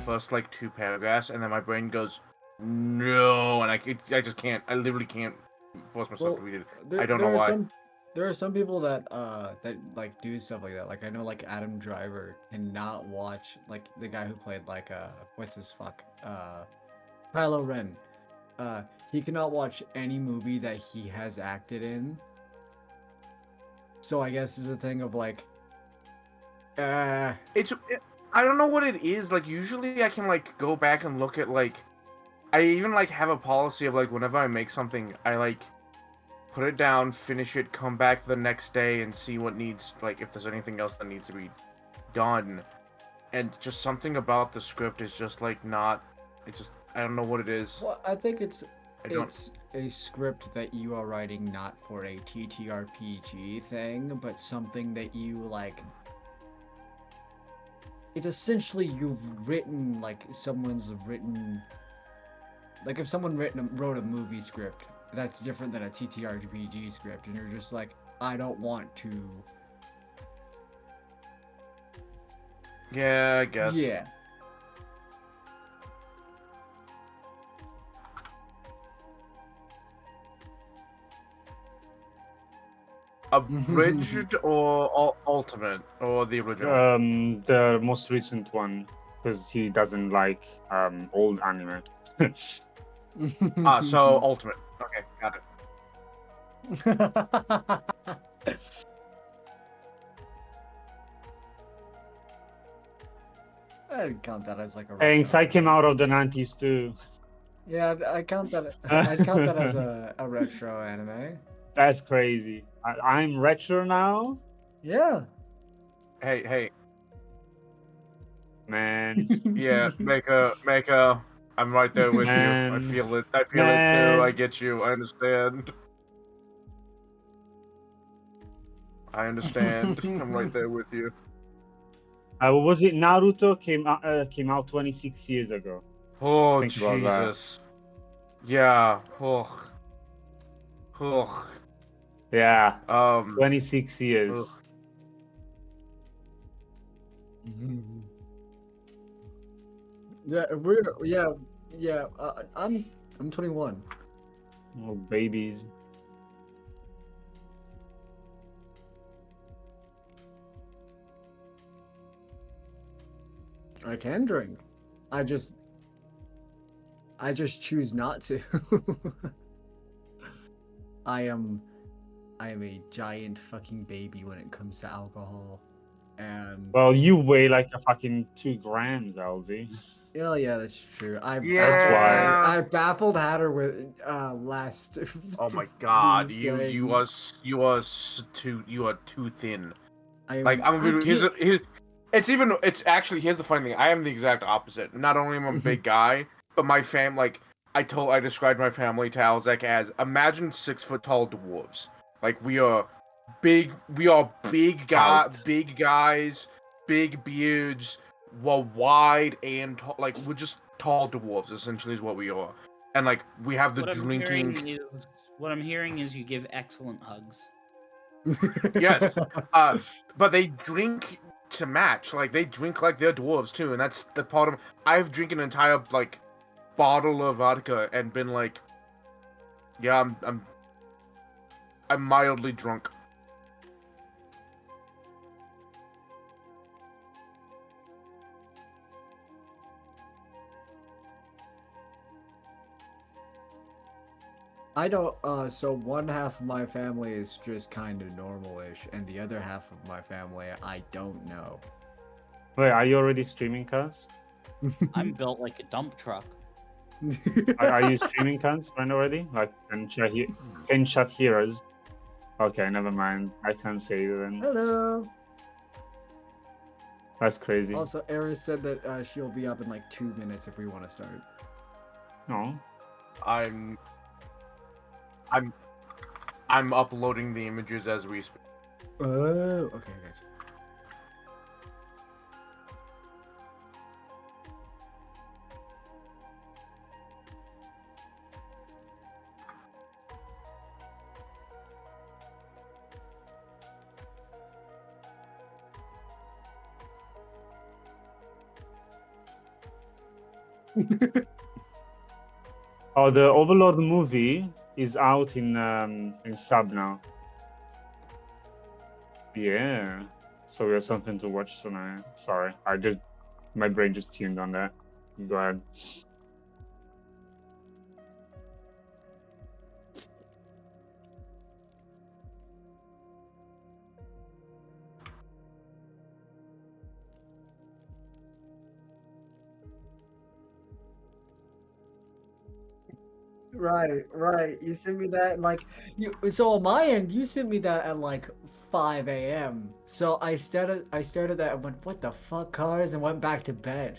first like 2 paragraphs, and then my brain goes, no, and I just can't. I literally can't force myself to read it. I don't know why. There are some people that like do stuff like that. Like I know like Adam Driver cannot watch like the guy who played like what's his fuck Kylo Ren. He cannot watch any movie that he has acted in. So I guess it's a thing of like uh I don't know what it is. Like usually I can like go back and look at like I even like have a policy of like whenever I make something, I like put it down, finish it, come back the next day and see what needs like if there's anything else that needs to be done. And just something about the script is just like not it just I don't know what it is. well, I think I don't it's a script that you are writing not for a TTRPG thing, but something that you like. It's essentially you've written like someone's written. Like if someone wrote a movie script, that's different than a TTRPG script, and you're just like, I don't want to. Yeah, I guess. Yeah. Abridged or ultimate or the original? The most recent one, because he doesn't like old anime. So ultimate. Okay, got it. I didn't count that as like a. Thanks, I came out of the 90s too. Yeah, I count that. I'd count that as a retro anime. That's crazy. I'm retro now? Yeah. Hey. Man. Yeah, make a. I'm right there with you. I Man. feel it. I feel it Man. too. I get you. I understand. I understand. I'm right there with you. What was it? Naruto came out 26 years ago. Oh Think about that. Jesus. Yeah. Ugh. Ugh. Yeah. 26 years. Yeah, yeah. I'm 21. Oh, babies. I can drink. I just choose not to. I am a giant fucking baby when it comes to alcohol. And Well, you weigh like a fucking 2 grams, Alzi. yeah, that's true. Yeah. I baffled Hatter with last. Oh my God. playing. You are too thin. I am, Like I'm I gonna can't- it's actually here's the funny thing. I am the exact opposite. Not only am I a big guy, but my like I described my family to Alzek as imagine 6 foot tall dwarves. Like we are big Out. big guys, big beards, well wide and tall, like we're just tall dwarves essentially is what we are. And like we have the drinking What I'm hearing is you give excellent hugs. Yes. But they drink to match. Like they drink like they're dwarves too, and that's the part of. I've drank an entire like bottle of vodka and been like, yeah, I'm mildly drunk. I don't. So one half of my family is just kind of normal-ish, and the other half of my family, I don't know. Wait, are you already streaming, cuz? I'm built like a dump truck. Are you streaming, cuz, when already? Like, can chat heroes? Okay, never mind. I can't say it then. Hello. That's crazy. Also, Eris said that she'll be up in like 2 minutes if we want to start. No. I'm uploading the images as we speak. Oh, okay, guys. Oh, the Overlord movie is out in sub now. Yeah. So we have something to watch tonight. Sorry, my brain just tuned on that. Go ahead. Right. You sent me that like so on my end, you sent me that at like 5 a.m. So I started that and went, what the fuck, Cars, and went back to bed.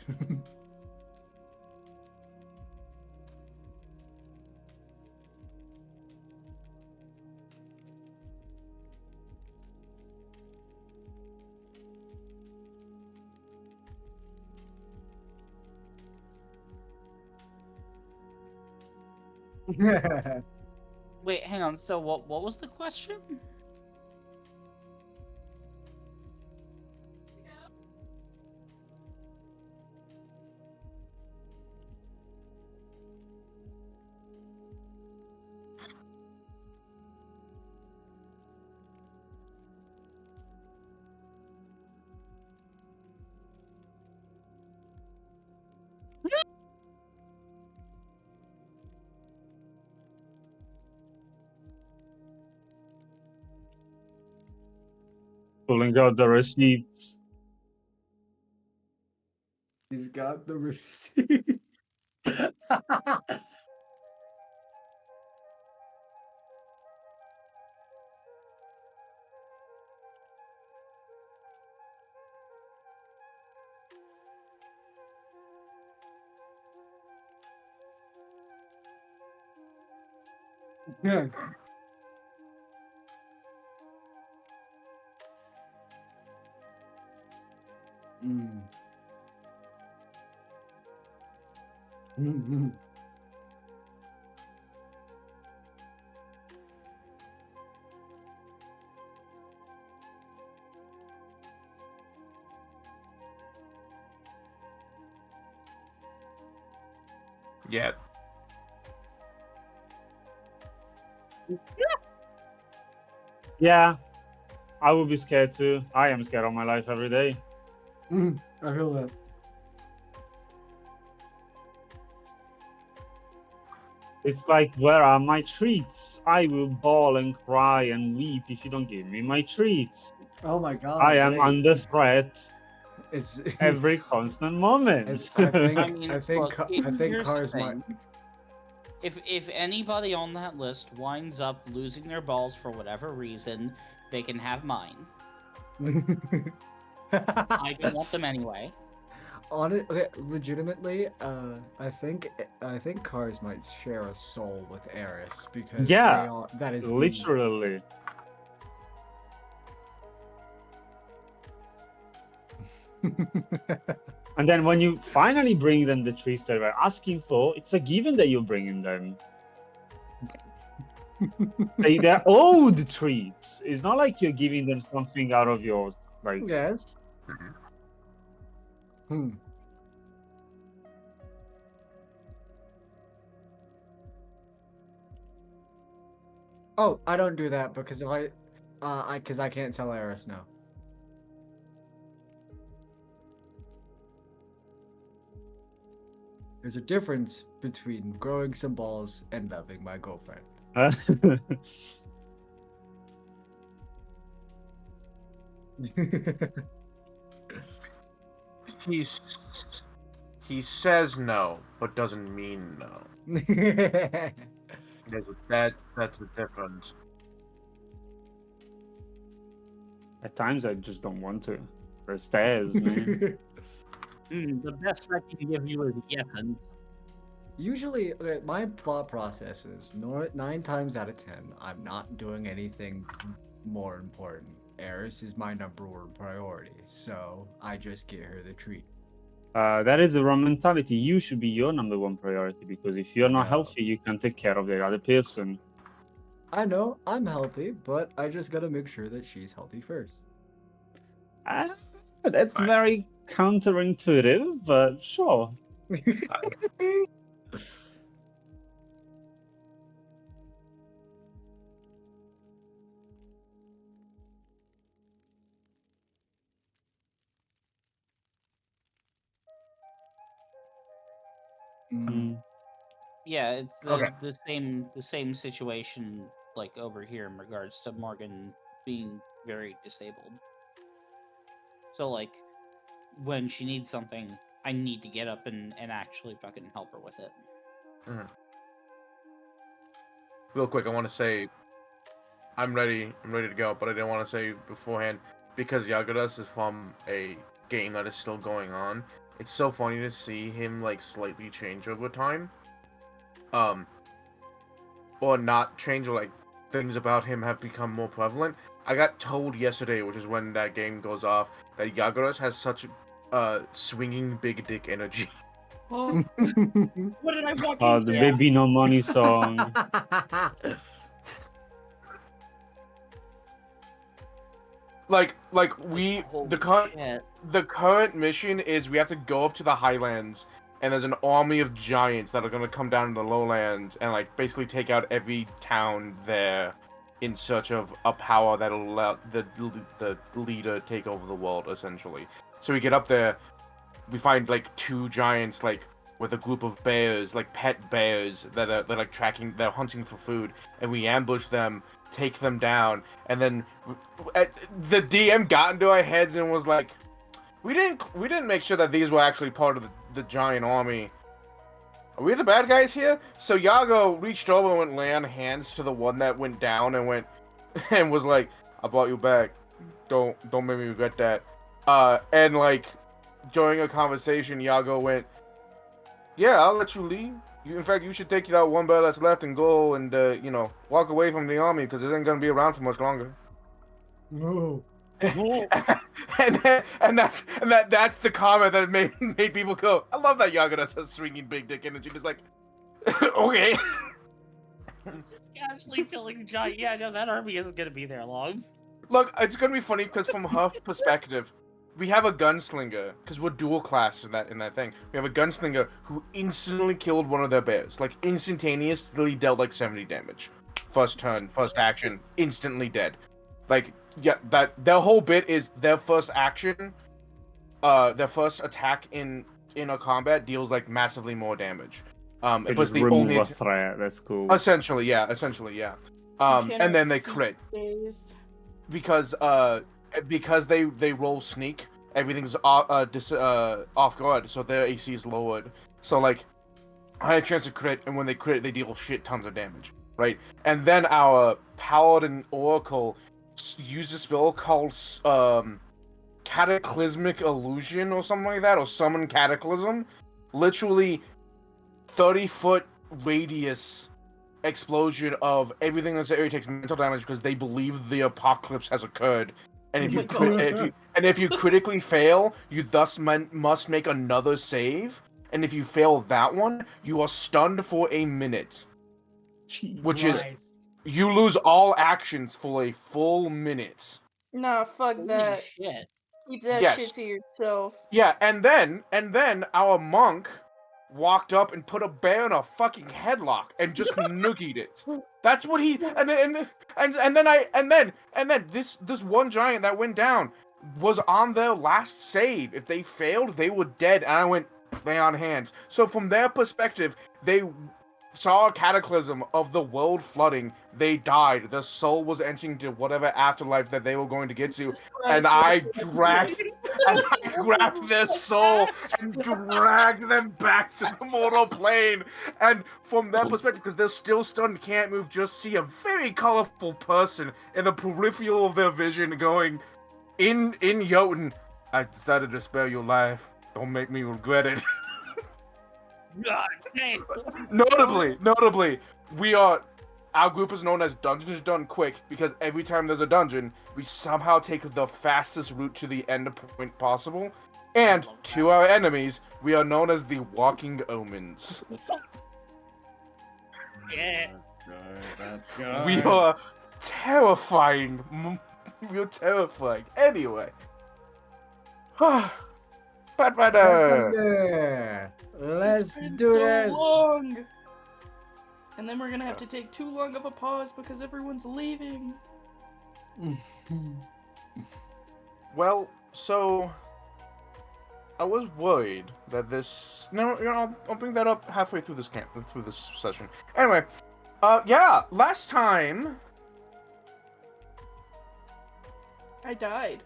Wait, hang on. So what was the question? Pulling out the receipts. He's got the receipt. Yeah. Mm. Mhm. Yeah. Yeah, I would be scared too. I am scared of my life every day. I feel that. It's like, where are my treats? I will bawl and cry and weep if you don't give me my treats. Oh my god. I am wait. under threat It's every constant moment. I think I mean, I think look, I think here's the Cars might. thing. If anybody on that list winds up losing their balls for whatever reason, they can have mine. I don't want them anyway. Okay, legitimately, I think Cars might share a soul with Eris because Yeah, they are, that is Literally. And then when you finally bring them the treats they were asking for, it's a given that you're bringing them. They're owed treats. It's not like you're giving them something out of your like. Yes. Hmm. Oh, I don't do that because if I can't tell Eris no. There's a difference between growing some balls and loving my girlfriend. He says no, but doesn't mean no. That's the difference. At times, I just don't want to. The stairs, man. The best I can give you is yes and. Usually, okay, my thought process is 9 times out of 10, I'm not doing anything more important. Eris is my #1 priority, so I just get her the treat. That is the wrong mentality. You should be your #1 priority because if you're not No. healthy, you can't take care of the other person. I know I'm healthy, but I just gotta make sure that she's healthy first. That's Right. very counterintuitive, but sure. Mm. Yeah, it's Okay. the same situation like over here in regards to Morgan being very disabled. So like when she needs something, I need to get up and actually fucking help her with it. Real quick, I want to say I'm ready to go, but I didn't want to say beforehand because Yagadas is from a game that is still going on. It's so funny to see him like slightly change over time. Or not change, or like things about him have become more prevalent. I got told yesterday, which is when that game goes off, that Yagaras has such swinging big dick energy. Oh, what did I walk Oh, into? the Yeah. Baby No Money song. like Holy shit. the current mission is we have to go up to the highlands, and there's an army of giants that are gonna come down to the lowlands and like basically take out every town there in search of a power that'll let the leader take over the world, essentially. So we get up there, we find like two giants like with a group of bears, like pet bears they're like they're hunting for food, and we ambush them, take them down, and then the DM got into our heads and was like, we didn't make sure that these were actually part of the giant army. Are we the bad guys here? So Yago reached over and went lay on hands to the one that went down and went and was like, I brought you back. Don't make me regret that. And like during a conversation, Yago went, yeah, I'll let you leave. In fact, you should take that one bear that's left and go and walk away from the army because it ain't gonna be around for much longer. No. and that's the comment that made people go, I love that Yagura says swinging big dick energy. Just like, okay. Just casually telling Giant, yeah, no, that army isn't gonna be there long. Look, it's gonna be funny because from her perspective, we have a gunslinger because we're dual class in that thing. We have a gunslinger who instantly killed one of their bears, like instantaneously dealt like 70 damage. First turn, first action, instantly dead. Like, yeah, that their whole bit is their first action, their first attack in a combat deals like massively more damage. They It was just the remove only a threat. That's cool. essentially, yeah. And then they crit Days. because they roll sneak. Everything's off guard, so their AC is lowered. So like, I had a chance to crit, and when they crit, they deal shit tons of damage, right? And then our Paladin Oracle used a spell called Cataclysmic Illusion or something like that, or Summon Cataclysm. Literally 30-foot radius explosion of everything in this area takes mental damage because they believe the apocalypse has occurred. And if Oh my you if you critically fail, you thus must make another save. And if you fail that one, you are stunned for a minute. Which is, you lose all actions for a full minute. Nah, fuck Holy that. shit. Keep that Yes. shit to yourself. Yeah, and then our monk walked up and put a bear in a fucking headlock and just noogied it. That's what he and then this one giant that went down was on their last save. If they failed, they were dead. And I went, lay on hands. So from their perspective, they saw a cataclysm of the world flooding. They died. Their soul was entering to whatever afterlife that they were going to get to. And I grabbed their soul and dragged them back to the mortal plane. And from their perspective, because they're still stunned, can't move, just see a very colorful person in the peripheral of their vision going, in Jotun, I decided to spare your life. Don't make me regret it. God damn. Notably, our group is known as Dungeons Done Quick because every time there's a dungeon, we somehow take the fastest route to the end point possible. And to our enemies, we are known as the Walking Omens. Yeah. That's good. We are terrifying. We're terrifying. Anyway. Pathfinder! Let's been do so this. long. And then we're gonna have to take too long of a pause because everyone's leaving. Well, so I was worried that this. No, I'll bring that up halfway through this through this session. Anyway, yeah, last time. I died.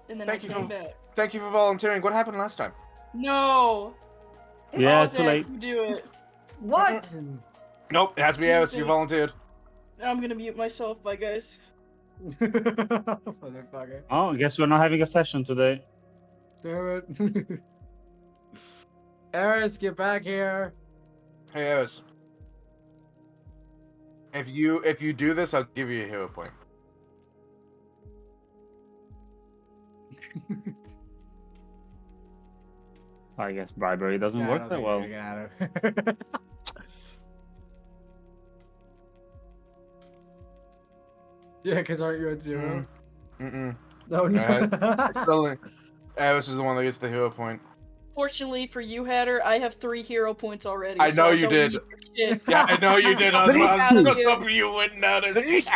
And then Thank I you came for- back. Thank you for volunteering. What happened last time? No! Yeah, Ozak, too late. you do it. What? Nope, it has to be Eris. You volunteered. I'm gonna mute myself, bye guys. Motherfucker. Oh, I guess we're not having a session today. Damn it. Eris, get back here. Hey, Eris. If you do this, I'll give you a hero point. I guess bribery doesn't Yeah, I work don't that think well. you're gonna get out of- Yeah, because aren't you at 0? Mm-mm. No, no. It's still, Eris is the one that gets the hero point. Fortunately for you, Hatter, I have 3 hero points already. I so know I you don't did. need your shit. Yeah, I know you did. I Please have was you. hoping you wouldn't notice.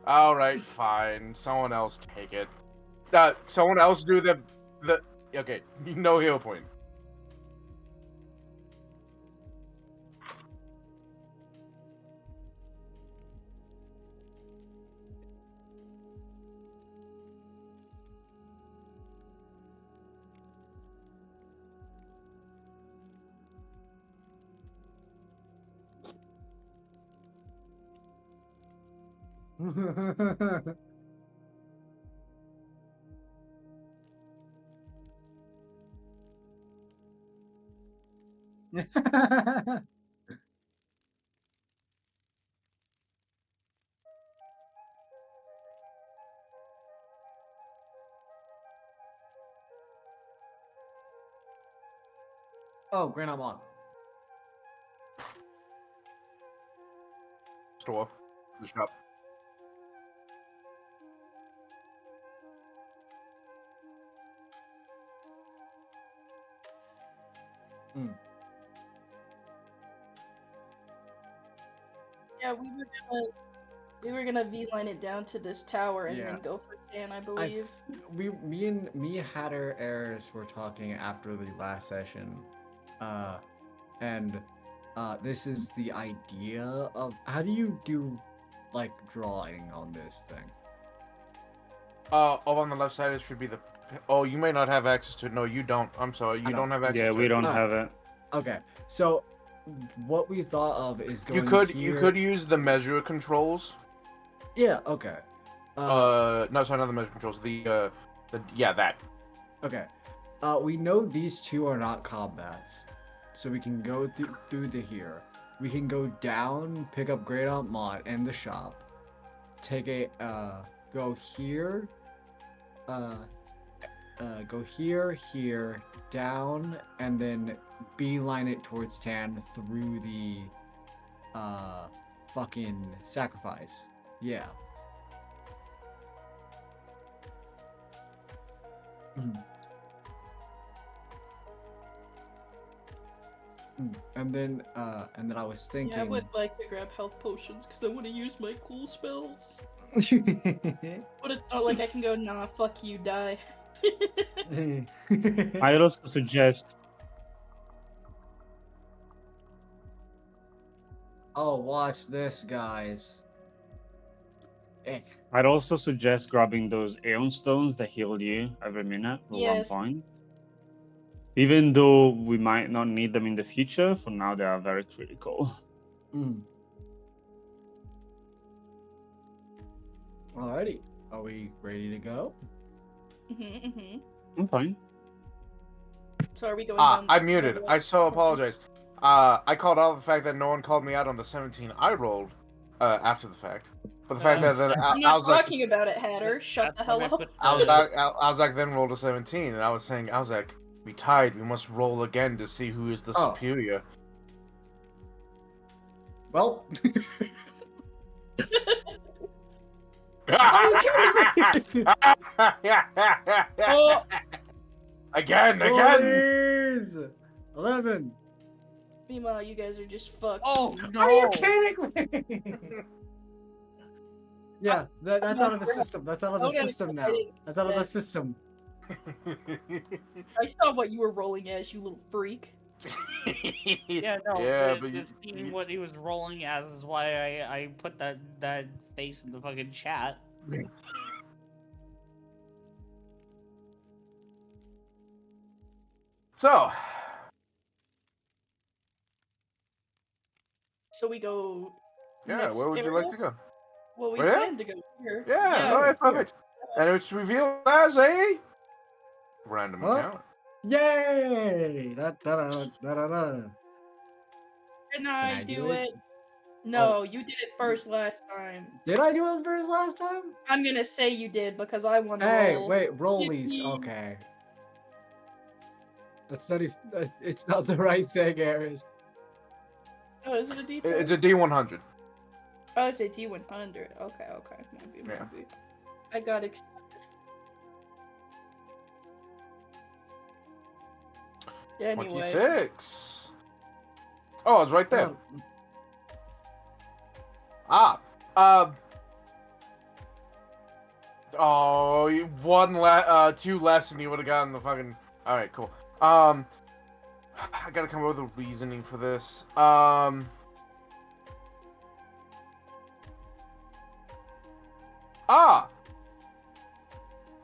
All right, fine. Someone else take it. Someone else do the. Okay, no hero point. Oh, Grand Amon. Store. The shop. Yeah, we were gonna V-line it down to this tower and Yeah. then go for Dan, I believe. Me, Hatter, Eris were talking after the last session, and this is the idea of how do you do like drawing on this thing? Up on the left side, it should be the. Oh, you may not have access to it. No, you don't. I'm sorry, you I don't have access. Yeah, to we it. don't Ah. have it. Okay, so what we thought of is going. You could use the measure controls. Yeah. Okay. No, sorry, not the measure controls. Yeah, that. Okay. We know these two are not combats, so we can go through to here. We can go down, pick up Great Aunt Maud and the shop. Take a go here. Go here, down, and then beeline it towards Tan through the fucking sacrifice. Yeah. And then I was thinking. Yeah, I would like to grab health potions because I want to use my cool spells. But it's not like I can go, nah, fuck you, die. I'd also suggest Oh, watch this, guys. Eh. I'd also suggest grabbing those Aeon Stones that heal you every minute for Yes. 1 point. Even though we might not need them in the future, for now they are very critical. Alrighty. Are we ready to go? I'm fine. So are we going down I the muted. road? I so apologize. I called out the fact that no one called me out on the 17 I rolled after the fact. But the fact that I'm I not was like, talking about it, Hatter. Shut the hell up. I was like then rolled a 17, and I was saying, I was like, we tied. We must roll again to see who is the Oh. superior. Well. Oh, Again. Rollies! 11. Meanwhile, you guys are just fucked. Oh no! Are you kidding me? Yeah, that's out of the system. That's out of the Okay, system now. That's out of the system. I saw what you were rolling as, you little freak. Yeah, no. Yeah, the, but the seeing what he was rolling as is why I put that face in the fucking chat. So, So we go. yeah, next where would you area? like to go? Well, we Where? planned to go here. Yeah, all right, perfect. And it's revealed as a random Huh? encounter. Yay! Da, da, da, da, da, da. Can I I do do it? it? No, you did it first last time. Did I do it first last time? I'm gonna say you did because I want to Hey, roll. wait, rollies. Yippee. Okay. That's not even. It's not the right thing, Aris. Oh, is it a D10? It's a D100. Oh, it's a D100. Okay. Maybe. Yeah. I got excited. Anyway. 26. Oh, it's right there. Oh, Oh, two less, and you would have gotten the fucking. All right, cool. I gotta come up with a reasoning for this.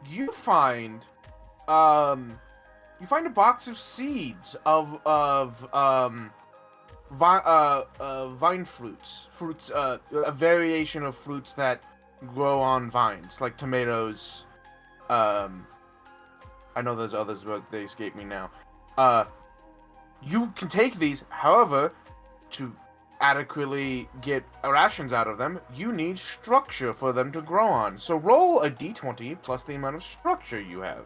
You find, a box of seeds of vine fruits, a variation of fruits that grow on vines, like tomatoes. I know there's others, but they escape me now. You can take these, however, to adequately get rations out of them, you need structure for them to grow on. So roll a d20 plus the amount of structure you have.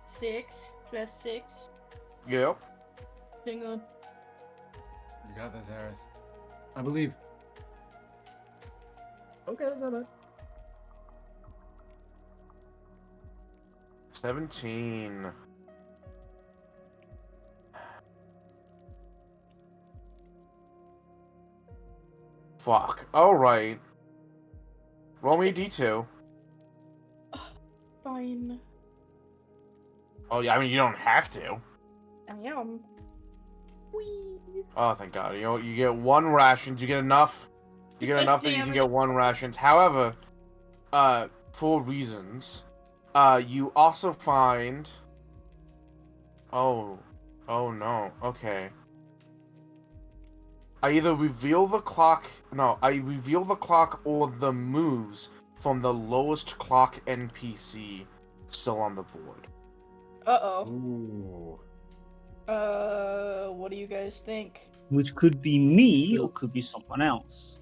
6 plus 6. Yep. Hang on. you got this, Aris. I believe. Okay, that's not bad. 17. Fuck. Alright. Roll me a d2. Fine. Oh, yeah, I mean, you don't have to. I am. Whee! Oh, thank God. You get one rations. You get enough. You get enough that you Damn can it. get one rations. However, for reasons, you also find. Oh no. Okay. I reveal the clock or the moves from the lowest clock NPC still on the board. Uh-oh. Ooh. What do you guys think? Which could be me or could be someone else.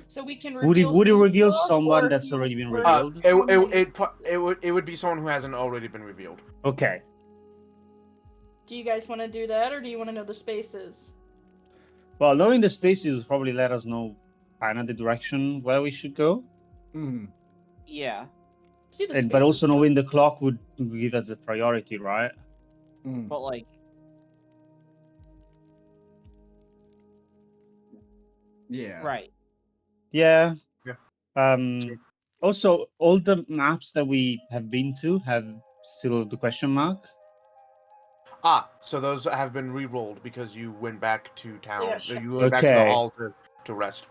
So we can Would it reveal reveal stuff, someone or that's you- already been or- revealed? It would be someone who hasn't already been revealed. Okay. Do you guys want to do that, or do you want to know the spaces? Well, knowing the spaces will probably let us know kind of the direction where we should go. Mm. Yeah. Let's do the But spaces. also knowing the clock would give us the priority, right? Mm. But like, Yeah. right. Yeah. Yeah. Also, all the maps that we have been to have still the question mark. So those have been re-rolled because you went back to town. Yeah, sure. You went back to the Okay. hall to rest.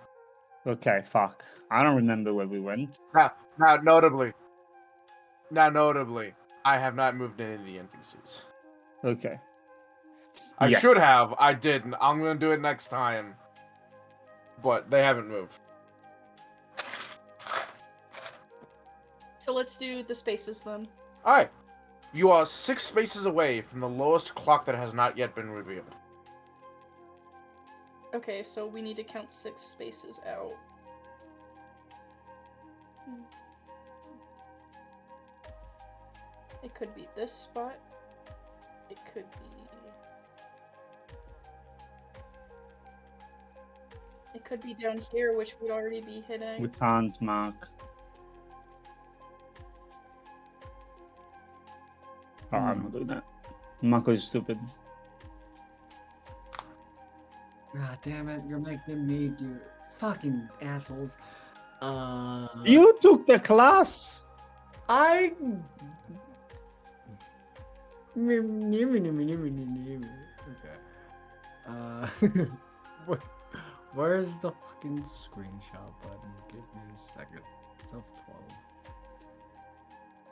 Okay, fuck. I don't remember where we went. Now, notably, I have not moved any of the NPCs. Okay. I Yet. should have. I didn't. I'm gonna do it next time. But they haven't moved. So let's do the spaces then. Alright. You are 6 spaces away from the lowest clock that has not yet been revealed. Okay, so we need to count 6 spaces out. It could be this spot. It could be... It could be down here, which would already be hitting. We can't mark. Oh, I'm not doing that. Marco is stupid. Ah, damn it! You're making me do fucking assholes. You took the class. I. Okay. Where's the fucking screenshot button? Give me a second. It's up 12.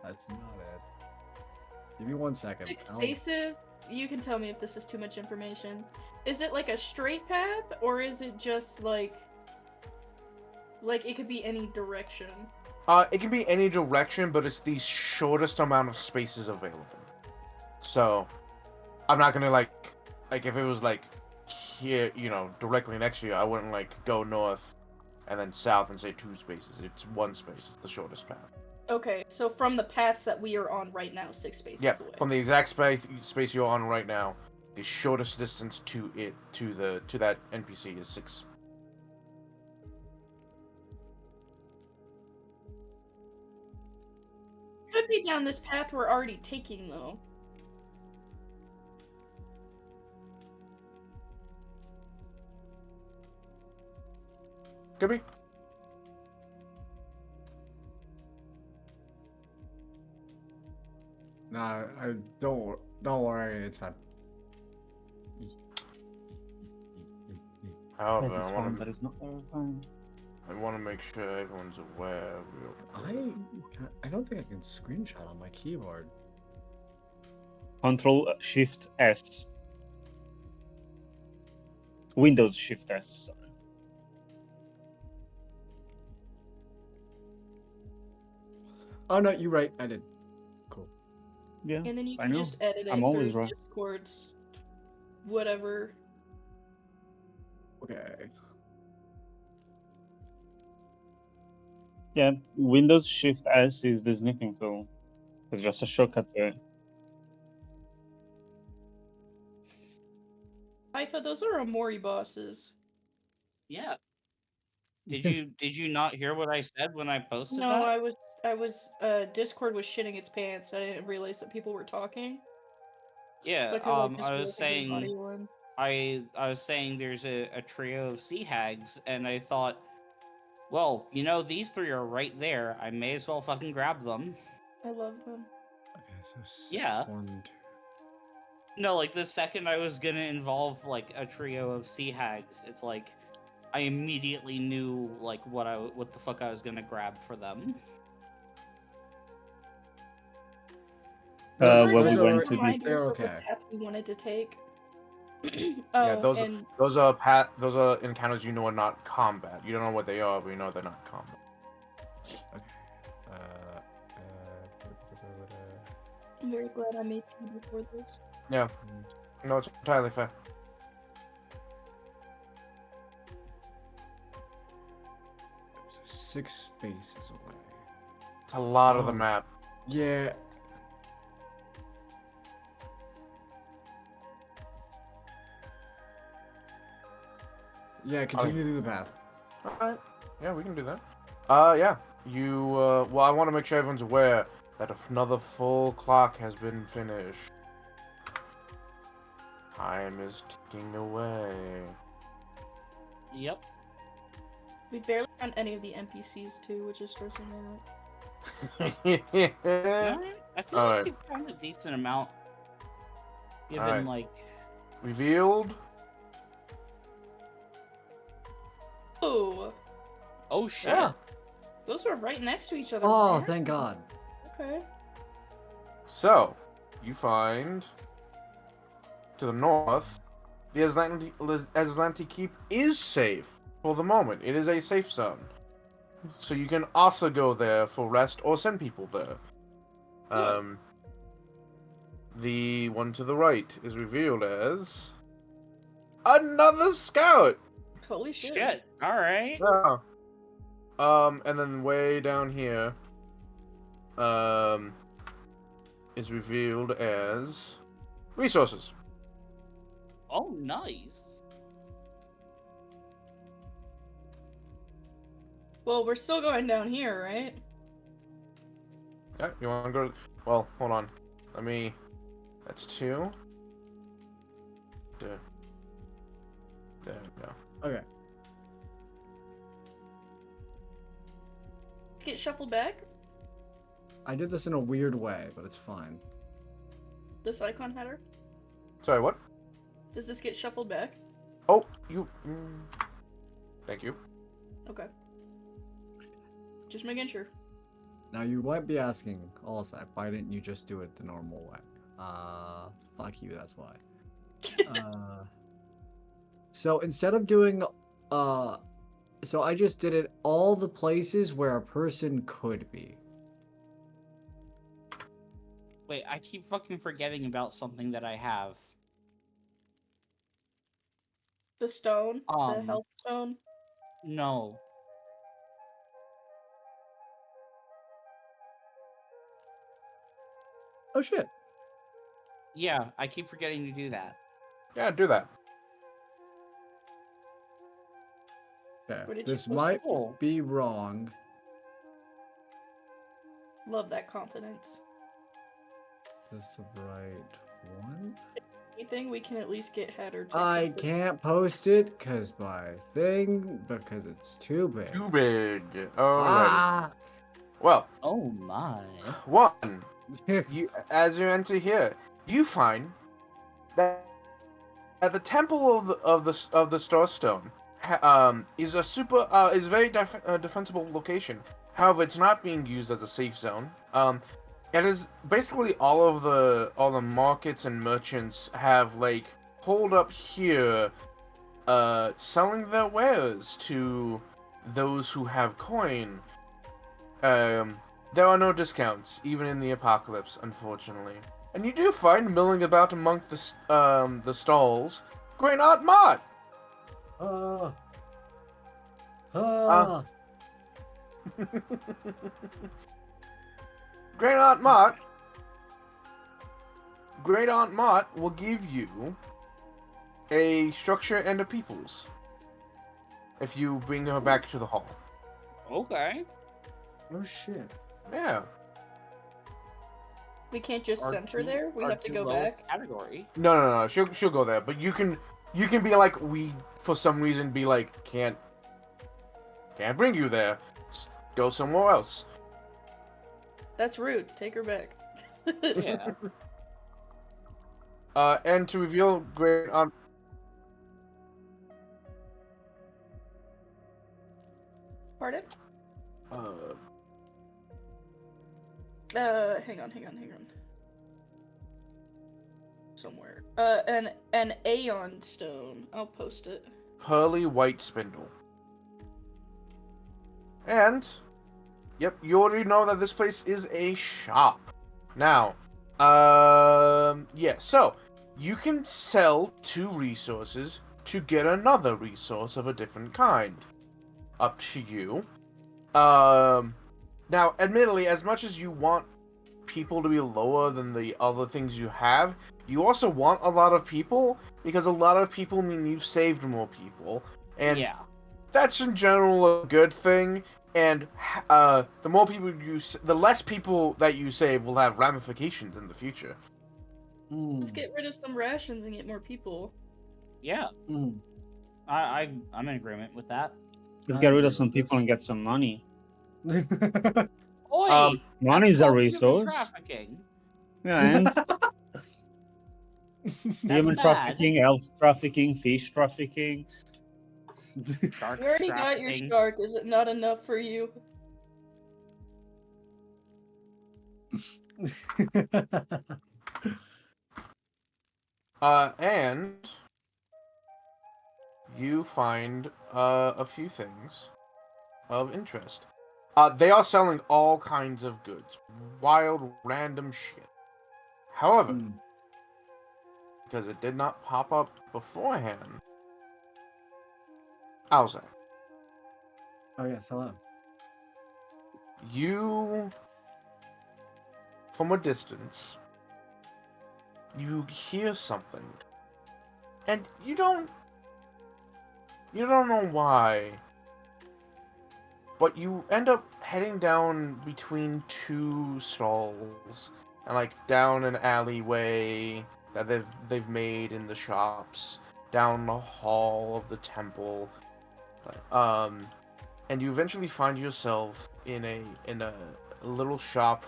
That's not it. Give me 1 second. 6 I'll- spaces. You can tell me if this is too much information. Is it like a straight path, or is it just like it could be any direction? It can be any direction, but it's the shortest amount of spaces available. So, I'm not gonna like if it was like here, directly next to you, I wouldn't like go north and then south and say 2 spaces. It's 1 space. It's the shortest path. Okay, so from the paths that we are on right now, 6 spaces Yeah, away. from the exact space you're on right now, the shortest distance to that NPC is 6. Could be down this path we're already taking though. Could be. Nah, I don't worry, it's fine. However, This is fine, but it's not very fine. I want to make sure everyone's aware. I don't think I can screenshot on my keyboard. Control Shift S. Windows Shift S. Sorry. Oh no, you're right. I did. Cool. Yeah. And then you I can know. just edit it I'm always through right. Discord's whatever. Okay. Yeah. Windows Shift S is the snipping tool. It's just a shortcut to it. Haifa, those are Amori bosses. Yeah. Did you not hear what I said when I posted No, that? I was Discord was shitting its pants. I didn't realize that people were talking. Yeah, Because I was the saying audio in. I was saying there's a trio of sea hags, and I thought, well, these 3 are right there. I may as well fucking grab them. I love them. Okay, so 6, Yeah. 1, 2. No, like the second I was gonna involve like a trio of sea hags, it's like I immediately knew like what the fuck I was gonna grab for them. No, Well, those we are- went to Reminders this. They're of the okay. path we wanted to take. Yeah, those are encounters are not combat. You don't know what they are, but you know they're not combat. I'm very glad I made 2 before this. Yeah, no, it's entirely fair. So 6 spaces away. It's a lot of the Oh. map. Yeah. Yeah, continue through the path. Alright. Yeah, we can do that. Yeah. You, well, I want to make sure everyone's aware that another full clock has been finished. Time is ticking away. Yep. We barely found any of the NPCs too, which is stressing me out. I feel Alright. like we've found a decent amount. Given Alright. like Revealed. Oh, oh shit. Yeah. those were right next to each other. Oh, man. thank God. Okay. So, you find to the north, the Aslanti Keep is safe for the moment. It is a safe zone. So you can also go there for rest or send people there. The one to the right is revealed as another scout. Holy shit. Shit. Alright. Yeah. And then way down here, is revealed as resources. Oh nice. Well, we're still going down here, right? Yeah, you want to go to... Well, hold on. Let me... That's 2. There we go. Okay. Let's get shuffled back. I did this in a weird way, but it's fine. This icon header. Sorry, what? Does this get shuffled back? Oh, you... Thank you. Okay. Just making sure. Now you might be asking, Allsap, why didn't you just do it the normal way? Fuck you, that's why. So instead of doing, so I just did it all the places where a person could be. Wait, I keep fucking forgetting about something that I have. The stone. The Um, health stone. No. Oh shit. Yeah, I keep forgetting to do that. Yeah, do that. Okay, What did you this post? might Oh. be wrong. Love that confidence. Is this the right one? Anything we can at least get header to. I keep it- can't post it because because it's too big. Too big. Alright. Ah! Well, Oh my. 1. As you enter here, you find that at the temple of the Starstone is a is a very defensible location. However, it's not being used as a safe zone. It is basically all the markets and merchants have like holed up here, selling their wares to those who have coin. There are no discounts, even in the apocalypse, unfortunately. And you do find milling about among the stalls, Great Aunt Mott! Great Aunt Mott! Great Aunt Mott will give you a structure and a peoples if you bring her back to the hall. Okay. Oh shit. Yeah. We can't just Our send her two- there. We our have to two go lowest back. Category. No. She'll go there, but you can be like, we for some reason be like, can't bring you there. Go somewhere else. That's rude. Take her back. Yeah. And to reveal Great Aunt. Pardon? Hang on. Somewhere. An Aeon stone. I'll post it. Pearly white spindle. And, yep, you already know that this place is a shop. Now, yeah, so, you can sell 2 resources to get another resource of a different kind. Up to you. Now, admittedly, as much as you want people to be lower than the other things you have, you also want a lot of people, because a lot of people mean you've saved more people. And yeah. that's in general a good thing, and the more people the less people that you save will have ramifications in the future. Let's get rid of some rations and get more people. Yeah. Mm. I'm in agreement with that. Let's I get rid agree of some with people this. and get some money. Oi! Money is that's a called human resource. Trafficking. Yeah, and human bad. trafficking, elf trafficking, fish trafficking. Shark You already got your trafficking. shark. Is it not enough for you? And you find a few things of interest. They are selling all kinds of goods, wild, random shit. However, Mm. because it did not pop up beforehand, Alzak, Oh yes, hello. you, from a distance, you hear something, and you don't know why, but you end up heading down between two stalls and like down an alleyway that they've made in the shops, down the hall of the temple, and you eventually find yourself in a little shop,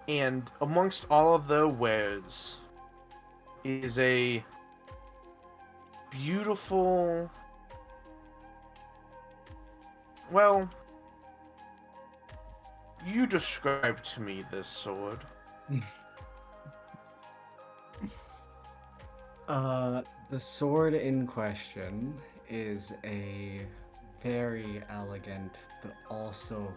and amongst all of the wares is a beautiful, well, you described to me this sword. The sword in question is a very elegant, but also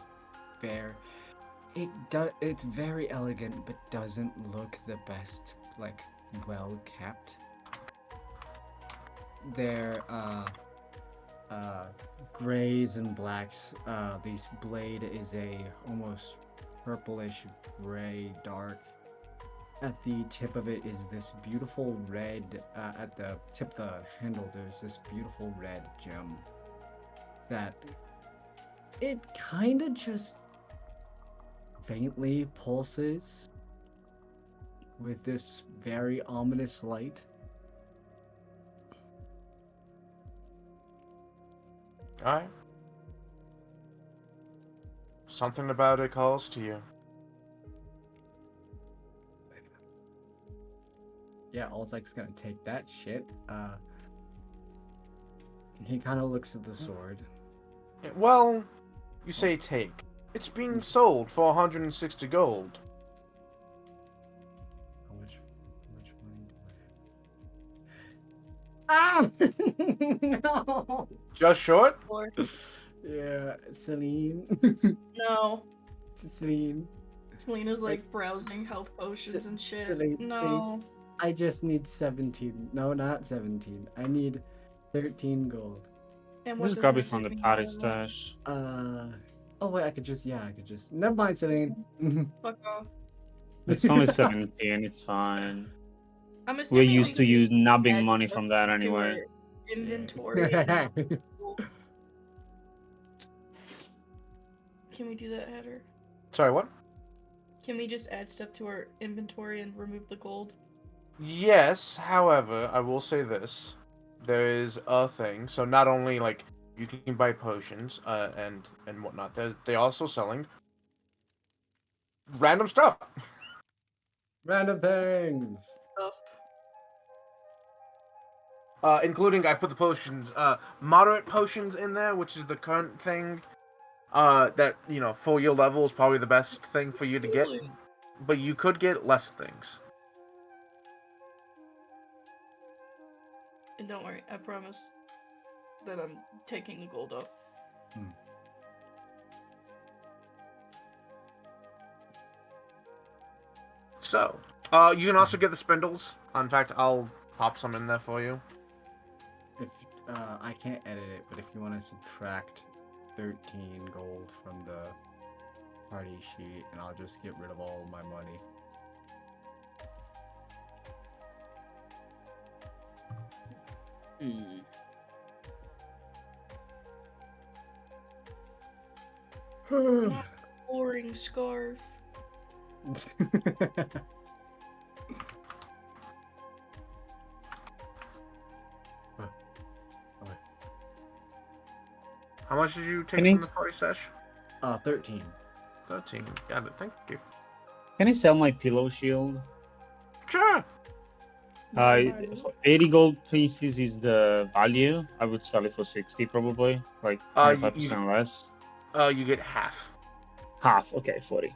it's very elegant, but doesn't look the best, like, well kept. They're grays and blacks. This blade is a almost purplish gray dark. At the tip of it is this beautiful red, at the tip of the handle there's this beautiful red gem that it kind of just faintly pulses with this very ominous light. Alright. Something about it calls to you. Yeah, Alzek's gonna take that shit. He kind of looks at the sword. Well, you say take. It's being sold for 160 gold. How much money do I have? Ah! No! Just short? Or Yeah, Celine. no. Celine. Selena's like browsing health potions and shit. Celine, No. I just need 17. No, not 17. I need 13 gold. And what Just does grab that it from the give me? party stash. Oh wait, I could just. Never mind, Celine. Fuck off. It's only 17, it's fine. I'm We're assuming used we to can use nabbing add money stuff from that to anyway. our Inventory. and- Can we do that, Hatter? Sorry, what? Can we just add stuff to our inventory and remove the gold? Yes, however, I will say this. There is a thing. So not only, like, you can buy potions, and whatnot, they're also selling random stuff. Random things. Stuff. Including, I put the potions, moderate potions in there, which is the current thing. That, for your level is probably the best thing for you to get. Really? But you could get less things. And don't worry, I promise that I'm taking the gold up. So, you can also get the spindles. In fact, I'll pop some in there for you. If I can't edit it, but if you want to subtract 13 gold from the party sheet, and I'll just get rid of all my money. Not a boring scarf. How much did you take Can from you- the party stash? 13. 13. Got it. Thank you. Can I sell my pillow shield? Sure. For 80 gold pieces is the value. I would sell it for 60 probably, like You- 25% less. You get half. Half, okay, 40.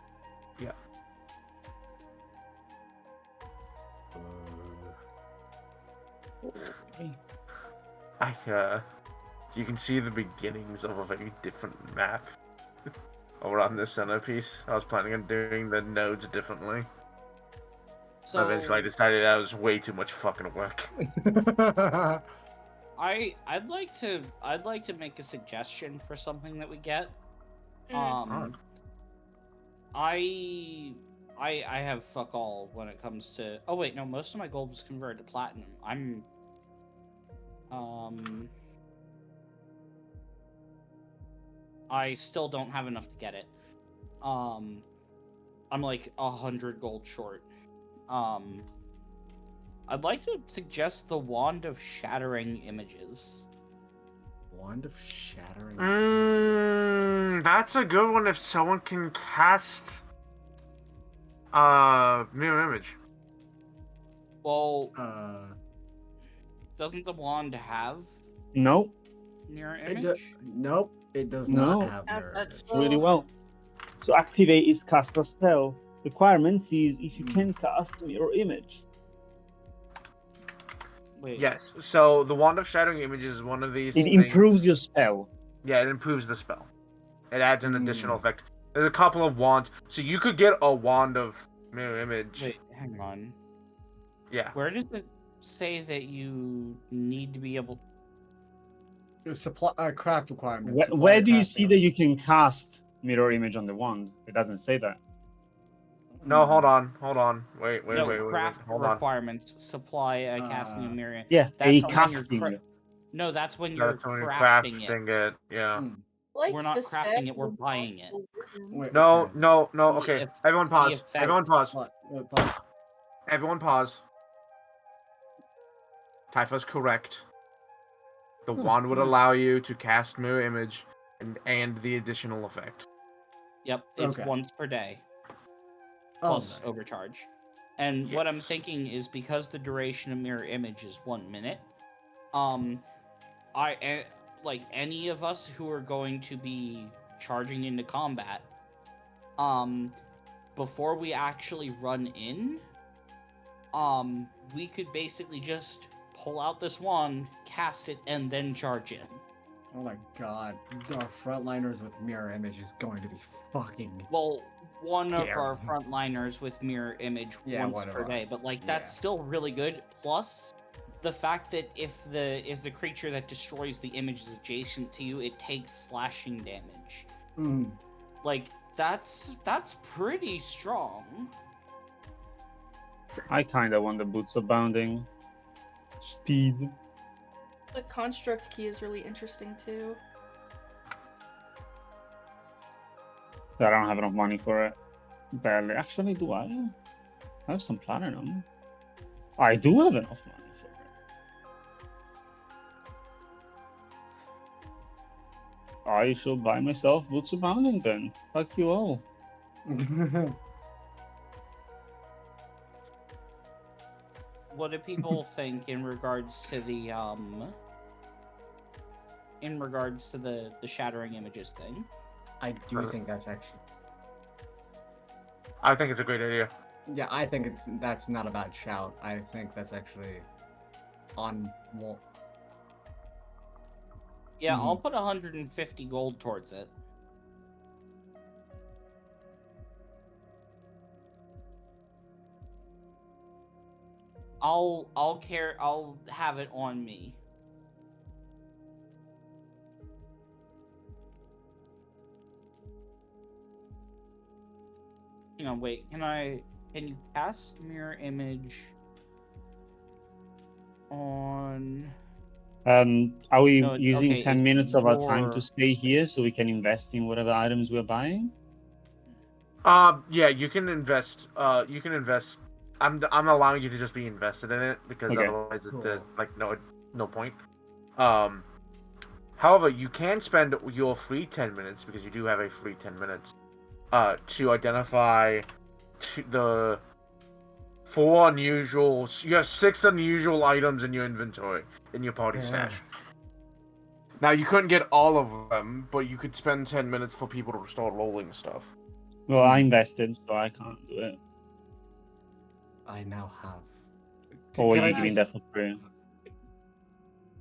You can see the beginnings of a very different map over on this centerpiece. I was planning on doing the nodes differently. So Eventually, I decided that was way too much fucking work. I'd like to make a suggestion for something that we get. Mm. I have fuck all when it comes to. Oh wait, no, most of my gold was converted to platinum. I still don't have enough to get it. I'm like 100 gold short. I'd like to suggest the Wand of Shattering Images. Wand of Shattering. That's a good one if someone can cast mirror image. Well, Doesn't doesn't the wand have No, mirror it do- image? Nope, it does No. not have Have mirror that image. spell. really well. So activate is cast a spell. Requirements is if you Hmm. can cast mirror image. Wait. Yes. So the Wand of Shattering Images is one of these It things. improves your spell. Yeah, it improves the spell. It adds an Hmm. additional effect. There's a couple of wands, so you could get a wand of mirror image. Wait, hang on. Yeah. Where does it say that you need to be able? Supply craft requirements. Where, supply where a do you craft see that you can cast mirror image on the wand? It doesn't say that. No, Hmm. hold on. Wait. No, craft Hold on. requirements. Supply a casting of mirror. Yeah, That's a when you're casting. No, that's when you're That's when you're crafting crafting it. it. Yeah. Hmm. Like We're not the crafting staff it, we're of buying it. Impossible Vision. Wait, No, okay. no. The Okay. eff- Everyone pause. effect- Everyone pause. What, pause. Everyone pause. Typha's correct. The wand would nice. allow you to cast mirror image and the additional effect. Yep, it's Okay. once per day Oh, plus nice. overcharge. And what I'm Yes. thinking is because the duration of mirror image is 1 minute, like any of us who are going to be charging into combat, before we actually run in, we could basically just pull out this wand, cast it, and then charge in. Oh my god. Our frontliners with mirror image is going to be fucking. Well, one of our Scary. frontliners with mirror image Yeah, once one of per day, ours. but like that's Yeah. still really good. Plus, the fact that if the creature that destroys the image is adjacent to you, it takes slashing damage. Mm. Like that's pretty strong. I kind of want the boots of bounding. Speed. The construct key is really interesting too. But I don't have enough money for it. Barely. Actually, do I? I have some platinum. I do have enough money for it. I shall buy myself boots of bounding then. Fuck you all. What do people think in regards to the shattering images thing? I do think that's actually. I think it's a great idea. Yeah, I think that's not a bad shout. I think that's actually on. Well, Yeah, I'll put 150 gold towards it. I'll have it on me. Hang on, wait. Can you cast mirror image on? Are we No, using okay, 10 it's minutes of our time your- to stay here so we can invest in whatever items we're buying? Yeah, you can invest. You can invest. I'm allowing you to just be invested in it because Okay. otherwise Cool. there's like no point. However, you can spend your free 10 minutes because you do have a free 10 minutes. To identify the 4 unusual. You have 6 unusual items in your inventory in your party Yeah. stash. Now you couldn't get all of them, but you could spend 10 minutes for people to start rolling stuff. Well, I invested, so I can't do it. I now have. Or Can I you giving ask- that for free?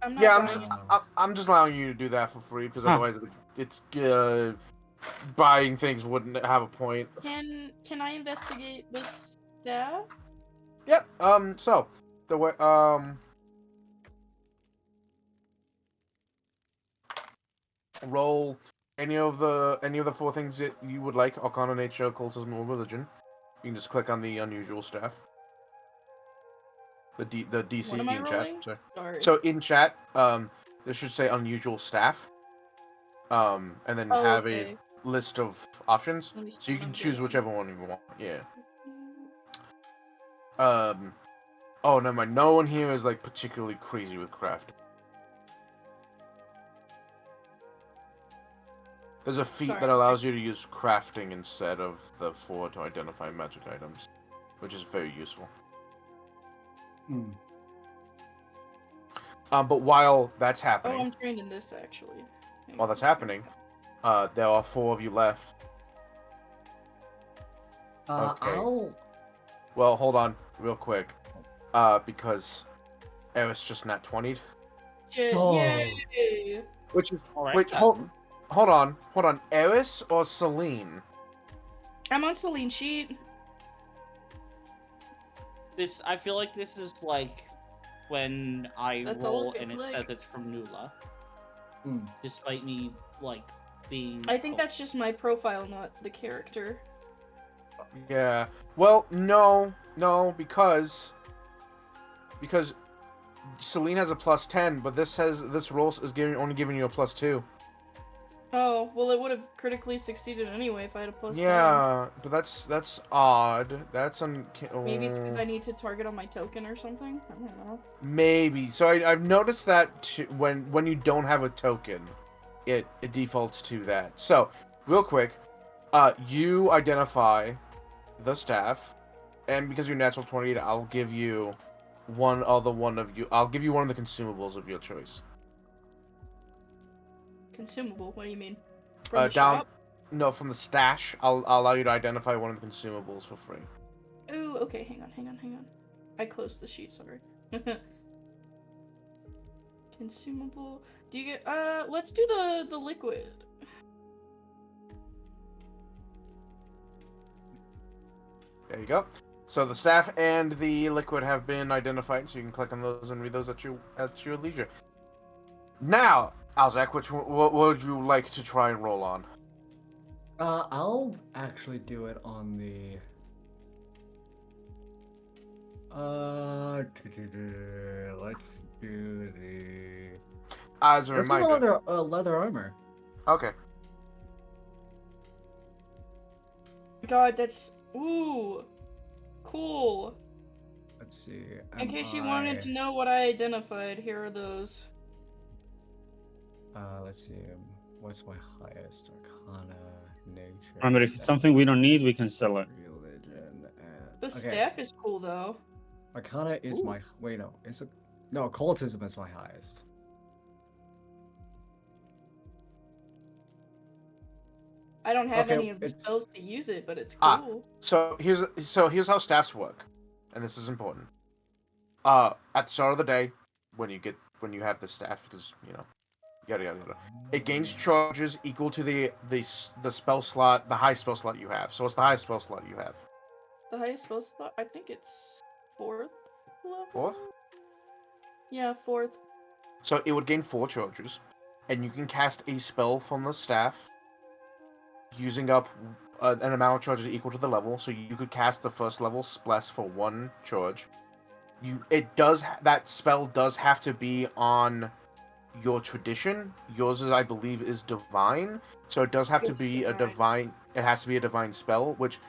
I'm not Yeah, buying it. I'm just allowing you to do that for free because Huh. otherwise it's buying things wouldn't have a point. Can I investigate this staff? Yep. So the way roll any of the 4 things that you would like: Arcana, Nature, Occultism, or Religion. You can just click on the unusual staff. The DC What am I in rolling? chat. Sorry. Sorry. So in chat, this should say unusual staff. and then Oh, have okay. a list of options, Let me see so you what can I'm choose doing. whichever one you want. Yeah. Oh, never mind. No one here is like particularly crazy with crafting. There's a feat Sorry. that allows you to use crafting instead of the 4 to identify magic items, which is very useful. Hmm. But while that's Oh, happening, I'm trained in this actually. Hang while on, that's here we happening, go. there are 4 of you left. Okay. I'll. Well, hold on, real quick, because Eris just nat 20'd. Shit, Oh. yay! Which is All right. wait, hold on, Eris or Celine? I'm on Celine sheet. This I feel like this is like when I That's all roll it and it looks says like. it's from Nula, Hmm. despite me like being. I think that's just my profile, not the character. Yeah. Well, no, because Celine has a +10, but this roll is only giving you a +2. Oh, well, it would have critically succeeded anyway if I had a +10. Yeah, but that's odd. That's Maybe it's because I need to target on my token or something. I don't know. maybe. So I've noticed that when you don't have a token, it defaults to that. So real quick, you identify the staff, and because you're natural 20, I'll give you I'll give you one of the consumables of your choice. Consumable? What do you mean? From the Down. shop? No, from the stash. I'll allow you to identify one of the consumables for free. Ooh, okay, hang on. I closed the sheet, sorry. Consumable. Do you get let's do the liquid. There you go. So the staff and the liquid have been identified, so you can click on those and read those at your leisure. Now, Alzak, what would you like to try and roll on? I'll actually do it on the. Let's do the. As a Let's do reminder. leather armor. Okay. God, that's ooh, cool. Let's see. In case you wanted to know what I identified, here are those. Let's see. What's my highest arcana? Nature. Remember, if it's something we don't need, we can sell it. Religion. The Okay. staff is cool though. Arcana is Ooh. my. Wait, no. Is it? No, occultism is my highest. I don't have Okay, any of the it's- spells to use it, but it's Ah. cool. So here's how staffs work, and this is important. At the start of the day, when you have the staff, because yada yada yada, it gains charges equal to the spell slot, the high spell slot you have. So what's the highest spell slot you have? The highest spell slot, I think it's 4th level. 4th? Yeah, 4th. So it would gain 4 charges, and you can cast a spell from the staff using up an amount of charges equal to the level. So you could cast the first level Spless for 1 charge. That spell does have to be on your tradition. Yours is, I believe, is divine. So it does have to It's be a divine. divine. It has to be a divine spell, which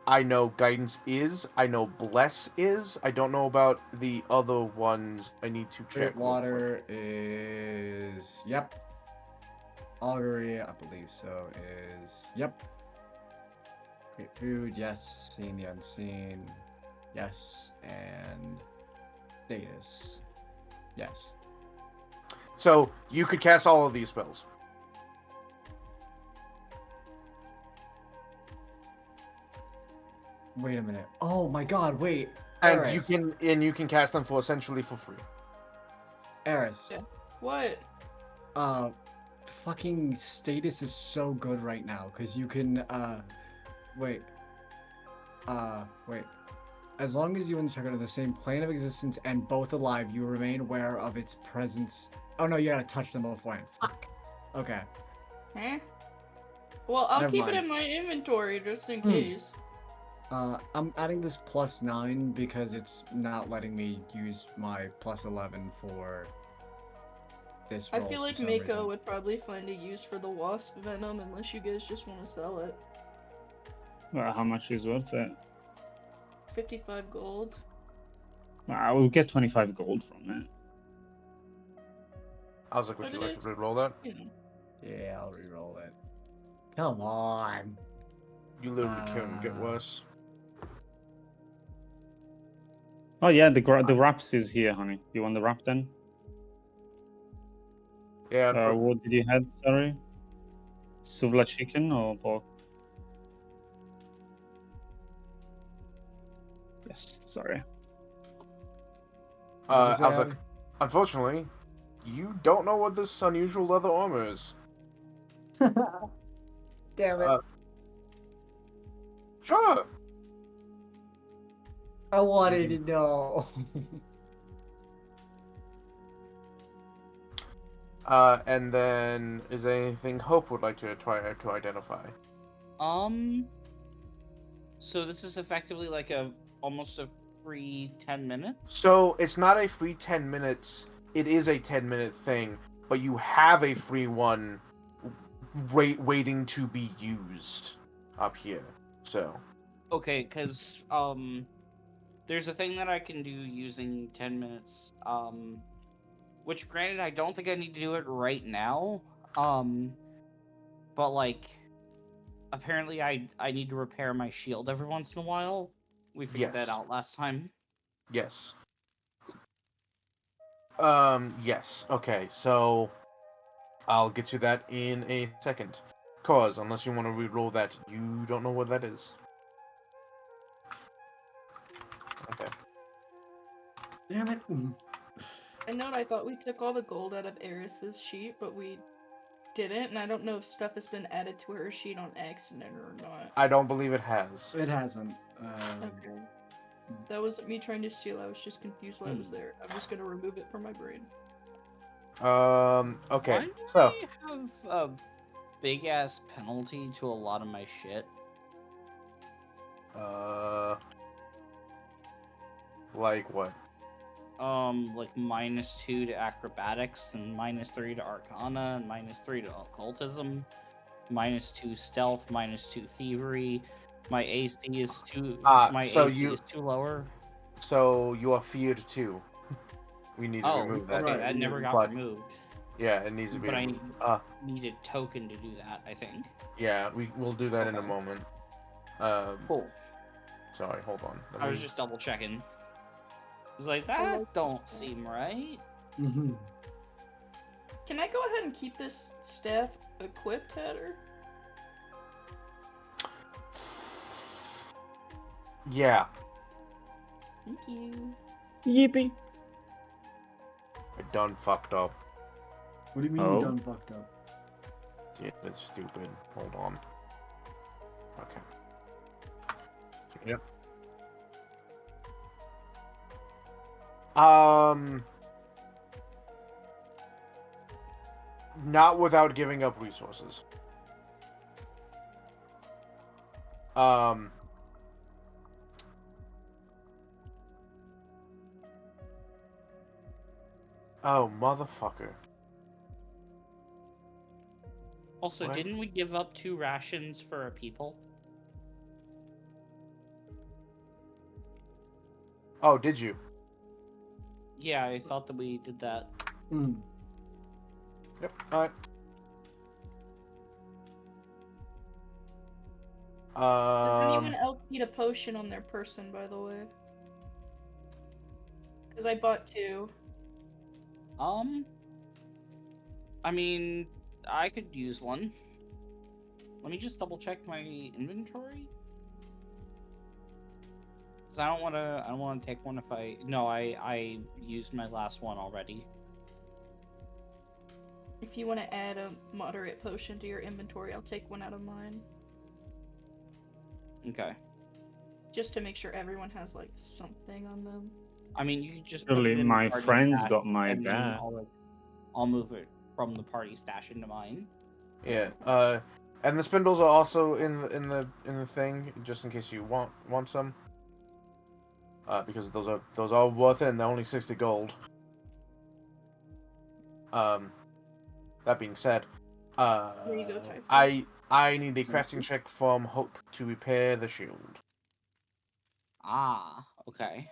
I know guidance is. I know bless is. I don't know about the other ones. I need to check. Great real quick. water is. Yep. Augury, I believe so, is. Yep. Great food, yes. Seeing the unseen, yes. And. Status, yes. So you could cast all of these spells. Wait a minute. Oh my god, wait. And Eris. you can cast them for essentially for free. Eris. Yeah. What? Fucking status is so good right now, because you can, wait. Wait. As long as you and the target are the same plane of existence and both alive, you remain aware of its presence. Oh no, you gotta touch them beforehand. Fuck. Okay. Huh? Well, I'll Never keep mind. it in my inventory just in Hmm. case. I'm adding this +9 because it's not letting me use my +11 for this I roll feel for like some Mako reason. would probably find a use for the wasp venom unless you guys just want to sell it. Well, how much is worth it? 55 gold. I will get 25 gold from it. I was like, would But you it like to is- re-roll that? You know. Yeah, I'll re-roll it. Come on. You literally couldn't get worse. Oh yeah, the wraps is here, honey. You want the wrap then? Yeah, but What did you have? Sorry, suvla chicken or pork? Yes, sorry. What does it I was like, have? unfortunately, you don't know what this unusual leather armor is. Damn it. Sure. I wanted to know. And then is there anything Hope would like to try to identify? So this is effectively like almost a free 10 minutes. So it's not a free 10 minutes. It is a 10-minute thing, but you have a free one waiting to be used up here. So Okay, because there's a thing that I can do using 10 minutes. Which granted I don't think I need to do it right now. But like apparently I need to repair my shield every once in a while. We figured Yes. that out last time. yes. Yes. Okay, so I'll get to that in a second. Cause unless you want to re-roll that, you don't know what that is. Okay. Damn it. I know I thought we took all the gold out of Eris's sheet, but we didn't, and I don't know if stuff has been added to her sheet on accident or not. I don't believe it has. It hasn't. Okay. That wasn't me trying to steal, I was just confused why it was there. I'm just gonna remove it from my brain. Okay. Why do So I have a big ass penalty to a lot of my shit? like what? Like -2 to acrobatics and -3 to arcana and -3 to occultism, -2 stealth, -2 thievery. My AC is too. My so AC you- is too lower. So you are feared too. We need to Oh, remove okay, that. Right, that never got but- removed. Yeah, it needs to be But I removed. need a token to do that. I think. Yeah, we'll do that in a Okay. moment. Cool. Sorry, hold on. Let I was me- just double checking. It's like that don't seem right. Mm-hmm. Can I go ahead and keep this staff equipped, Hatter? Yeah, Thank you. Yippee! I done fucked up. What do you mean Oh. you done fucked up? Yeah, that's stupid. Hold on. Okay. Yep. Not without giving up resources. Oh, motherfucker. Also, What? didn't we give up 2 rations for our people? Oh, did you? Yeah, I thought that we did that. Mm. Yep. Alright. Does anyone else need a potion on their person, by the way? Because I bought 2. I mean, I could use one. Let me just double check my inventory. Cause I don't want to take one if I used my last one already. If you want to add a moderate potion to your inventory, I'll take one out of mine. Okay. Just to make sure everyone has, like, something on them. I mean, you could just put Surely it in the my party friends stash, got my and then back. I'll move it from the party stash into mine. Yeah. And the spindles are also in the thing, just in case you want some. Because those are worth it, and they're only 60 gold. that being said, There you go, Typhoon. I need a crafting check from Hope to repair the shield. Ah, okay.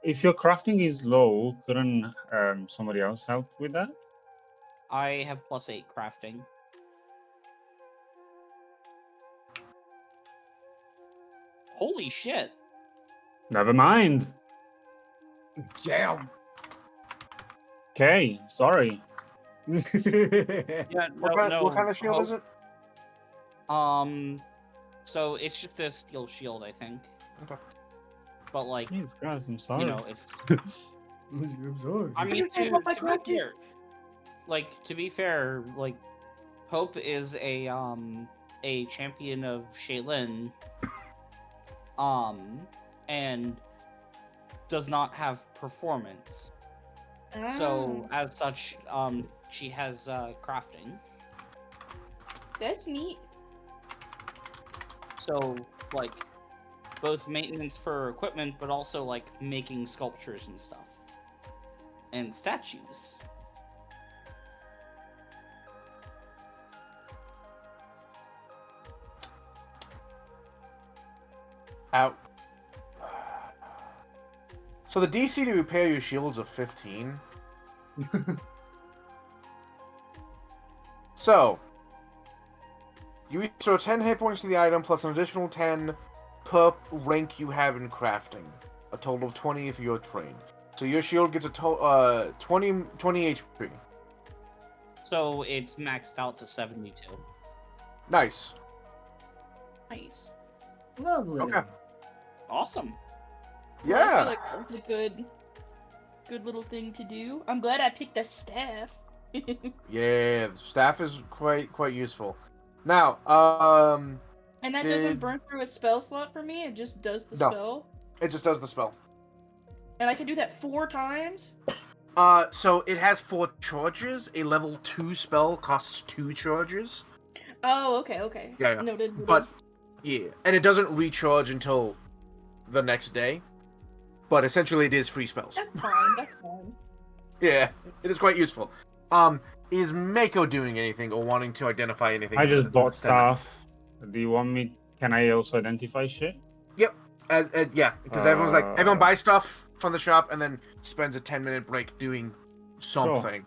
If your crafting is low, couldn't somebody else help with that? I have +8 crafting. Holy shit! Never mind. Jam. Okay, sorry. Yeah, What kind of shield is it? So it's just a steel shield, I think. Okay. But like, Jesus Christ, I'm sorry. you know, it's. I'm sorry. I mean, Say what my to crap be fair, like, Hope is a champion of Shaylin, and does not have performance. So as such, she has crafting. That's neat. So like, both maintenance for equipment, but also like making sculptures and stuff, and statues. Out. So the DC to repair your shields of 15. So you restore 10 hit points to the item plus an additional 10 per rank you have in crafting. A total of 20 if you're trained. So your shield gets a 20 HP. So it's maxed out to 72. Nice. Nice. Lovely. Okay. Awesome. Well, I Yeah. feel like that's a good little thing to do. I'm glad I picked a staff. Yeah, the staff is quite useful. Now, And that Did- doesn't burn through a spell slot for me. It just does the No. spell. it just does the spell. And I can do that 4 times. So it has 4 charges. A level 2 spell costs 2 charges. Oh, okay. Yeah. Noted. But yeah, and it doesn't recharge until the next day. But essentially, it is free spells. That's fine. That's fine. Yeah, it is quite useful. Is Mako doing anything or wanting to identify anything? I just bought stuff. Do you want me? Can I also identify shit? Yeah, because everyone buys stuff from the shop and then spends a 10-minute break doing something.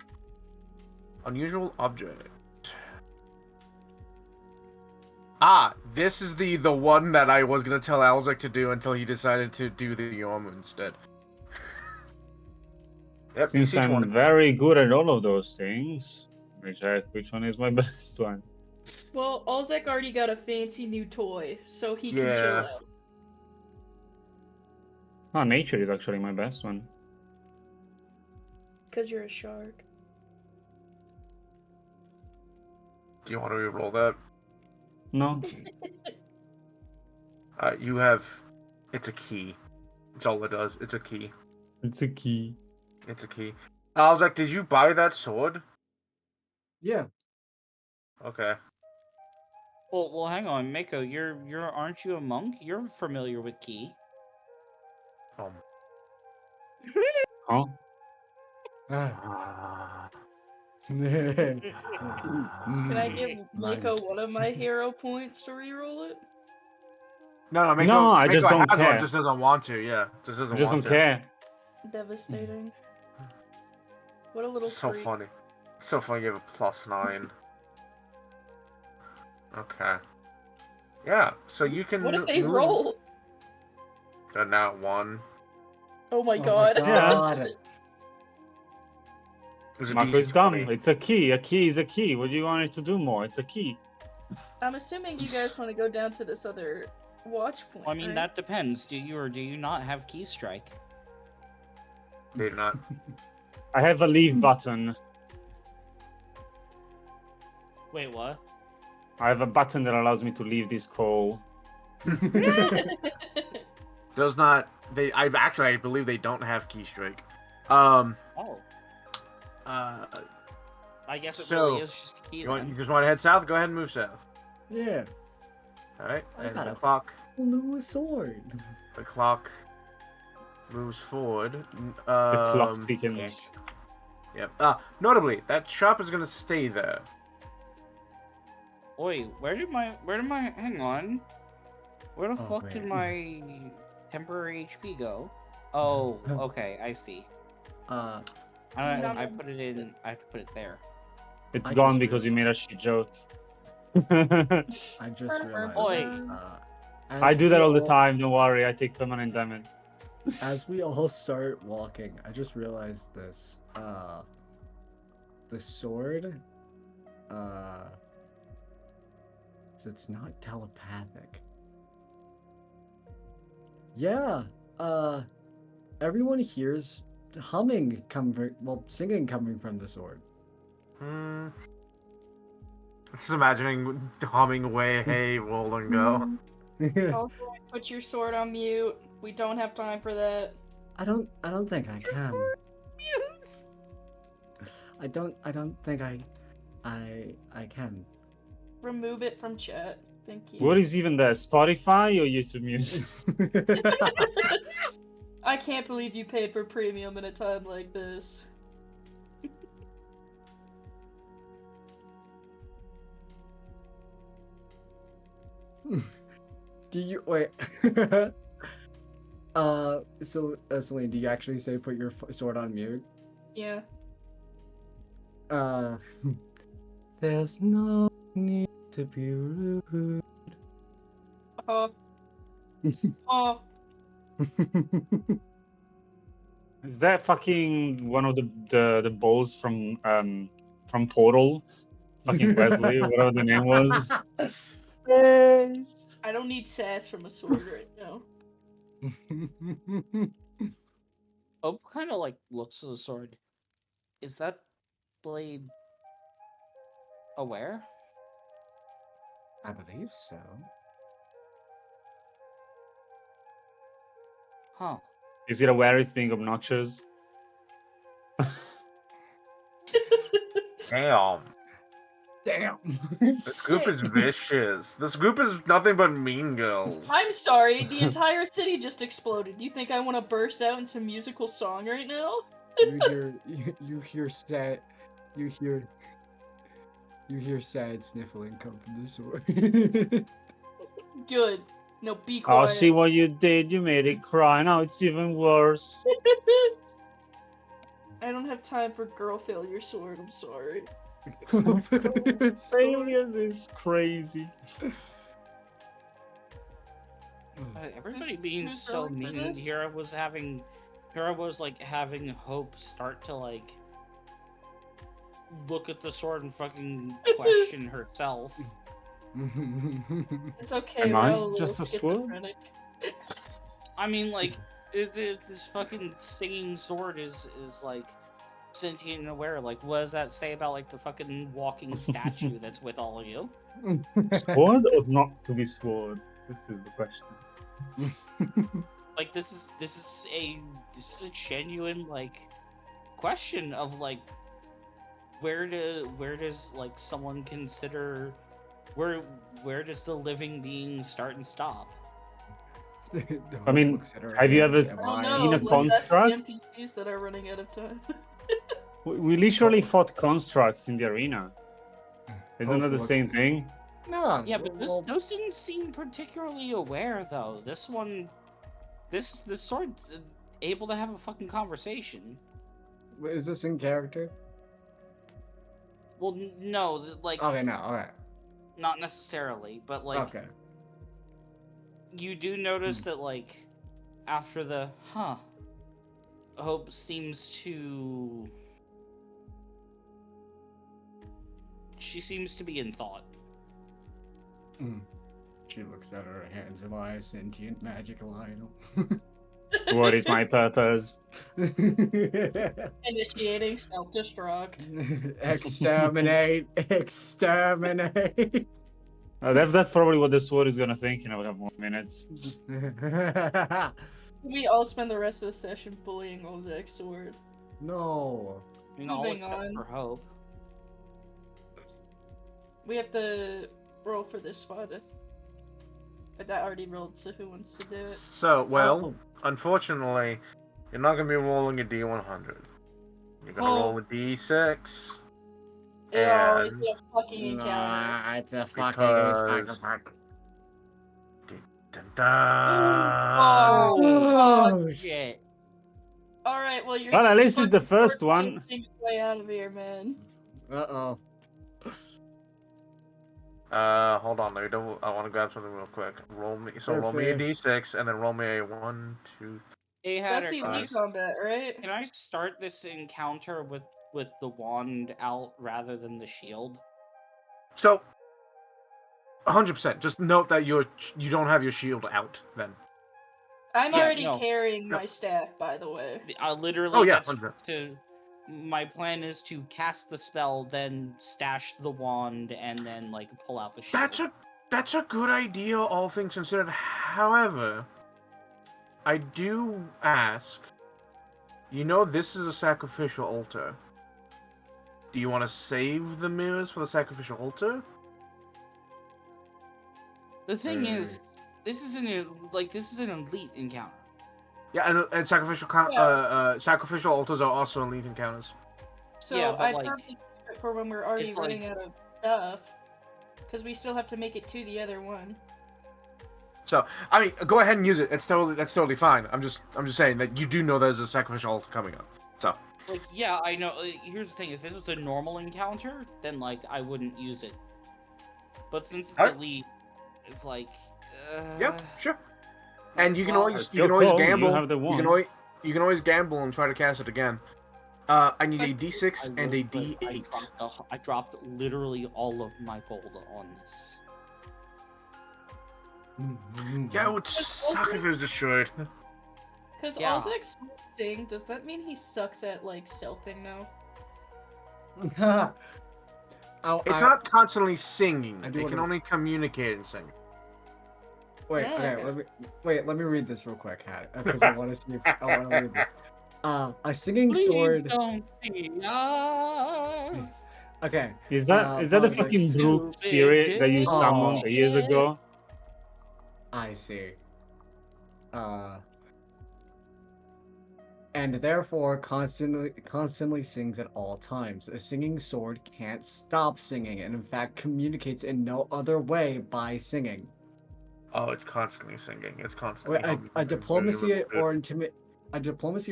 Unusual object. This is the one that I was gonna tell Alzek to do until he decided to do the Yormu instead. Yep, Since DC 20. I'm very good at all of those things, let me check which one is my best one. Well, Alzek already got a fancy new toy, so he can chill Yeah. out. Oh, nature is actually my best one. Because you're a shark. Do you want to re-roll that? No, You have... It's a key. It's all it does. It's a key. it's a key. It's a key. Alzek, did you buy that sword? Yeah. Okay. Well, hang on, Mako. Aren't you a monk? You're familiar with Ki. Huh? Can I give Mako one of my hero points to reroll it? No, Mako, No, I just Mako don't has one, care. just doesn't want to. Yeah, just I doesn't just want don't to. care. Devastating. What a little So freak. funny. So funny. You have a +9. Okay. Yeah. So you can. What did they move- roll? They're now 1. Oh my Oh god. God. It was a Marco DC is dumb. 20. It's a key. A key is a key. What do you want it to do more? It's a key. I'm assuming you guys want to go down to this other watch point. I mean, right? that depends. Do you or do you not have Key Strike? They do not. I have a leave button. Wait, what? I have a button that allows me to leave this call. Does not. I believe they don't have keystrike. Oh, I guess it So, really is just a key. you then. just want to head south? Go ahead and move south. Yeah. All right. I And got the a- clock. New sword. The clock moves forward. The clock Um, thickens. Yep. Notably, that shop is gonna stay there. Oi, where did my hang on? Where the Oh, fuck wait. did my temporary HP go? Oh, okay, I see. Uh, I put it in. I have to put it there. It's I gone just because you made a shit joke. I just realized. Oi. As I do that we all the time. Don't worry. I take permanent damage. As we all start walking, I just realized this. The sword, it's not telepathic. Yeah, everyone hears humming singing coming from the sword. Just imagining humming away, hey, roll and go. Also, put your sword on mute. We don't have time for that. I don't think I can. I don't think I can. Remove it from chat. Thank you. What is even there? Spotify or YouTube Music? I can't believe you paid for premium in a time like this. Do you wait? Celine, do you actually say put your sword on mute? Yeah. There's no need to be rude. Oh. Oh. Is that fucking one of the balls from Portal? Fucking Wesley, whatever the name was. Yes. I don't need sass from a sword right now. Hope kind of like looks at the sword. Is that blade aware? I believe so. Huh. Is it aware it's being obnoxious? Damn. Damn. This group is vicious. This group is nothing but mean girls. I'm sorry, the entire city just exploded. You think I want to burst out in some musical song right now? you hear sad sniffling come from the sword. Good. No, be quiet. Oh, see what you did. You made it cry. Now it's even worse. I don't have time for girl failure sword, I'm sorry. Failures is crazy. Everybody Who's- being who's so rolling for mean. this? Here I was like having Hope start to like look at the sword and fucking question herself. It's okay, Am we're I all a little just a sword? schizophrenic. I mean, like this fucking singing sword is like sentient and aware. Like, what does that say about like the fucking walking statue that's with all of you? Sword or not to be sword? This is the question. Like, this is a genuine like question of like where does like someone consider where does the living being start and stop? I mean, have you ever I don't know, seen a like, construct? that's the NPCs that are running out of time. We literally fought constructs in the arena. Isn't that the same thing? No. Yeah, but those didn't seem particularly aware though. This sword's able to have a fucking conversation. Is this in character? Well, no, like Okay, no. Okay. not necessarily, but like Okay. you do notice that like after the Hope seems to be in thought. She looks at her hands. Am I a sentient magical idol? What is my purpose? Initiating self-destruct. Exterminate! Exterminate! That's probably what the sword is gonna think in a couple more minutes. We all spend the rest of the session bullying Ozek's sword. No. You know, all Moving except on. for Hope. We have to roll for this spot. But I already rolled, so who wants to do it? So, well, Oh. unfortunately, you're not gonna be rolling a D100. You're gonna Oh. roll a D6. It always And be a fucking encounter. Nah, it's a fucking Because- fuck. Dun, dun. Oh, Oh, shit. Alright, well, you're Well, at this least it's the fucking first sword one. thing's way out of here, man. Uh-oh. Hold on, let me double. I want to grab something real quick. Roll me a D6 and then roll me a 1, 2. Hey, That's Hatter, elite combat, right? can I start this encounter with the wand out rather than the shield? So, 100%. Just note that you don't have your shield out then. I'm Yeah, already no. carrying my staff, by the way. I literally. Oh, yeah, that's 100%. my plan is to cast the spell, then stash the wand, and then like pull out the shield. That's a good idea, all things considered. However, I do ask. You know, this is a sacrificial altar. Do you want to save the mirrors for the sacrificial altar? The thing is, this is an elite encounter. Yeah, and sacrificial sacrificial altars are also elite encounters. So Yeah, but, I like, probably save it for when we're already it's running like- out of stuff. Because we still have to make it to the other one. So, I mean, go ahead and use it. That's totally fine. I'm just saying that you do know there's a sacrificial altar coming up. So, Like, yeah, I know. Here's the thing: if this was a normal encounter, then like I wouldn't use it. But since it's Alright. elite, it's like. yeah, sure. And you can well, always It's you can your always call, you gamble. have the You wand. can always gamble and try to cast it again. I need a I D6 and a will, but D8. I dropped literally all of my gold on this. Yeah, it would suck if it was destroyed. Because Yeah. Ozek sing, does that mean he sucks at, like, stealthing now? It's not constantly singing. I It do can wanna- only communicate and sing. Wait, Yeah, okay, okay. let me read this real quick, Hat, because I want to see if I want to read this. A singing Please sword. don't see us. Okay, Is that the Ozek, fucking brute stupid spirit that you Oh. summoned years shit. ago? I see. And therefore constantly sings at all times. A singing sword can't stop singing, and in fact communicates in no other way by singing. Oh, it's constantly singing. It's constantly. Wait, a diplomacy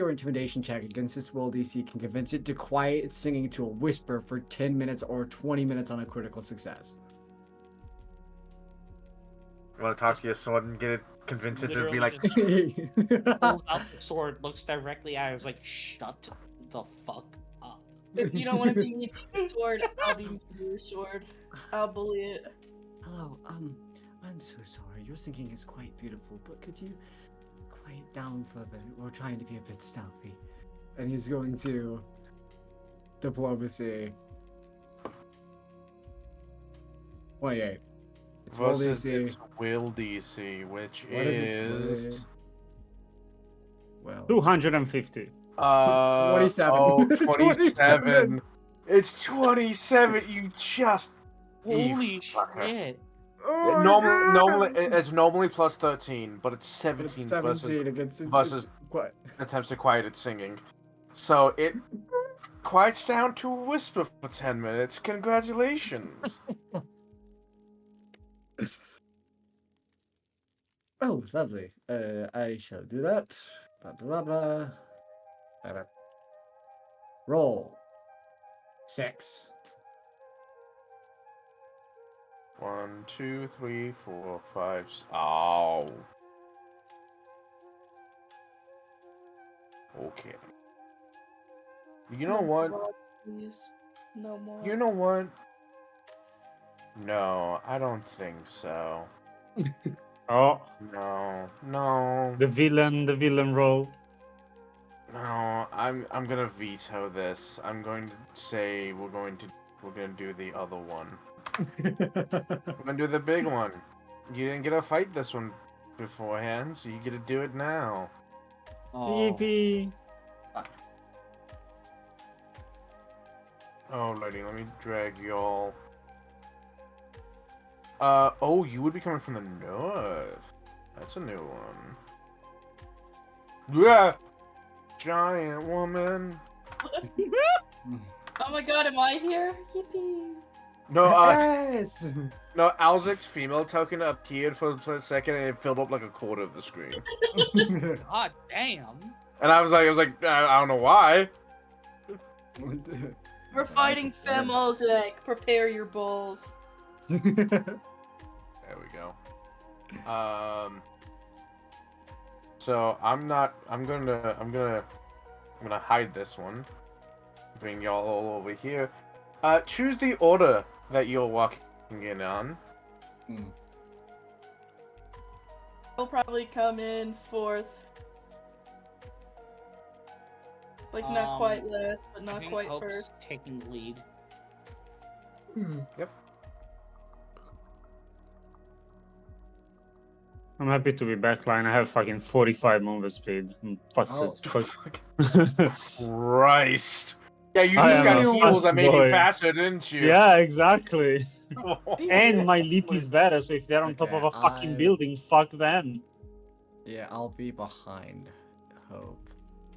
or intimidation check against its will DC can convince it to quiet its singing to a whisper for 10 minutes or 20 minutes on a critical success. You want to talk to your sword and get it, convince it to be like. Literally pulls out the sword, looks directly at her, is like, "Shut the fuck up." If you don't want to be me to your sword, I'll be me to your sword. I'll bully it. Hello, I'm so sorry. Your singing is quite beautiful, but could you quiet down for a bit? We're trying to be a bit stealthy. And he's going to diplomacy. 28. It's will Versus DC. its will DC, which What is its is. Well, 250. 27. Oh, 27. 27. It's 27. You just. you Holy fucker. shit! Oh, Normally, it's normally plus 13, but it's 17, it's 17 against versus- what? attempts to quiet its singing. So it quiets down to a whisper for 10 minutes. Congratulations. Oh, lovely. I shall do that. Blah blah blah. Blah, blah. Roll. 6. 1, 2, 3, 4, 5. Oh. Okay. You know No what? rods, please. No more. You know what? No, I don't think so. Oh, No, the villain role. no. I'm gonna veto this. I'm going to say we're gonna do the other one. We're gonna do the big one. You didn't get to fight this one beforehand, so you get to do it now. Oh, Yippee. Oh, lady, let me drag y'all. Oh, you would be coming from the north. That's a new one. Yeah, giant woman. Oh my god, am I here? Yippee! No, Yes. no. Alzic's female token appeared for a second, and it filled up like a quarter of the screen. God damn. And I was like, I don't know why. We're fighting Femozek. Prepare your balls. There we go. So I'm gonna hide this one. Bring y'all all over here. Choose the order that you're walking in on. He'll probably come in fourth. Like not quite last, but I not think quite Hope's first. taking the lead. Yep. I'm happy to be backline. I have fucking 45 movement speed. I'm fast Oh, as fuck. Christ. Yeah, you I just am got a heals that fast made you boy. faster, didn't you? Yeah, exactly. Yeah. And my leap is better, so if they're on top Okay, of a fucking I- building, fuck them. Yeah, I'll be behind Hope,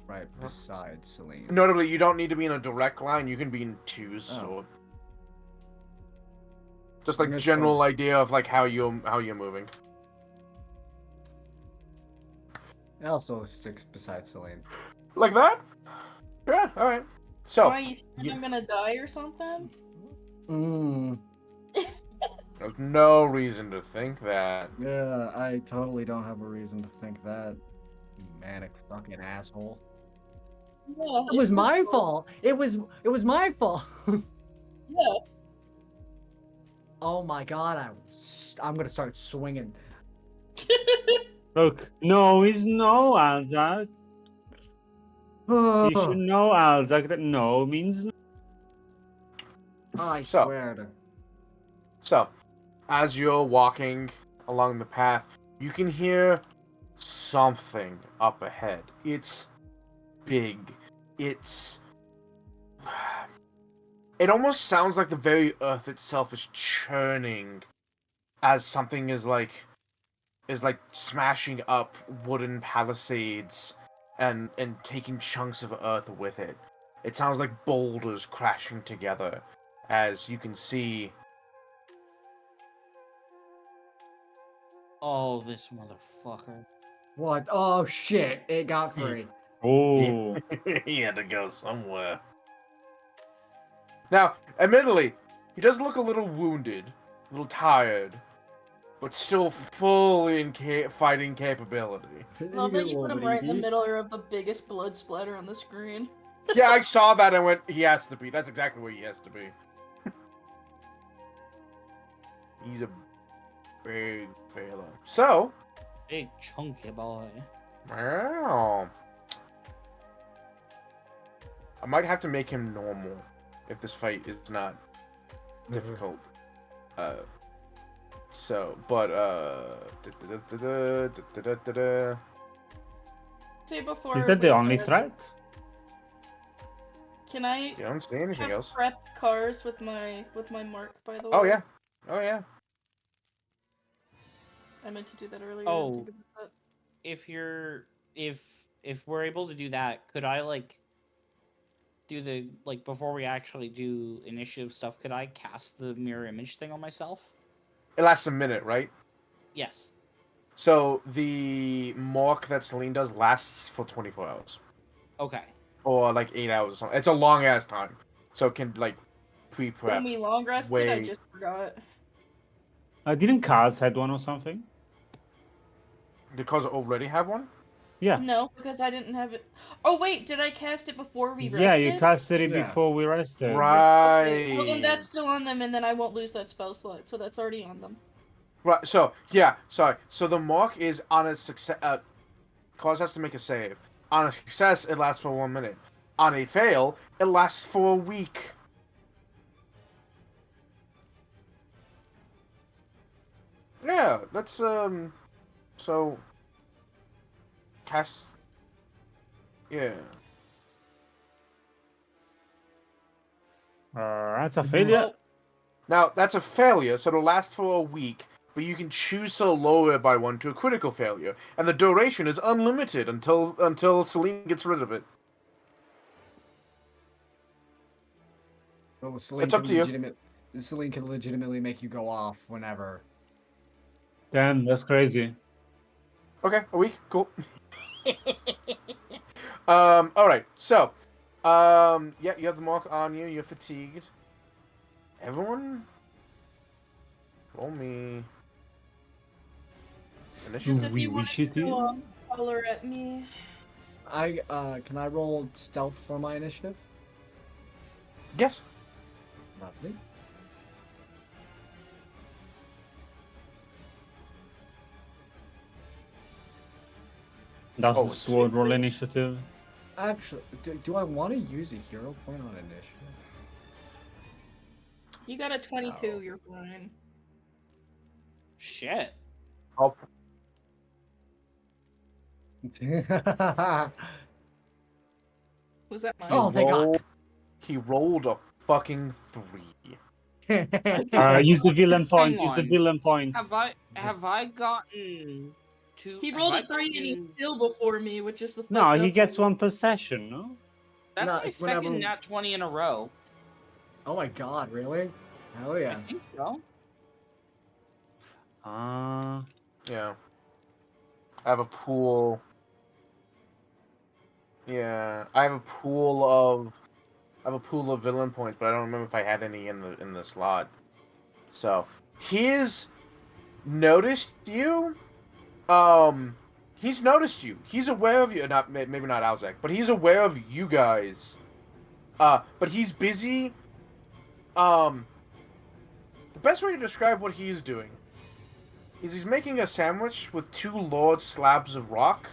right beside Celine. Notably, you don't need to be in a direct line. You can be in twos. Oh. So. Just I'm like gonna general idea of like how you're moving. It also sticks beside Celine. Like that? Yeah. All right. So Why you scared I'm gonna die or something? there's no reason to think that. Yeah, I totally don't have a reason to think that. You manic fucking asshole. Yeah, It was my fault. It was my fault. Yeah. Oh my god, I'm gonna start swinging. Look, no is no, Alzak. You should know, Alzak, that no means no. I So- swear to. So, as you're walking along the path, you can hear something up ahead. It's big. It almost sounds like the very earth itself is churning as something is like smashing up wooden palisades and taking chunks of earth with it. It sounds like boulders crashing together, as you can see. Oh, this motherfucker. What? Oh shit! It got free. Oh, He had to go somewhere. Now, admittedly, he does look a little wounded, a little tired, but still fully in fighting capability. Love that you put him right in the middle of the biggest blood splatter on the screen. Yeah, I saw that and went, he has to be. That's exactly where he has to be. He's a big fella. So, Big chunky boy. wow. I might have to make him normal if this fight is not difficult. So, but See before. is that we the only start, threat? Can I you don't see anything have else. prepped cars with my mark, by the way? Oh yeah, oh yeah. I meant to do that earlier. Oh. Think about that. If you're if we're able to do that, could I like do the like before we actually do initiative stuff, could I cast the mirror image thing on myself? It lasts a minute, right? Yes. So the mark that Celine does lasts for 24 hours. Okay. Or like 8 hours or something. It's a long ass time. So it can like Tell pre-prep. me long rest, I Wait. just forgot. Didn't Kaz had one or something? Did Cause already have one? Yeah. No, because I didn't have it. Oh wait, did I cast it before we rested? Yeah, you casted it Yeah. before we rested. Right. Well, then that's still on them, and then I won't lose that spell slot, so that's already on them. Right. So yeah. Sorry. So the mark is on a success. Cause has to make a save. On a success, it lasts for 1 minute. On a fail, it lasts for a week. Yeah. That's So. Cast. Yeah. That's a failure. Now, that's a failure, so it'll last for a week, but you can choose to lower it by 1 to a critical failure, and the duration is unlimited until Celine gets rid of it. Well, Celine It's up can to you. Celine can legitimately make you go off whenever. Damn, that's crazy. Okay, a week, cool. Alright, so, yeah, you have the mark on you, you're fatigued. Everyone? Roll me. Initiative? Just if We you wish wanted it to go is. off, holler at me. Can I roll stealth for my initiative? Yes. Lovely. That's Oh, the it's sword roll initiative. Actually, do I want to use a hero point on initiative? You got a 22, Ow. you're fine. Shit. Oh, Was that mine? Oh, thank God. He rolled a fucking 3. Use the villain point. Hang Use the on. villain point. Have I gotten to? He have rolled I a 3 and he's gotten- still before me, which is the No, fucked he up gets part. one per session. No. That's No, my it's second whenever- nat 20 in a row. Oh my God, really? Hell I yeah. think so. Yeah. I have a pool. Yeah, I have a pool of villain points, but I don't remember if I had any in the slot. So he's noticed you. He's noticed you. He's aware of you. Not maybe not Alzak, but he's aware of you guys. But he's busy. The best way to describe what he's doing is he's making a sandwich with 2 large slabs of rock.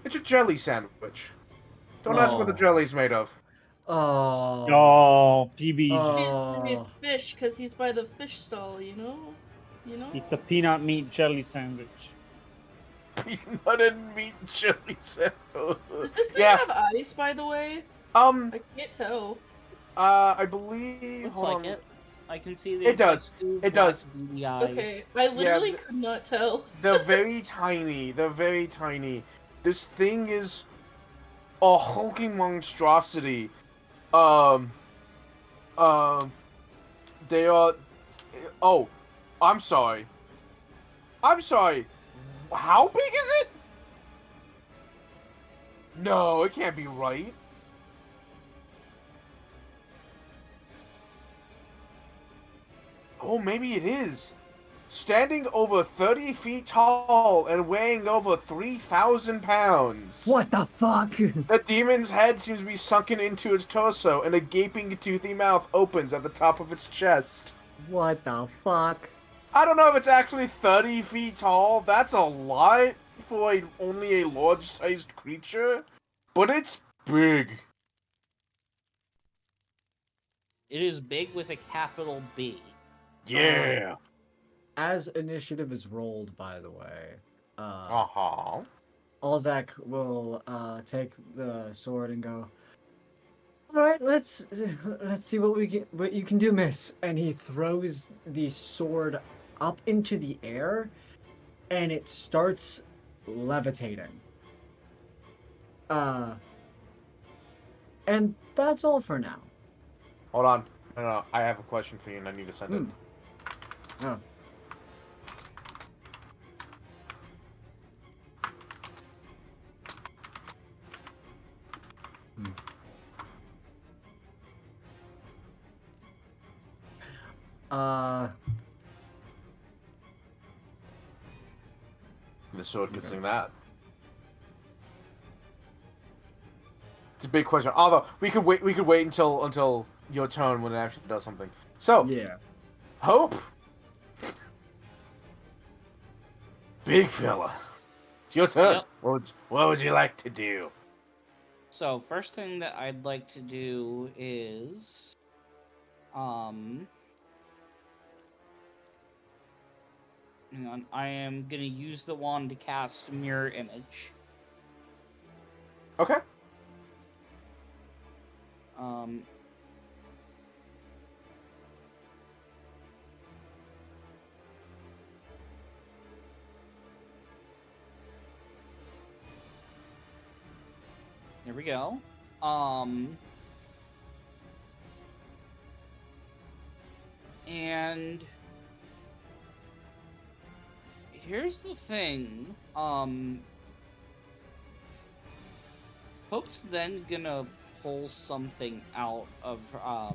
It's a jelly sandwich. Don't ask what the Oh. jelly's made of. Oh. Oh, PB. It's fish, because he's by the fish stall, you know? You know? It's a peanut meat jelly sandwich. Peanut and meat jelly sandwich. Does this thing Yeah. have eyes, by the way? I can't tell. I believe. Looks Hold like on. it. I can see the. It does. It does. Okay, I literally th- could not tell. They're very tiny. They're very tiny. This thing is a hulking monstrosity. They are. Oh, I'm sorry. I'm sorry. How big is it? No, it can't be right. Oh, maybe it is. Standing over 30 feet tall and weighing over 3,000 pounds. What the fuck? The demon's head seems to be sunken into its torso, and a gaping, toothy mouth opens at the top of its chest. What the fuck? I don't know if it's actually 30 feet tall. That's a lot for only a large-sized creature, but it's big. It is big with a capital B. Yeah. As initiative is rolled, by the way, Uh-huh. Alzak will take the sword and go. All right, let's see what you can do, miss. And he throws the sword up into the air, and it starts levitating. And that's all for now. Hold on. No, I have a question for you, and I need to send it. Oh. The sword could Okay. sing that. It's a big question. Although we could wait until your turn when it actually does something. So Yeah. Hope, big fella, it's your turn. Yep. What would you like to do? So first thing that I'd like to do is, hang on, I am gonna use the wand to cast mirror image. Okay. Here we go. And here's the thing. Hope's then gonna pull something out of her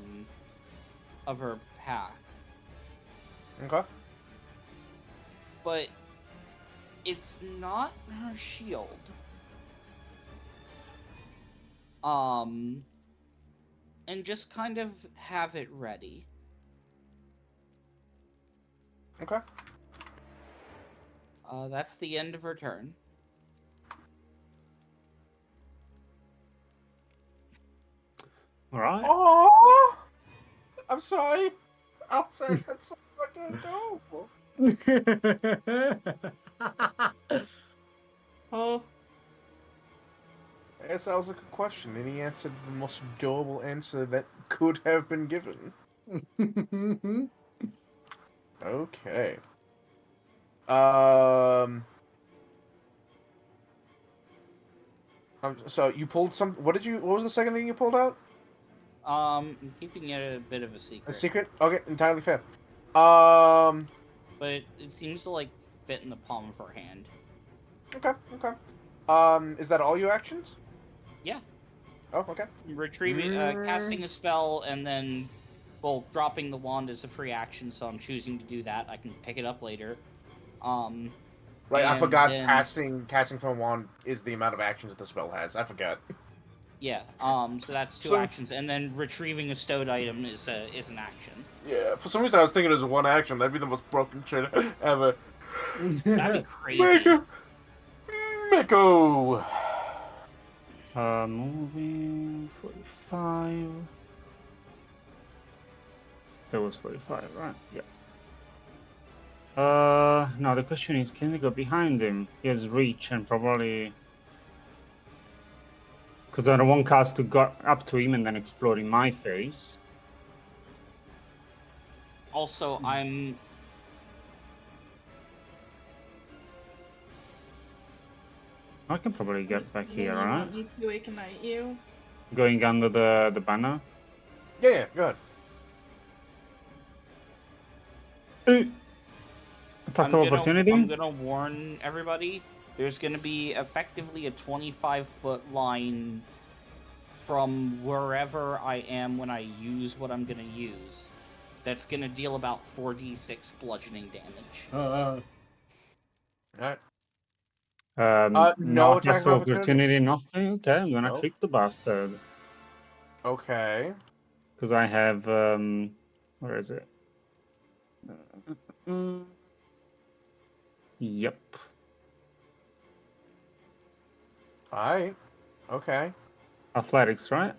pack, Okay. but it's not her shield. And just kind of have it ready. Okay. That's the end of her turn. All right. Oh, I'm sorry. Alsac, that's so fucking adorable. Oh, Yes, that was a good question, and he answered the most adorable answer that could have been given. Okay. So you pulled some. What was the second thing you pulled out? I'm keeping it a bit of a secret. A secret? Okay, entirely fair. But it seems to like fit in the palm of her hand. Okay. Is that all your actions? Yeah. Oh, okay. Retrieving, casting a spell, and then, well, dropping the wand is a free action, so I'm choosing to do that. I can pick it up later. Right, I and forgot then- casting from a wand is the amount of actions that the spell has. I forgot. Yeah. So that's two So- actions, and then retrieving a stowed item is an action. Yeah, for some reason I was thinking it was one action. That'd be the most broken shit ever. That'd be crazy. Miko! Moving 45. That was 45, right? Yeah. Now the question is, can we go behind him? He has reach and probably... Because I don't want cast to go up to him and then explode in my face. Also, I'm I can probably get back here, you right? want me to ignite you? Going under the banner. Yeah, go ahead. Attack of opportunity? I'm gonna warn everybody. There's gonna be effectively a 25-foot line from wherever I am when I use what I'm gonna use. That's gonna deal about 4d6 bludgeoning damage. Alright. No no attack attacks of of opportunity? opportunity, nothing. Okay, I'm gonna Nope. trick the bastard. Okay. Because I have, where is it? Yep. Alright. Okay. Athletics, right?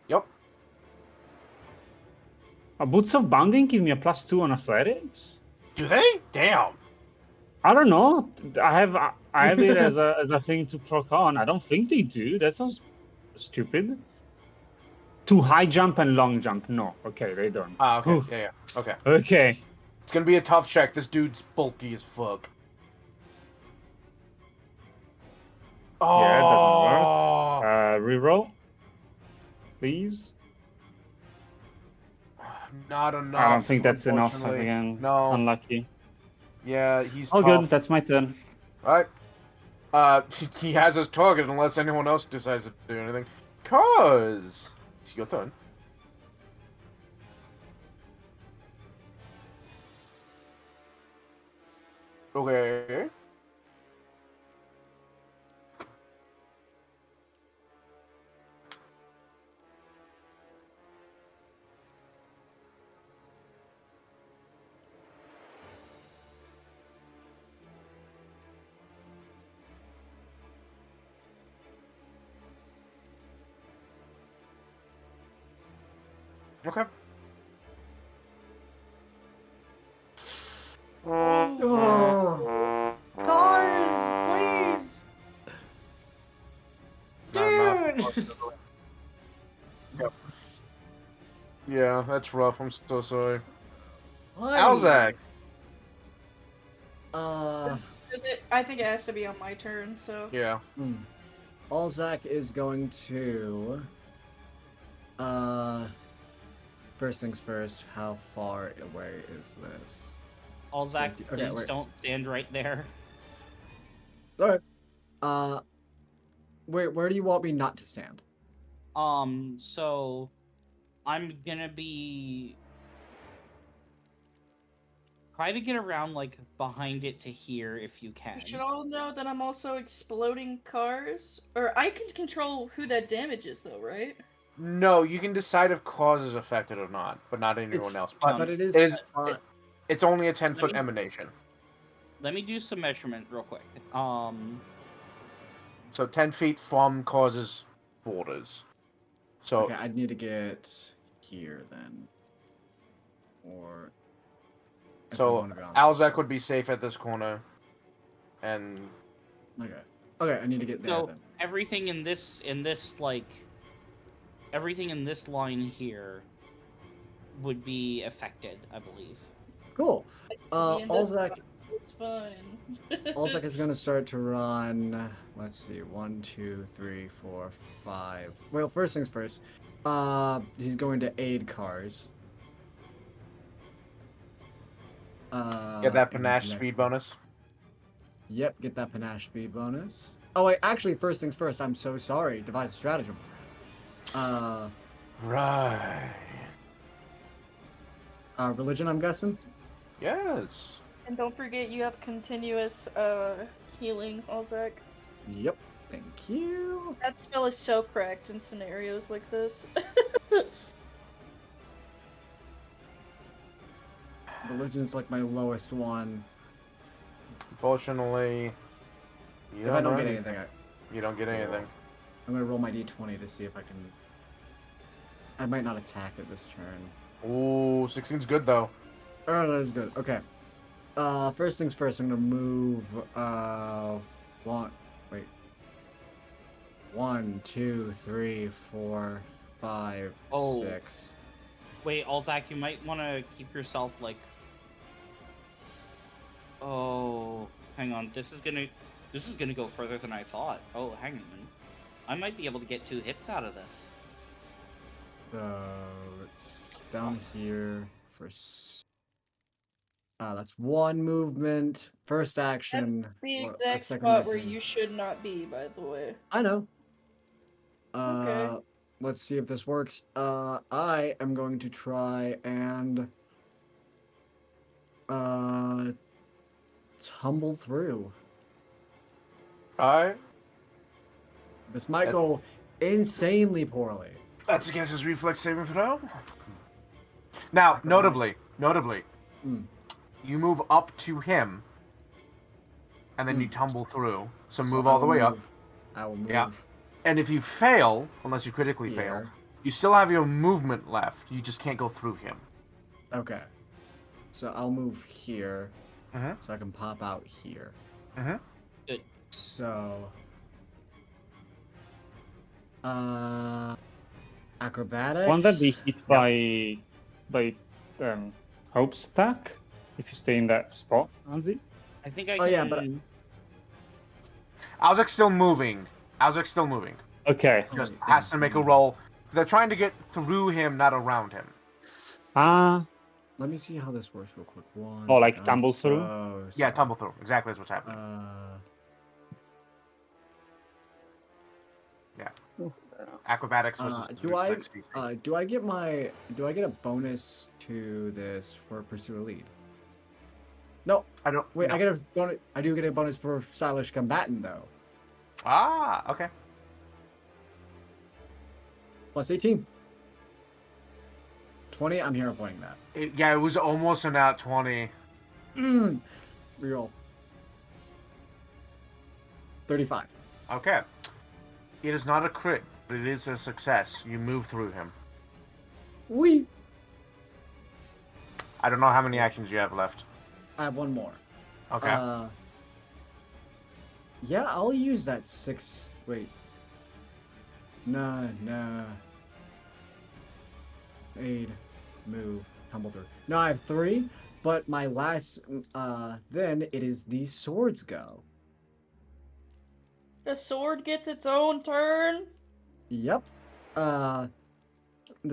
Yep. Boots of Bounding give me a +2 on athletics? Do they? Damn. I don't know. I have it as a thing to proc on. I don't think they do. That sounds stupid. To high jump and long jump. No. Okay, they don't. Ah, okay. Oof. Yeah. Okay. Okay. It's gonna be a tough check. This dude's bulky as fuck. Oh. Yeah, it doesn't work. Reroll. Please. Not enough. I don't think that's enough unfortunately. again. No. Unlucky. Yeah, he's Oh, tough. good. That's my turn. Alright. He has his target unless anyone else decides to do anything. Cause it's your turn. Okay. Okay. Oh. Cars, please! Not enough, Dude! unfortunately. Yep. Yeah, that's rough. I'm so sorry. Why? Alzak! Uh, Is it? I think it has to be on my turn. So Yeah. Alzak is going to. First things first. How far away is this? Alzak, Okay, please wait. don't stand right there. All right. Where do you want me not to stand? So I'm gonna be try to get around like behind it to here if you can. You should all know that I'm also exploding cars. Or I can control who that damages, though, right? No, you can decide if cause is affected or not, but not anyone It's- else. But it is. It's only a 10-foot me- emanation. Let me do some measurement real quick. So 10 feet from causes borders. So Okay, I'd need to get here then. Or. if we so wanna be on this Alzak side. would be safe at this corner, and Okay. Okay, I need to get there So then. everything in this everything in this line here would be affected, I believe. Cool. The end of Alzak. It's fine. Alzak is gonna start to run. Let's see, 1, 2, 3, 4, 5. Well, first things first. He's going to aid cars. get that and panache connect- speed bonus. Yep, get that panache speed bonus. Oh wait, actually, first things first. I'm so sorry. Devise a stratagem. Right. Religion. I'm guessing. Yes. And don't forget you have continuous healing, Alzak. Yep. Thank you. That spell is so cracked in scenarios like this. Religion's like my lowest one. Unfortunately, you If I don't know get anything, You don't get anything. I'm gonna roll my d20 to see if I can. I might not attack it this turn. Ooh, 16's good though. Oh, that is good. Okay. First things first. I'm gonna move. Wait. 1, 2, 3, 4, 5, Oh. 6. Wait, Alzak, you might want to keep yourself like. Oh, hang on. This is gonna go further than I thought. Oh, hang on. I might be able to get 2 hits out of this. So it's down here for. That's one movement. First action. The or exact second spot where action. you should not be, by the way. I know. Okay. Let's see if this works. I am going to try and tumble through. Alright. This might go insanely poorly. That's against his reflex saving throw. Now, Okay. notably, Mm. you move up to him, and then you Mm. tumble through. So So move I all the will way up. move- I will move Yeah. And if you fail, unless you critically fail, here. you still have your movement left. You just can't go through him. Okay. So I'll move here, Mhm. so I can pop out here. Mhm. So, acrobatics. Won't that be hit by Hope's attack if you stay in that spot, Anzi? I think I Oh, can. yeah, but- Alzak's still moving. Okay. Just Oh, has to make a damn. roll. They're trying to get through him, not around him. Let me see how this works real quick. One. Oh, like second. tumble through? Yeah, tumble through. Exactly that's what's happening. Acrobatics was his do I reflex DC. do I get a bonus to this for pursue a lead? No, I don't. wait, no. I get a bonus. I do get a bonus for stylish combatant though. Ah, okay. Plus 18. 20. I'm hero pointing that. Yeah, it was almost an out 20. Reroll. 35. Okay. It is not a crit, but it is a success. You move through him. We. I don't know how many actions you have left. I have one more. Okay. Yeah, I'll use that 6. Wait. Nah. Aid, move, tumble through. No, I have 3, but my last. Then it is the swords go. The sword gets its own turn. Yep. The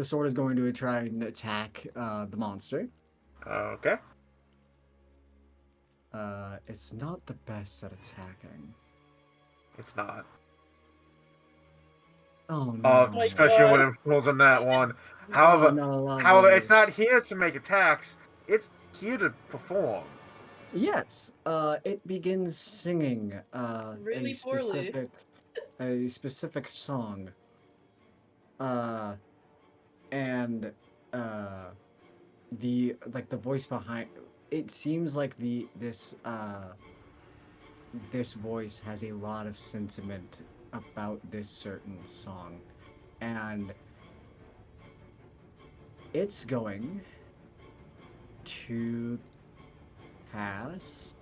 sword is going to try and attack the monster. Okay. It's not the best at attacking. It's not. Oh no! Especially when it rolls on that one. However, Oh, no, lovely. however, it's not here to make attacks. It's here to perform. Yes. It begins singing Really poorly. a specific song. And the voice behind it seems like this voice has a lot of sentiment about this certain song, and it's going to cast.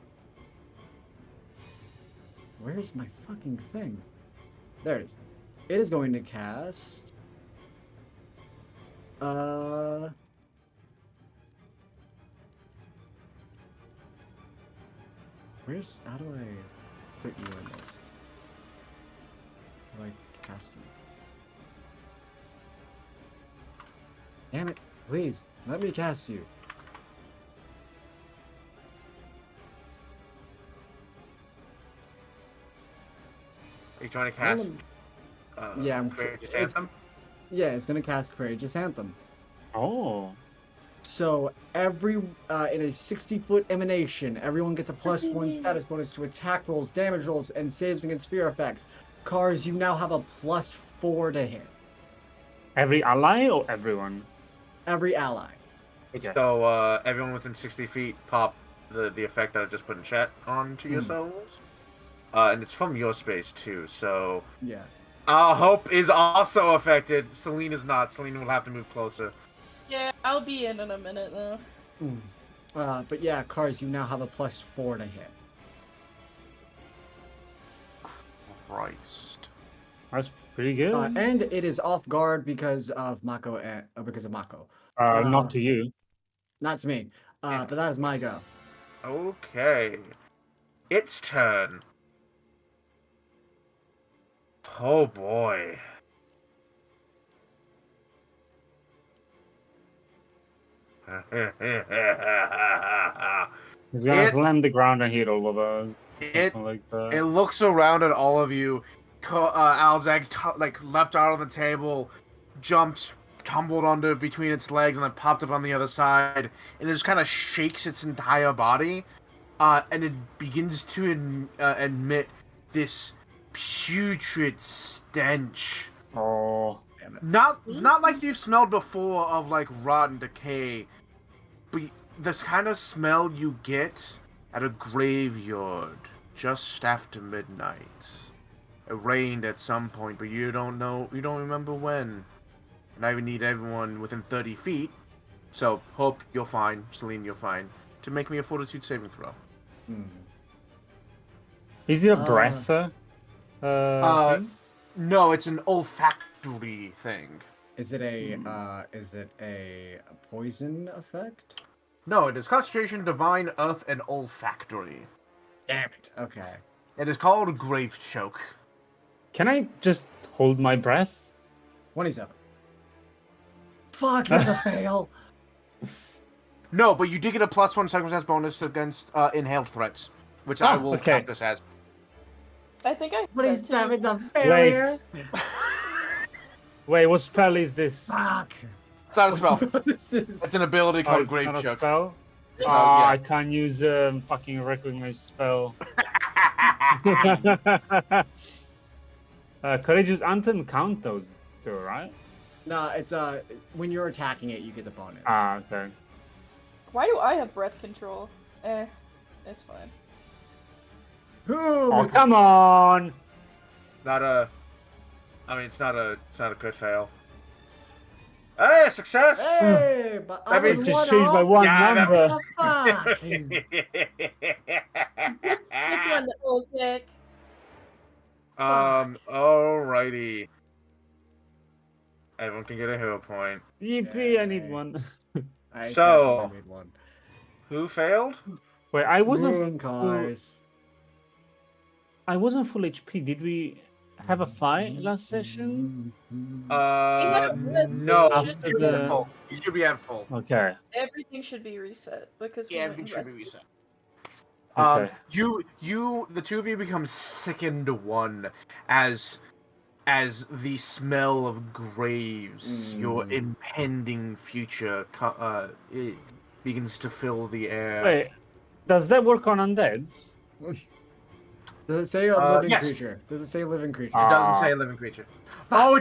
Where's my fucking thing? There it is. It is going to cast. How do I put you in this? How do I cast you? Damn it, please, let me cast you. Are you trying to cast? Yeah, I'm Courageous it's- Anthem? Yeah, it's gonna cast Courageous Anthem. Oh. So every in a 60-foot emanation, everyone gets a +1 status bonus to attack rolls, damage rolls, and saves against fear effects. Cars, you now have a +4 to hit. Every ally or everyone? Every ally. Okay. So everyone within 60 feet pop the effect that I just put in chat onto yourselves. And it's from your space too, so Yeah. Hope is also affected. Celine is not. Celine will have to move closer. Yeah, I'll be in a minute though. But yeah, Cars, you now have a +4 to hit. Christ. That's pretty good. And it is off guard because of Mako. Mako. Not to you. Not to me. But that is my go. Okay. Its turn. Oh boy. He's gonna It- slam the ground and hit all of us. It- Something like that. It looks around at all of you. Alzag leapt out on the table, jumped, tumbled under between its legs, and then popped up on the other side. And it just kind of shakes its entire body, and it begins to emit this putrid stench. Oh. Not like you've smelled before of like rot and decay, but this kind of smell you get at a graveyard just after midnight. It rained at some point, but you don't remember when. And I would need everyone within 30 feet, so Hope, you're fine, Celine, you're fine, to make me a fortitude saving throw. Is it a breath? Thing? No, it's an olfactory thing. Is it a poison effect? No, it is concentration, divine, earth, and olfactory. Damn it. Okay. It is called Grave Choke. Can I just hold my breath? 27. Fuck, that's a fail. No, but you did get a +1 circumstance bonus against inhaled threats, which I will count this as. I think I. 27 is a failure. Wait, what spell is this? Fuck. It's not a spell. This is... It's an ability Oh, called it's Grave not a Choke. spell? So, Ah, yeah. I can't use fucking recognize spell. Courageous Anthem count those too, right? No, it's when you're attacking it, you get the bonus. Ah, okay. Why do I have breath control? It's fine. Oh, come on! Not a. I mean, it's not a crit fail. Hey, success! Hey, but I That means was Just one changed by off. one Yeah, that- number. The fuck? Stick on the old stick. Alrighty. Everyone can get a hero point. Yippee, I need Yay. one. I So- definitely made one. Who failed? Wait, I wasn't. Ruin cars. I wasn't full HP. Did we have a fight last session? No. After You should be at the- full. You should be at full. Okay. Everything should be reset because we Yeah, went everything and should be rested. reset. Okay. The two of you become sickened one as the smell of graves, your impending future, it begins to fill the air. Wait, does that work on undeads? Does it say a living yes. creature? Does it say living creature? It doesn't Ah. say living creature. Oh,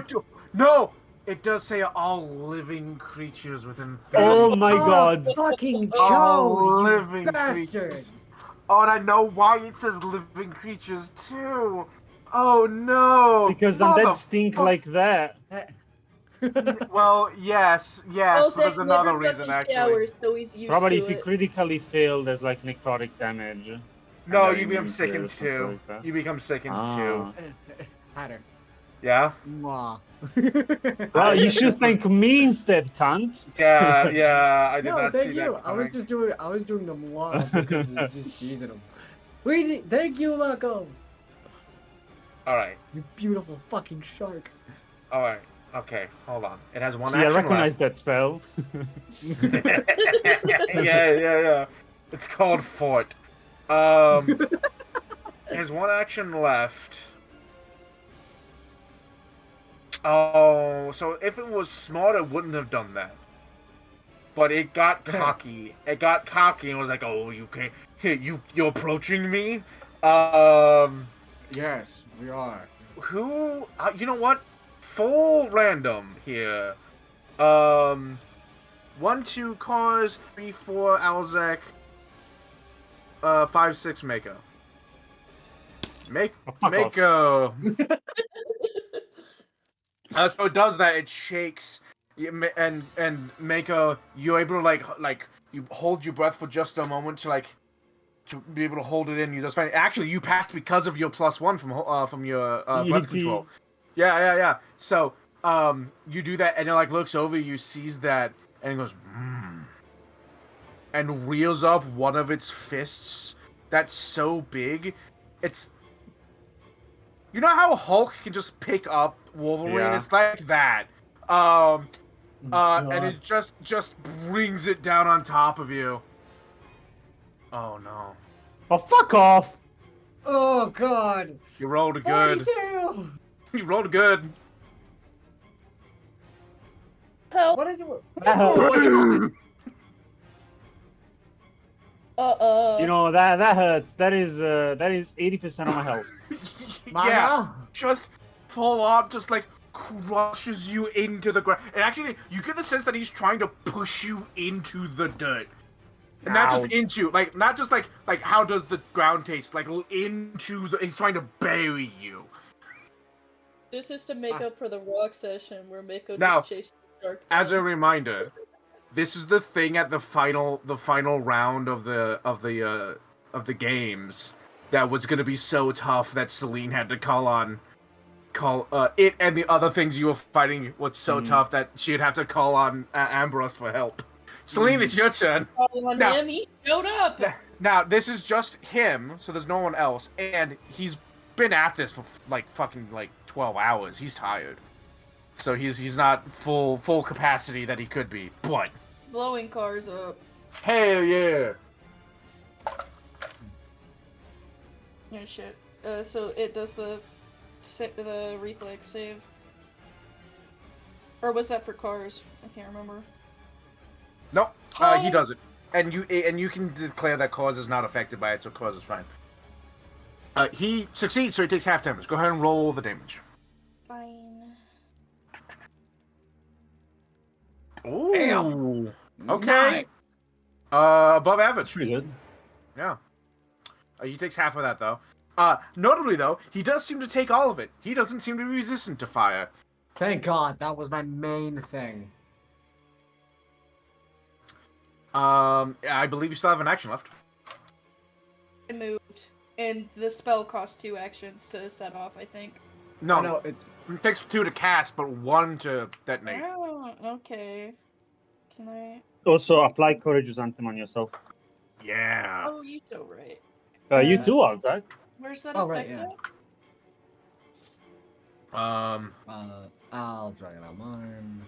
no! It does say all living creatures within 30. Oh my god. Fucking All Joe, you living bastard! creatures. Oh, and I know why it says living creatures too. Oh no! Because undead stink like that. Well, yes, Well, but there's Zach another never reason fucking actually. showers, so he's used Probably to if you it. critically fail, there's like necrotic damage. No, And you then become you sickened do something too. like that. You become sickened too. Ah. Hatter. Yeah? Mwah. Well, you should thank me instead, cunt. Yeah, I did No, not thank see you. that. I was doing the mwah because it's just teasing him. Thank you, Mako. Alright, You beautiful fucking shark. alright. Okay, hold on. It has one See, I action recognize that spell. left. Yeah. It's called Fort. It has one action left. Oh, so if it was smart, it wouldn't have done that. But it got cocky. It got cocky and was like, "Oh, you can't. You're approaching me." Yes, we are. Who? You know what? Full random here. 1, 2 Cars, 3, 4 Alzek, 5, 6 Mako. Oh, fuck off. Mako. So it does that. It shakes, and Mako, you're able to like you hold your breath for just a moment to be able to hold it in. You just find actually you passed because of your +1 from your breath control. Yeah. So you do that, and it like looks over, you sees that, and it goes, and reels up one of its fists that's so big, it's. You know how Hulk can just pick up Wolverine? Yeah. It's like that. And it just brings it down on top of you. Oh no. Oh, fuck off! Oh god. You rolled good. 42. You rolled good. Help. What is it? You know that hurts. That is 80% of my health. Yeah. Just full on, just like crushes you into the ground. And actually, you get the sense that he's trying to push you into the dirt. And not just into, not just like how does the ground taste? Like into the, he's trying to bury you. This is to make up for the rock session where Mako Now, just chased the shark. As a down. reminder, this is the thing at the final round of the games that was gonna be so tough that Celine had to call it, and the other things you were fighting was so tough that she'd have to call on Ambrose for help. Celine, it's your turn. Oh, on Now- him, he showed up. Now, this is just him, so there's no one else, and he's been at this for fucking 12 hours. He's tired, so he's not full capacity that he could be. But Blowing cars up. hell yeah! Yeah, shit. So it does the reflex save. Or was that for cars? I can't remember. No, he Oh. does it, and you can declare that cause is not affected by it, so cause is fine. He succeeds, so he takes half damage. Go ahead and roll the damage. Fine. Ooh. Damn. Okay. Above average. That's pretty good. Yeah. He takes half of that, though. Notably, though, he does seem to take all of it. He doesn't seem to be resistant to fire. Thank God, that was my main thing. I believe you still have an action left. I moved. And the spell costs 2 actions to set off, I think. No, No, it's it takes 2 to cast, but 1 to detonate. Oh, okay. Can I... Also, apply Courageous Anthem on yourself. Yeah. Oh, you so right. You too, Alzak. Where's that Oh, right, effect yeah. Um, I'll drag it on mine.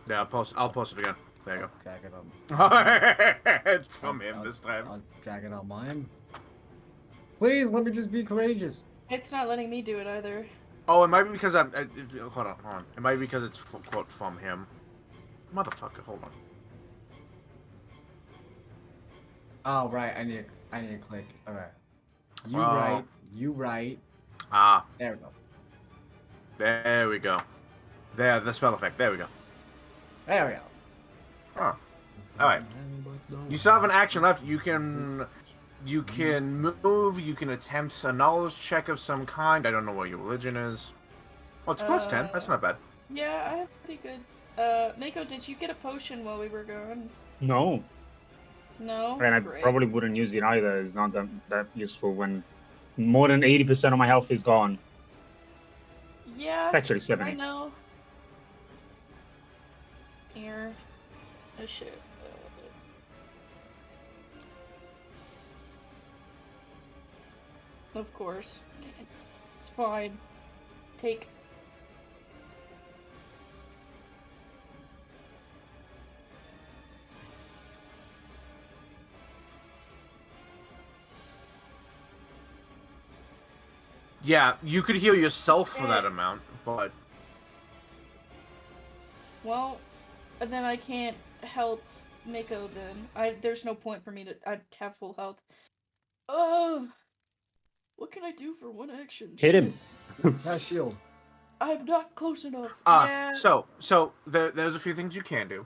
yeah, I'll post it again. There you Drag it on. go. It's from him this time. I'll drag it on mine. Please let me just be courageous. It's not letting me do it either. Oh, it might be because hold on. It might be because it's quote from him. Motherfucker, hold on. Oh right, I need to click. Alright. You Oh. right. You right. Ah, There we go. there we go. There, the spell effect. There we go. There we go. Oh. Alright. You still have an action left. You can move. You can attempt a knowledge check of some kind. I don't know what your religion is. Oh, it's plus 10. That's not bad. Yeah, I have pretty good. Mako, did you get a potion while we were gone? No, No? and I Great. probably wouldn't use it either. It's not that useful when more than 80% of my health is gone. Yeah, Actually, I 70. know. Here. Oh shit. Of course. It's fine. Take. Yeah, you could heal yourself for that Okay. amount, but Well, and then I can't help Mako then. There's no point for me to I have full health. Oh, what can I do for one action? Hit him. Cast shield. I'm not close enough. Uh, Yeah. so there's a few things you can do.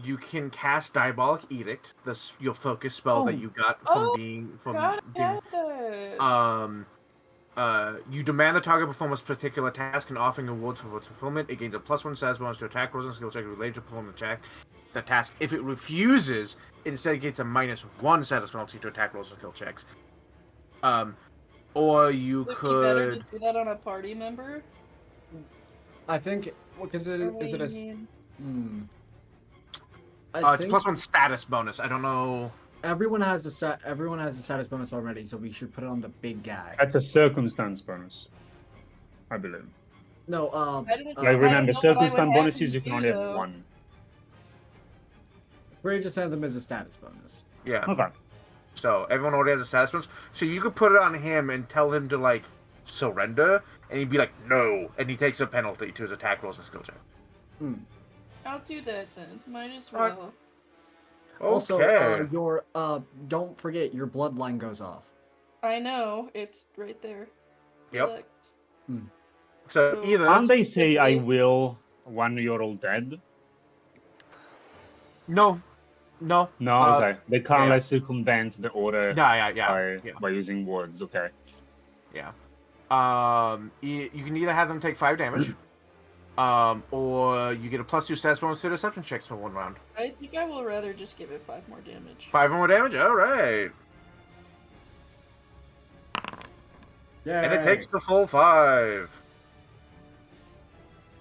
You can cast Diabolic Edict, your focus spell that Oh. you got from Oh, being from God, I doing, had that. you demand the target perform a particular task and offering awards for fulfillment. It gains a +1 status bonus to attack rolls and skill check related to perform the task. If it refuses, it instead gets a -1 status penalty to attack rolls and skill checks. Or you Would it be better could. to do that on a party member? I think because Or what is do it a you mean? I It's think +1 status bonus. I don't know. everyone has a status bonus already, so we should put it on the big guy. That's a circumstance bonus, I believe. No, I don't- Like, I don't remember, know what I would circumstance have bonuses, him you can do, only have though. one. Courageous Anthem is a status bonus. Yeah. Okay. So everyone already has a status bonus. So you could put it on him and tell him to like surrender, and he'd be like, no, and he takes a penalty to his attack rolls and skill check. I'll do that then. Might as Alright. well. Also, Okay. your don't forget your bloodline goes off. I know, it's right there. Yep. Select. So either Can't they say I Yes. will when you're all dead? no. No, okay. They can't yeah. let circumvent the order Yeah. by using words. Okay. You can either have them take 5 damage, or you get a +2 status bonus to deception checks for 1 round. I think I will rather just give it 5 more damage. 5 more damage. All right, Yeah. and it takes the full 5.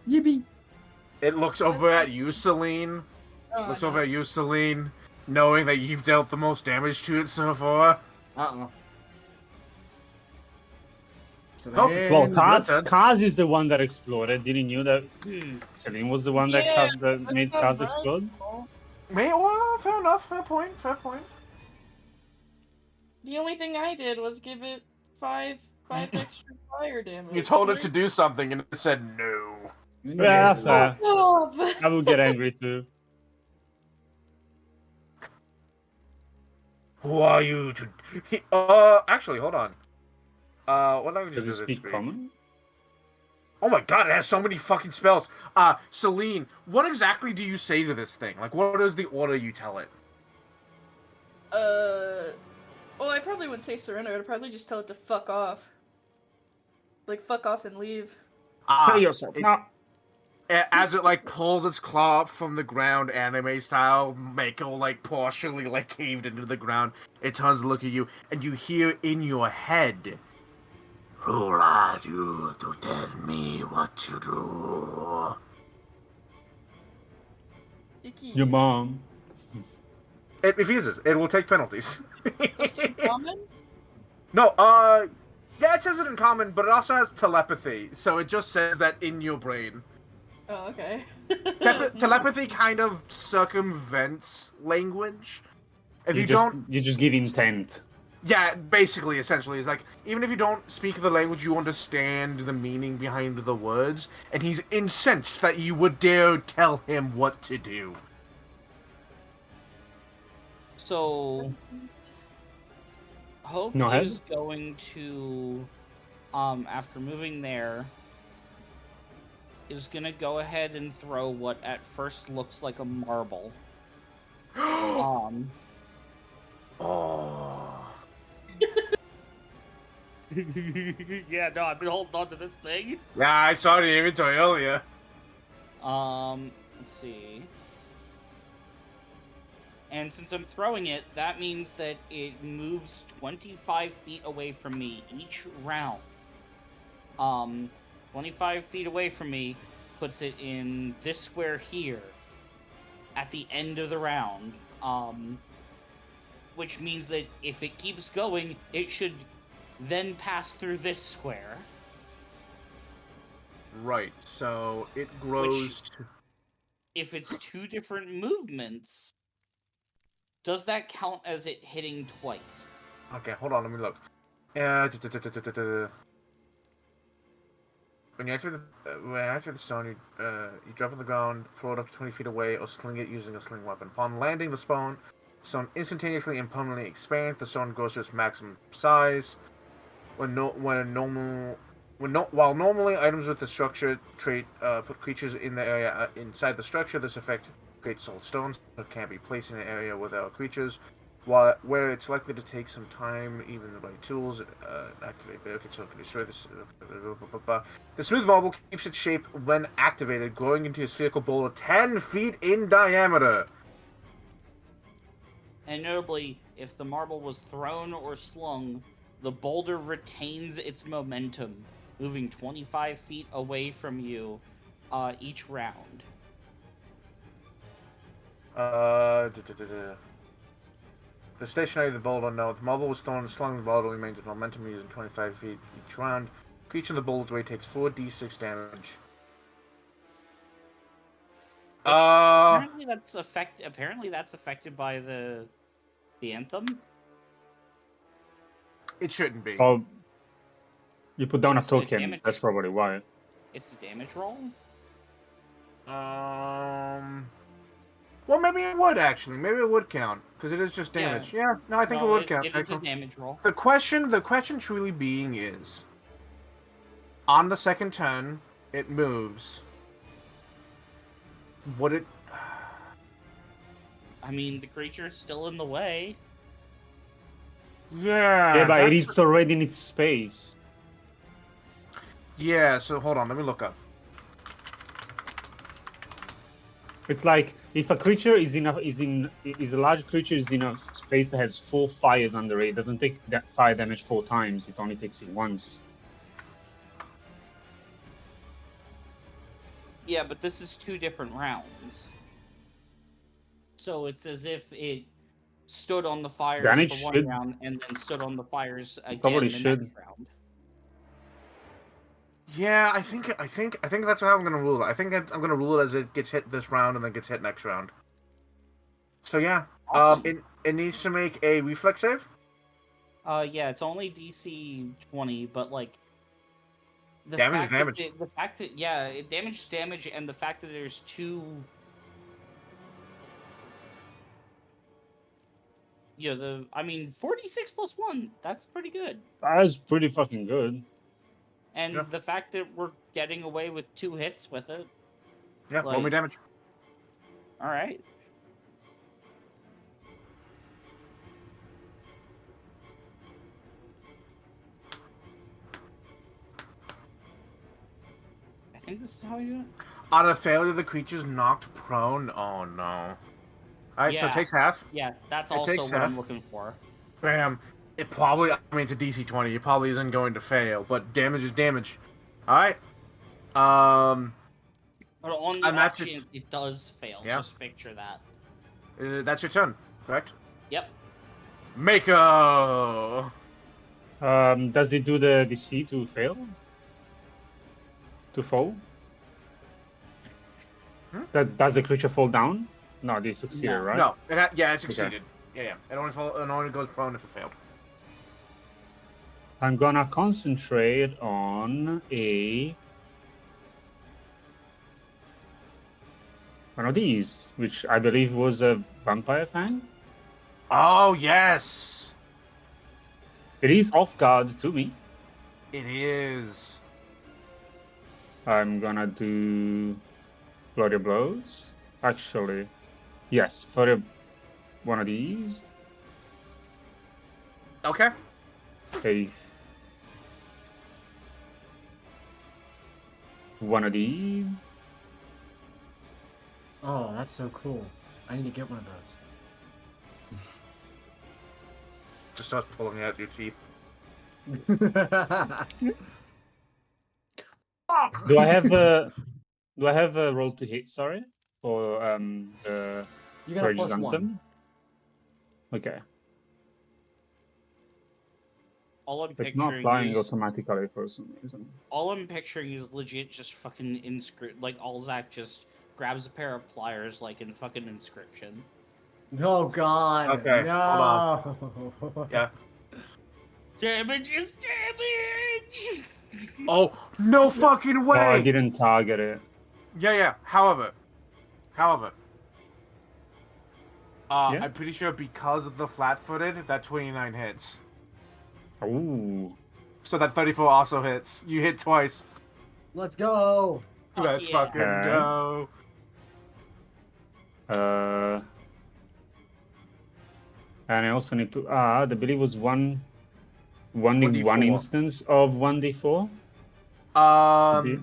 Yippee. It looks over at you, Celine. Oh, Looks over at nice. you, Celine, knowing that you've dealt the most damage to it so far. Oh, Well, Kaz- Kaz is the one that exploded. Didn't you that Celine was the one that, Yeah, that made not Kaz my explode? fault. Well, fair enough. Fair point. The only thing I did was give it 5 extra fire damage. You told it to do something, and it said no. Yeah, fair. Oh, I will get angry too. Who are you to? Actually, hold on. What language Does it does it speak speak? common? Oh my god, it has so many fucking spells. Celine, what exactly do you say to this thing? Like, what is the order you tell it? well, I probably wouldn't say surrender. I'd probably just tell it to fuck off. Like, fuck off and leave. Kill yourself. it- No. As it like pulls its claw up from the ground, anime style, Mako like partially like caved into the ground. It turns to look at you, and you hear in your head, "Who are you to tell me what to do?" Icky. Your mom. It refuses. It will take penalties. Just in common? No, yeah, it says it in common, but it also has telepathy, so it just says that in your brain. Oh, okay. Telepathy kind of circumvents language. If you don't, you just give intent. yeah, basically, essentially, it's like, even if you don't speak the language, you understand the meaning behind the words, and he's incensed that you would dare tell him what to do. So Hope No head? is going to, after moving there, is gonna go ahead and throw what at first looks like a marble. Oh. Yeah, no, I've been holding on to this thing. Yeah, I saw the inventory earlier. Let's see. And since I'm throwing it, that means that it moves 25 feet away from me each round. 25 feet away from me puts it in this square here at the end of the round. Which means that if it keeps going, it should then pass through this square. Right, so it grows to... If it's two different movements, does that count as it hitting twice? Okay, hold on, let me look. When you enter the stone, you drop on the ground, throw it up 20 feet away, or sling it using a sling weapon. Upon landing the stone instantaneously and permanently expands. The stone grows to its maximum size. While normally items with the structure trait put creatures in the area inside the structure, this effect creates solid stones that can't be placed in an area without creatures. Where it's likely to take some time, even the right tools, activate. Okay, so it can destroy this. The smooth marble keeps its shape when activated, growing into a spherical boulder 10 feet in diameter. And notably, if the marble was thrown or slung, the boulder retains its momentum, moving 25 feet away from you each round. The stationary of the boulder, no. If the marble was thrown and slung, the boulder remains with momentum using 25 feet each round. Creature in the boulder's way takes 4d6 damage. Apparently that's affected by the anthem. It shouldn't be. Oh, you put down a It's a token. damage. That's probably why. It's a damage roll? Well, maybe it would, actually. Maybe it would count, because it is just damage. Yeah, no, I think it would count. It is a damage roll. The question truly being is, on the second turn, it moves. Would it... I mean, the creature is still in the way. Yeah, Yeah, but that's- it's already in its space. Yeah, so hold on, let me look up. It's like if a creature is a large creature is in a space that has 4 fires under it doesn't take that fire damage 4 times. It only takes it once. Yeah, but this is 2 different rounds. So it's as if it stood on the fires Damage for one should- round and then stood on the fires again Probably the should. next round. Yeah, I think that's how I'm gonna rule it. I think I'm gonna rule it as it gets hit this round and then gets hit next round. So yeah, Awesome. it needs to make a reflex save. Yeah, it's only DC 20, but like the Damage is fact that damage. the fact that damage is damage, and the fact that there's 2. Yeah, 46 plus 1. That's pretty good. That's pretty fucking good. And Yeah. the fact that we're getting away with 2 hits with it. Yeah, roll me Like- damage. All right. I think this is how we do it. On a failure, the creature's knocked prone. Oh no. All right, so it Yeah. takes half. Yeah, that's It also takes what I'm half. looking for. Bam. It probably, I mean, it's a DC 20. It probably isn't going to fail, but damage is damage. All right. But on the And off that's it. chance it does fail, Yeah. just picture that. That's your turn, correct? Yep. Mako. Does it do the DC to fail? To fall? Does the creature fall down? No, they succeeded, No. right? No, yeah, it succeeded. Yeah. It only goes prone if it failed. I'm gonna concentrate on one of these, which I believe was a vampire fang. Oh yes, It is off guard to me. it is. I'm gonna do flurry of blows. Actually, yes, for one of these. Okay. A one of these. Oh, that's so cool. I need to get one of those. Just starts pulling out your teeth. Do I have a roll to hit? Sorry, or the You got a Courageous +1. Anthem? Okay, All I'm it's not picturing flying is automatically for some reason. all I'm picturing is legit just fucking like Alzak just grabs a pair of pliers like in fucking Inscription. Oh God! Okay, No. hold Yeah. Damage is damage. Oh no fucking Oh, I way! didn't target it. Yeah. However, Yeah. I'm pretty sure because of the flat-footed, that 29 hits. Ooh. So that 34 also hits. You hit twice. Let's go. Fuck Let's yeah. fucking Okay. go. And I also need to add, I believe it was one in one 1d4. instance of 1d4. I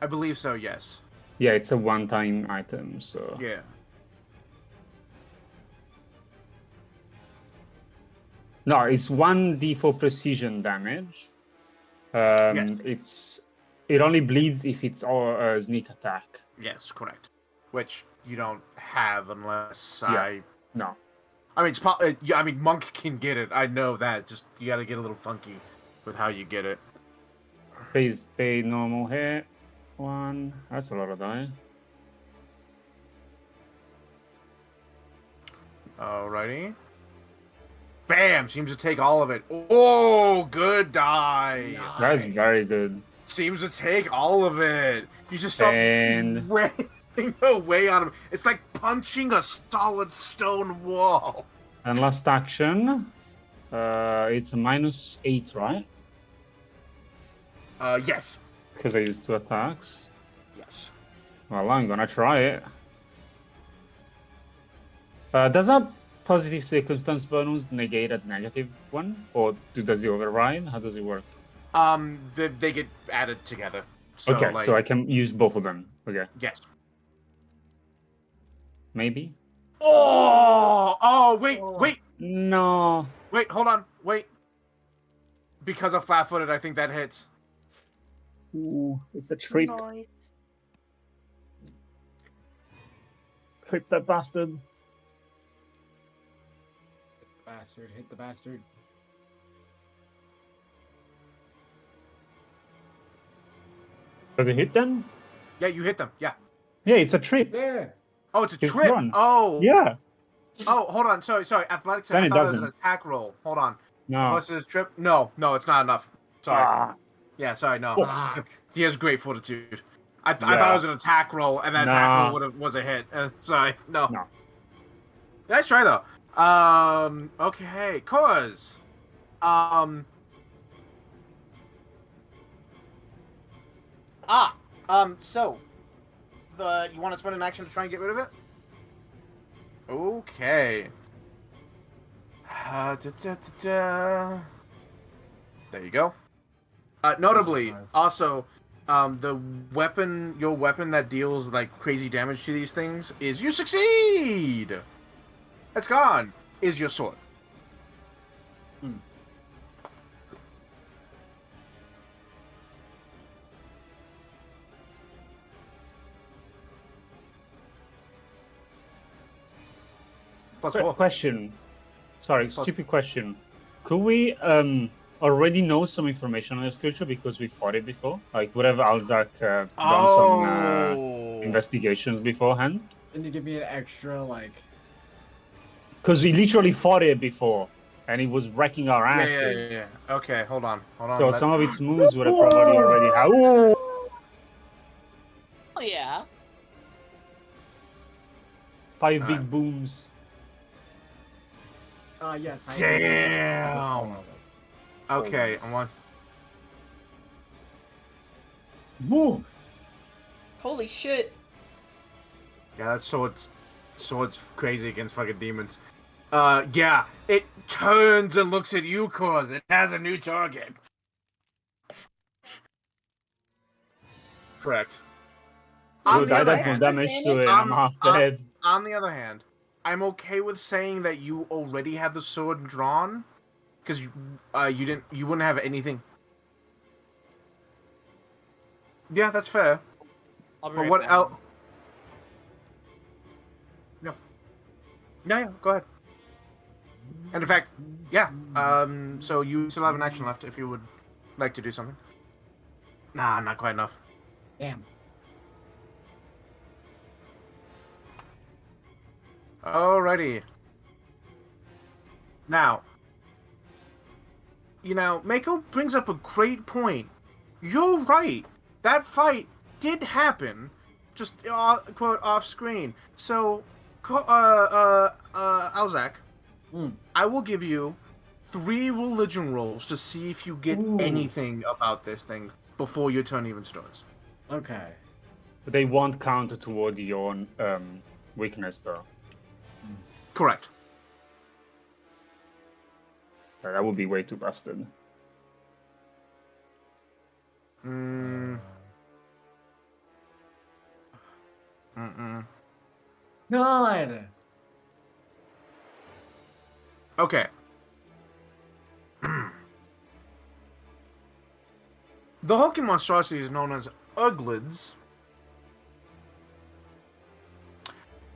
believe so. Yes. Yeah, it's a one-time item, so. Yeah. No, it's 1d4 precision damage. Yes. It only bleeds if it's a sneak attack. Yes, correct. Which you don't have unless Yeah. No. I mean, yeah, I mean, Monk can get it. I know that. Just you got to get a little funky with how you get it. Pay normal hit. One. That's a lot of die. Alrighty. Bam! Seems to take all of it. Oh, good die. That's very good. Seems to take all of it. You just start And- weighing away on him. It's like punching a solid stone wall. And last action. It's a -8, right? Yes. Because I used 2 attacks. Yes. Well, I'm gonna try it. Does a positive circumstance bonus negate a negative one? Or does it override? How does it work? They get added together. So, Okay, like, so I can use both of them. Okay, yes. maybe? Oh, wait, Oh. wait, No. wait, hold on, wait. Because of flat-footed, I think that hits. Ooh, it's a trip. Nice. Trip that bastard. Bastard, hit the bastard. Does it hit them? Yeah, you hit them. Yeah. Yeah, it's a trip. There. Oh, it's a It's trip. run. Oh. Yeah. Oh, hold on. Sorry. Athletics. Then I it thought it was an doesn't. attack roll. Hold on. No. Versus trip. No, it's not enough. Sorry. Ah, Yeah, sorry. No. Fuck. He has great fortitude. I thought Yeah. it was an attack roll, and that attack roll was a hit. Sorry. No. No. Nice try though. Okay. Cause. So. You want to spend an action to try and get rid of it? Okay. There you go. Notably, also, your weapon that deals like crazy damage to these things is you succeed. It's gone. Is your sword. +4. Question. Sorry, stupid question. Could we already know some information on this creature because we fought it before? Like, would have Alzak done some investigations beforehand? Can you give me an extra, like... Because we literally fought it before, and it was wrecking our asses. Yeah. Okay, hold on. So some of its moves would have probably already had. Ooh! Oh yeah. 5 big booms. Yes. Damn. Okay, I'm on. Woo! Holy shit. Yeah, that's sword's crazy against fucking demons. Yeah, it turns and looks at you, cause it has a new target. Correct. Dude, I did full damage to it. I'm half dead. On the other hand, I'm okay with saying that you already have the sword drawn, because you wouldn't have anything. Yeah, that's fair. I'll be But right what back. else? No. Yeah, go ahead. And in fact, yeah. So you still have an action left if you would like to do something. Nah, not quite enough. Damn. Alrighty. Now, Mako brings up a great point. You're right. That fight did happen, just quote off screen. So, Alzak, I will give you 3 religion rolls to see if you get anything about this thing before your turn even starts. Okay. But they won't counter toward your weakness, though. Correct. That would be way too busted. God! Okay. The hulking monstrosity is known as Uglids.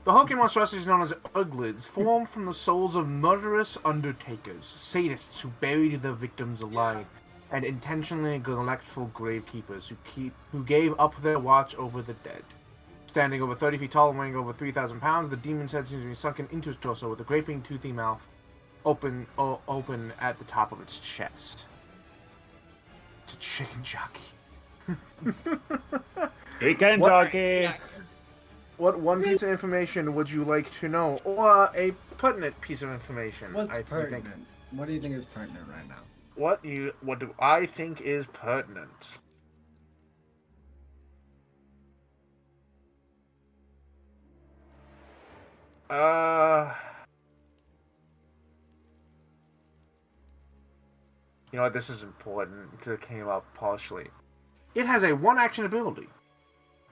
The hulking monstrosity is known as Uglids, formed from the souls of murderous undertakers, sadists who buried their victims alive, and intentionally neglectful gravekeepers who gave up their watch over the dead. Standing over 30 feet tall and weighing over 3,000 pounds, the demon's head seems to be sunken into his torso with a gaping, toothy mouth open at the top of its chest. It's a chicken jockey. Chicken jockey! What one piece of information would you like to know? Or a pertinent piece of information? What's I pertinent? think. What do you think is pertinent right now? What do I think is pertinent? You know what? This is important because it came up partially. It has a one-action ability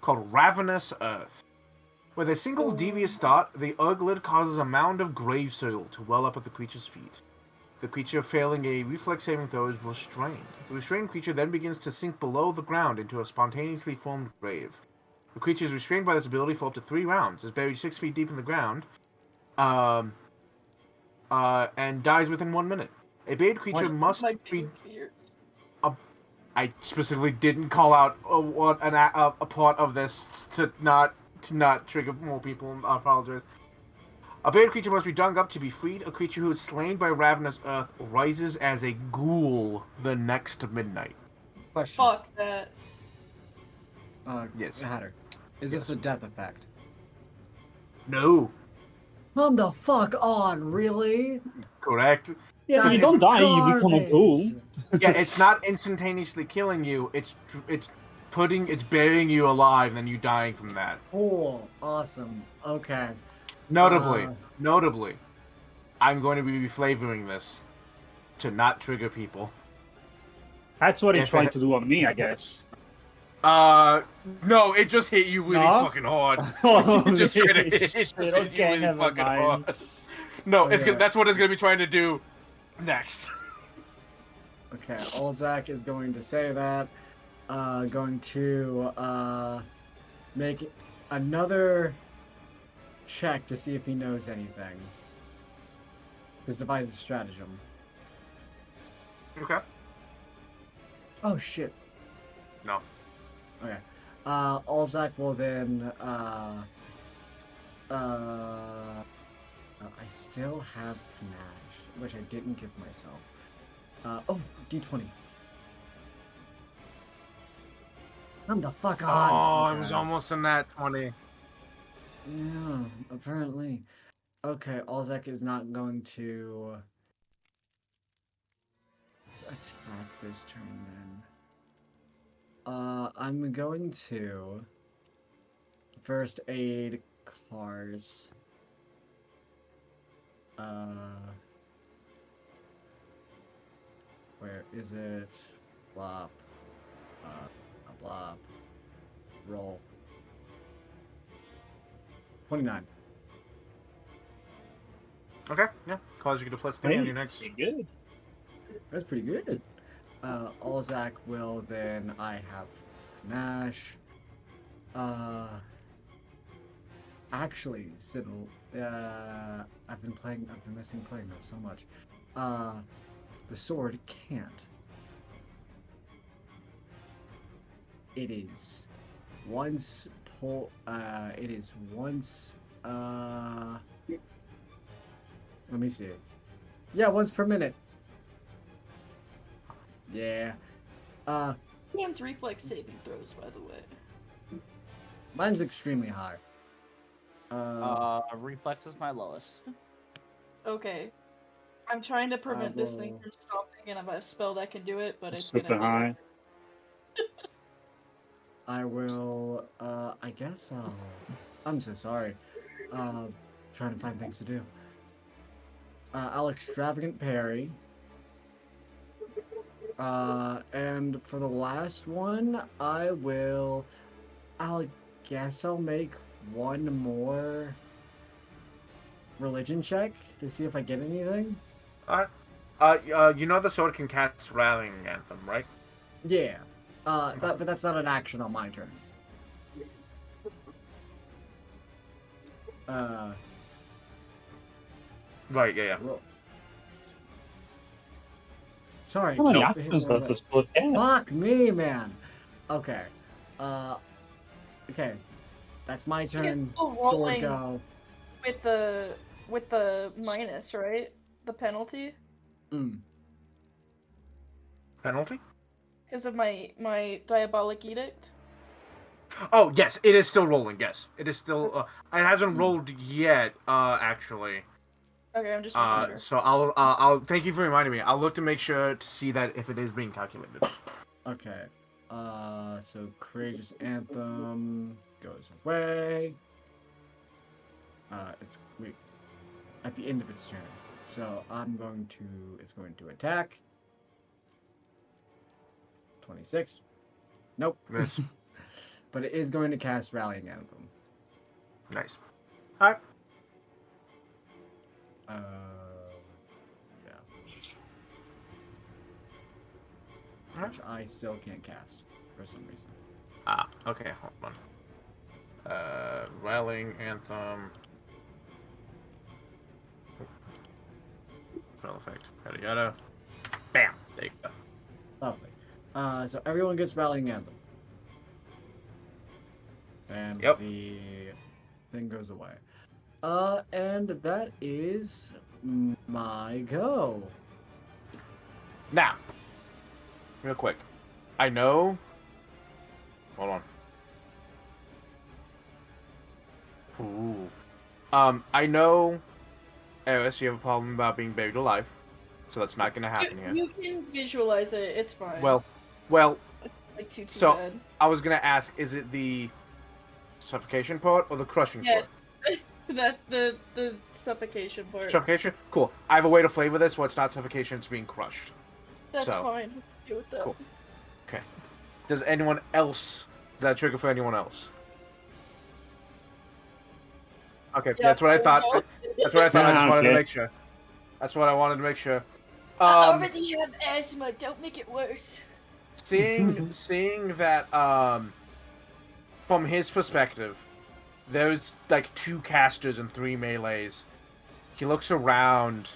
called Ravenous Earth. With a single devious thought, the Uglid causes a mound of grave soil to well up at the creature's feet. The creature, failing a reflex saving throw, is restrained. The restrained creature then begins to sink below the ground into a spontaneously formed grave. The creature is restrained by this ability for up to 3 rounds, is buried 6 feet deep in the ground, and dies within 1 minute. A buried creature must My be... biggest fears. I specifically didn't call out a part of this to not trigger more people. I apologize. A buried creature must be dug up to be freed. A creature who is slain by ravenous earth rises as a ghoul the next midnight. Question. Fuck that. Yes. Hatter. Is this a death effect? No. Come the fuck on, really? Correct. Yeah, That you is don't die, you become a ghoul. garbage. Yeah, it's not instantaneously killing you. It's burying you alive, and then you dying from that. Cool. Awesome. Okay. Notably, I'm going to be reflavoring this to not trigger people. That's what he If tried it- to do on me, I guess. No, it just hit you really No? fucking hard. Oh, It just tried to shit. hit, it just hit Okay, you really never fucking mind. hard. No, it's Okay. that's what it's gonna be trying to do next. Okay. Olzak is going to say that. Going to make another check to see if he knows anything. This devise a stratagem. Okay. Oh shit. No. Okay. Alzak will then I still have panache, which I didn't give myself. Oh, D20. Come the fuck Oh, on. it was Okay. almost in that 20. Yeah, apparently. Okay, Alzak is not going to attack this turn then. I'm going to first aid Cars. Where is it? Blop. Blop. Roll. 29. Okay, yeah. Cause you get a +3 on your Hey, next. pretty good. That's pretty good. Alzak will then. I have Nash. Actually, Sybil. I've been missing playing that so much. The sword can't. It is once pull. It is once. Let me see. Yeah, once per minute. Yeah. Hands reflex saving throws, by the way. Mine's extremely high. Reflex is my lowest. Okay. I'm trying to prevent this thing will- from stopping, and I have a spell that can do it, but it's Super gonna be. high. I will. I guess I'll. I'm so sorry. Trying to find things to do. I'll extravagant parry. And for the last one, I'll guess I'll make one more religion check to see if I get anything. You know the sword can cast Rallying Anthem, right? Yeah. But that's not an action on my turn. Right, yeah. Roll. Sorry. How many hit actions the does wrong the sword have? Fuck me, man. Okay. Okay. That's my still turn. Sword rolling. go. With the minus, right? The penalty? Penalty? Because of my diabolic edict? Oh, yes, it is still rolling, yes. It is still, it hasn't rolled yet, actually. Okay, I'm just making sure. So I'll thank you for reminding me. I'll look to make sure to see that if it is being calculated. Okay. So Courageous Anthem goes away. Wait, at the end of its turn. So it's going to attack. 26. Nope. Miss. But it is going to cast Rallying Anthem. Nice. Alright. Yeah. Which I still can't cast for some reason. Okay, hold on. Rallying Anthem. Spell effect. Yada yada. Bam! There you go. Lovely. So everyone gets Rallying Anthem. And Yep. the thing goes away. And that is my go. Now, real quick. I know. Hold on. Ooh. I know, Eris, you have a problem about being buried alive, so that's not gonna happen here. You can visualize it, it's fine. Well, like too so- bad. I was gonna ask, is it the suffocation part or the crushing Yes. part? That's the suffocation part. Suffocation? Cool. I have a way to flavor this where it's not suffocation, it's being crushed. That's so- fine. Deal with that. Cool. Does anyone else? Is that a trigger for anyone else? Okay, Yeah, that's what I thought. no. That's what I thought. I just Yeah, wanted to okay. make sure. That's what I wanted to make sure. I already have asthma. Don't make it worse. Seeing that from his perspective, there's like 2 casters and 3 melees. He looks around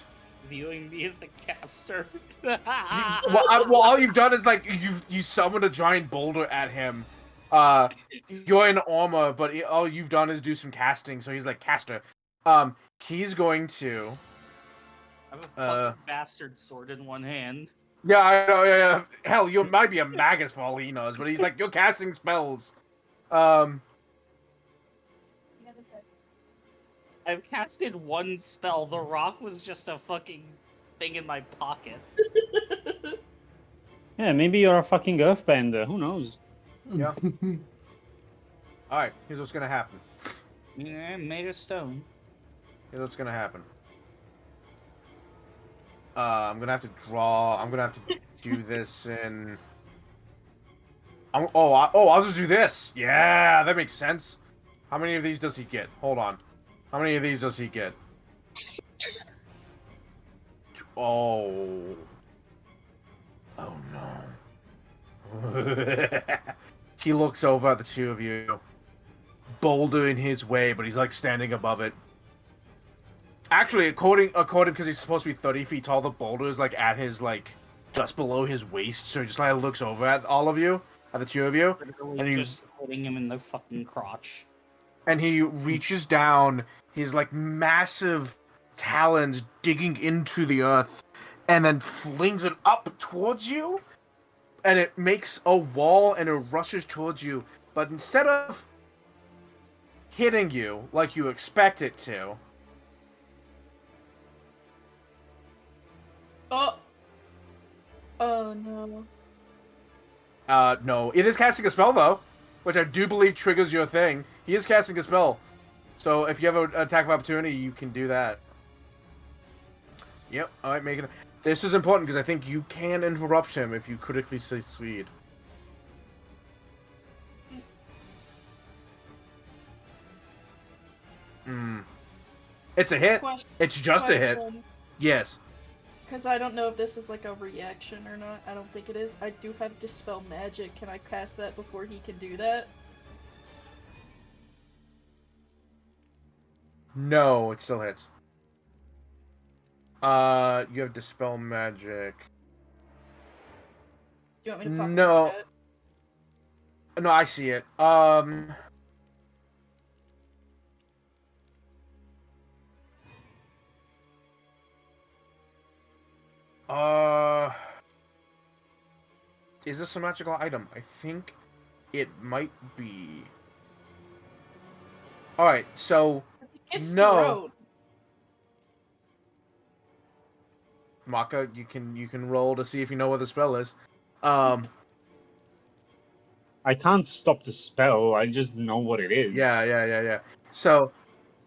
viewing me as a caster. Well, all you've done is like you summoned a giant boulder at him. You're in armor, but all you've done is do some casting. So he's like caster. He's going to. I have a fucking bastard sword in one hand. Yeah, I know. Yeah. Hell, you might be a magus for all he knows, but he's like you're casting spells. I've casted one spell. The rock was just a fucking thing in my pocket. Yeah, maybe you're a fucking earthbender. Who knows? Yeah. All right. Here's what's gonna happen. Yeah, made of stone. Here's what's gonna happen. I'm gonna have to draw. I'm gonna have to do this in. I'll just do this. Yeah, that makes sense. How many of these does he get? Hold on. How many of these does he get? Oh. Oh no. He looks over at the two of you. Boulder in his way, but he's like standing above it. Actually, according because he's supposed to be 30 feet tall, the boulder is like at his like just below his waist, so he just like looks over at all of you, at the two of you, Literally and he just hitting him in the fucking crotch. and he reaches down, his like massive talons digging into the earth, and then flings it up towards you, and it makes a wall and it rushes towards you, but instead of hitting you like you expect it to, Oh. Oh no. no, it is casting a spell though, which I do believe triggers your thing. He is casting a spell, so if you have an attack of opportunity, you can do that. Yep. All right, making it. This is important because I think you can interrupt him if you critically succeed. It's a hit. It's just a hit. Yes. Because I don't know if this is like a reaction or not. I don't think it is. I do have Dispel Magic. Can I cast that before he can do that? No, it still hits. You have Dispel Magic. Do you want me to pop No. it? No, I see it. Is this a magical item? I think it might be. Alright, so It's no. thrown. Maka, you can roll to see if you know what the spell is. I can't stop the spell. I just know what it is. Yeah. So,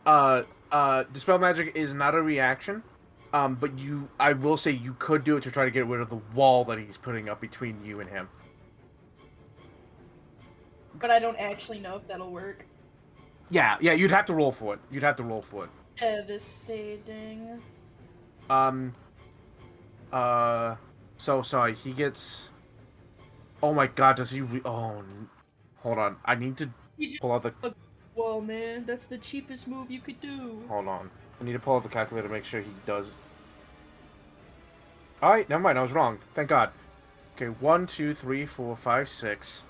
Dispel Magic is not a reaction. But I will say you could do it to try to get rid of the wall that he's putting up between you and him. But I don't actually know if that'll work. Yeah, you'd have to roll for it. Devastating. So sorry, he gets... Oh my god, does he hold on, I need to You just... pull out the... Whoa, man, that's the cheapest move you could do. Hold on. I need to pull out the calculator to make sure he does... Alright, never mind, I was wrong. Thank god. Okay, 1, 2, 3, 4, 5, 6...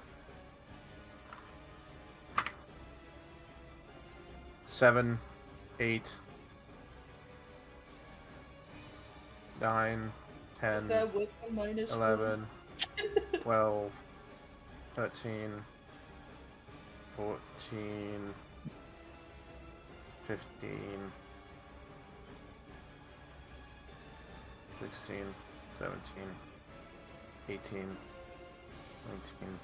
7, 8... 9, 10... Is that with the minus 11, 12, 13, 14, 15, 16, 17, 18, 19.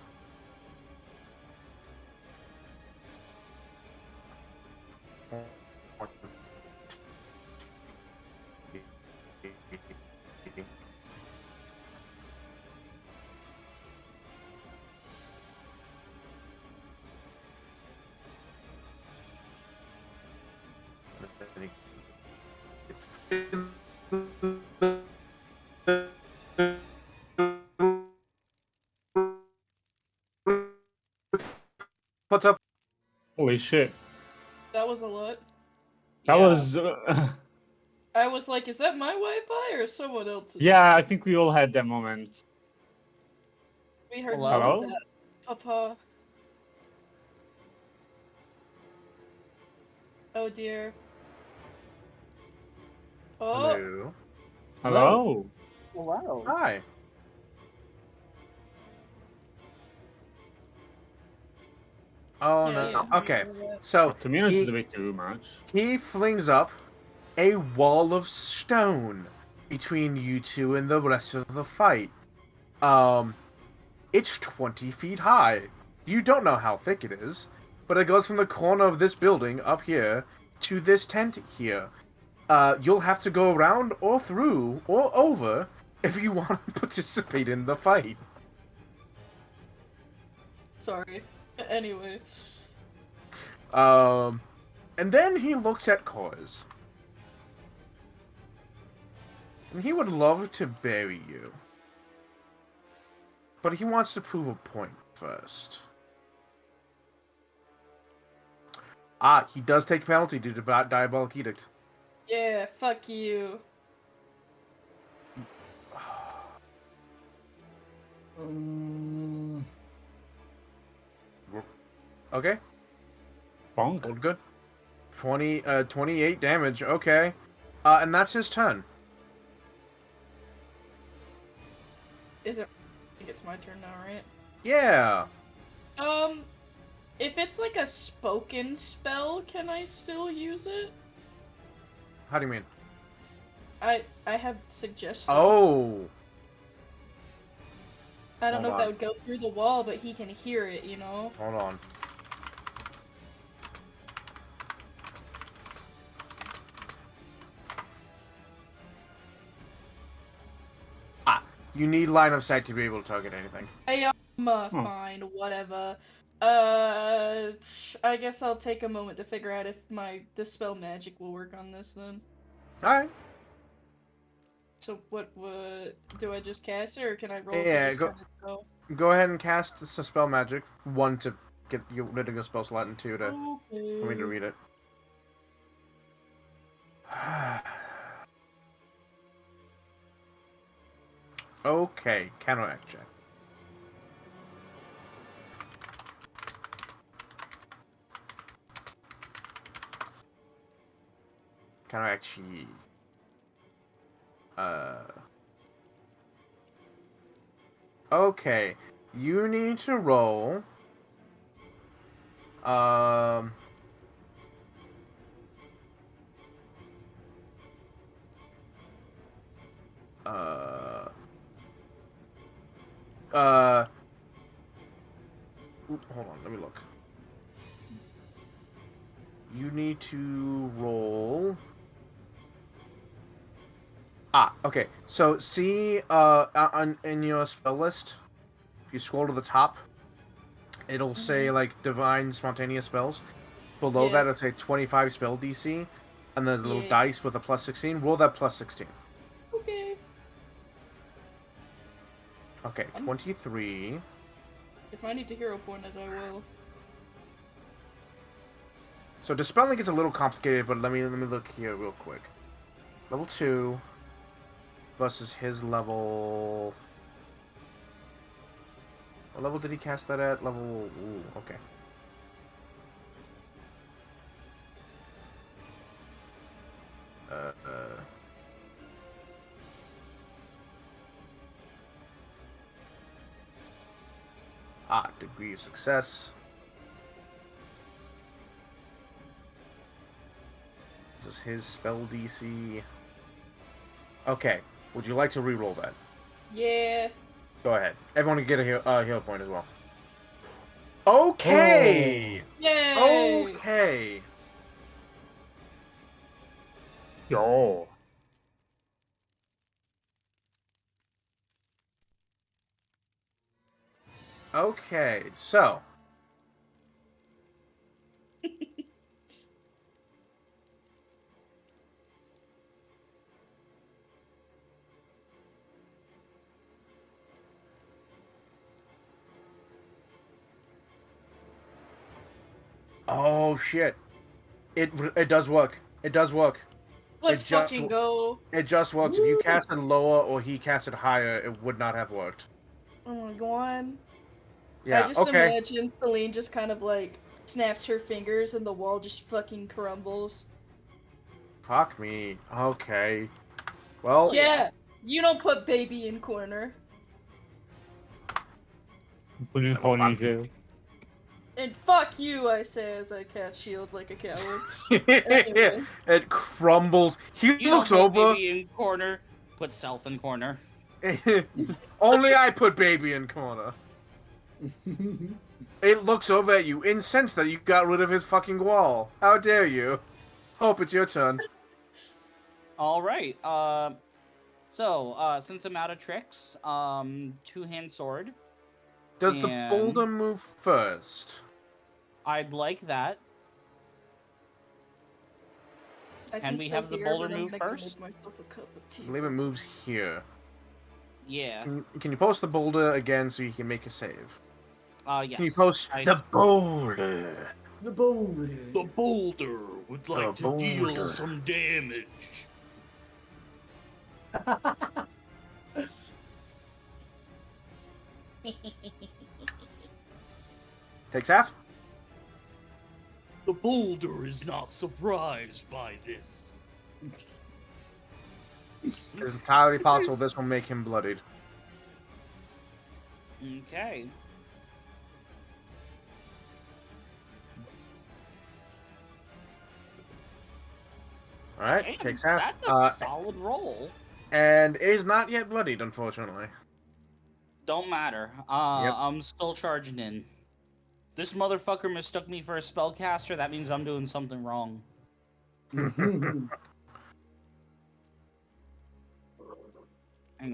What's up? Holy shit. That was a lot. That Yeah. was I was like, is that my Wi-Fi or someone else's? Yeah, I think we all had that moment. We heard Hello? none of Hello? that, Papa. Oh dear. Oh, Hello. Hello. Hello. Hi. Oh yeah, no. yeah. Okay. we know that. So 2 minutes is a he, bit too much. he flings up a wall of stone between you two and the rest of the fight. It's 20 feet high. You don't know how thick it is, but it goes from the corner of this building up here to this tent here. You'll have to go around or through or over if you want to participate in the fight. Sorry. Anyway. And then he looks at Kors. And he would love to bury you. But he wants to prove a point first. He does take penalty due to Diabolic Edict. Yeah, fuck you. Okay, Bonk. all good. 28 damage, okay. And that's his turn. Is it? I think it's my turn now, right? Yeah. If it's like a spoken spell, can I still use it? How do you mean? I have suggestions. Oh. I don't know if hold that on. would go through the wall, but he can hear it, you know? Hold on. You need line of sight to be able to target anything. Fine, whatever. I guess I'll take a moment to figure out if my Dispel Magic will work on this then. Alright. So what do I just cast it, or can I roll Yeah, to just go- kind of go? Go ahead and cast Spell Magic. 1 to get you rid of your spell slot, and 2 to Okay. for me to read it. Okay, counteract check. Counteract cheat. Okay, you need to roll. Um. Hold on, let me look. You need to roll. Okay. So see, in your spell list, if you scroll to the top, it'll say like divine spontaneous spells. Below Yeah. that, it'll say 25 spell DC, and there's a little Yeah. dice with a plus 16. Roll that plus 16. Okay. Okay, 23. If I need to hero point it, I will. So dispelling gets a little complicated, but let me look here real quick. Level 2 versus his level. What level did he cast that at? Level. Ooh, okay. Degree of success. This is his spell DC. Okay. Would you like to re-roll that? Yeah. Go ahead. Everyone can get a heal point as well. Okay. Yay! Okay. Yo. Okay. So. Oh shit! It does work. It does work. Let's just fucking go. It just works. If you cast it lower or he cast it higher, it would not have worked. Oh my god. Yeah, I just okay. imagine Celine just kind of like snaps her fingers and the wall just fucking crumbles. Fuck me. Okay. Well, Yeah, you don't put baby in corner. Put in ponytail. And fuck you, I say as I cast shield like a coward. Anyway. it crumbles. He You looks don't put over. baby in corner, put self in corner. Only I put baby in corner. It looks over at you, incensed that you got rid of his fucking wall. How dare you? Hope it's your turn. All right. Since I'm out of tricks, two-hand sword. Does the And- boulder move first? I'd like that. I Can we sit have the here, boulder but I'm move gonna first? make myself a cup of tea. I believe it moves here. Yeah. Can you post the boulder again so you can make a save? Yes. Can you post I- the boulder? The boulder. The boulder would like to deal boulder. some damage. Takes half? The boulder is not surprised by this. It's entirely possible this will make him bloodied. Okay. Alright, Damn, takes half. That's a solid roll. And is not yet bloodied, unfortunately. Don't matter. Yep. I'm still charging in. This motherfucker mistook me for a spellcaster. That means I'm doing something wrong. Hang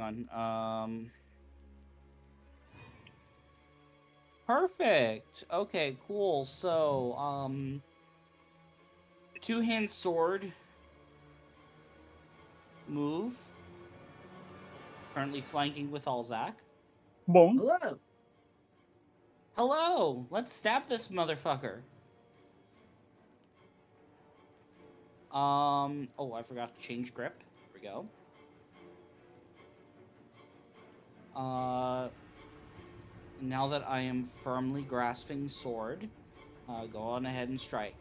on. Perfect. Okay, cool. So, two-hand sword. Move. Currently flanking with Alzak. Boom. Hello. Hello! Let's stab this motherfucker. Oh, I forgot to change grip. Here we go. Now that I am firmly grasping sword, go on ahead and strike.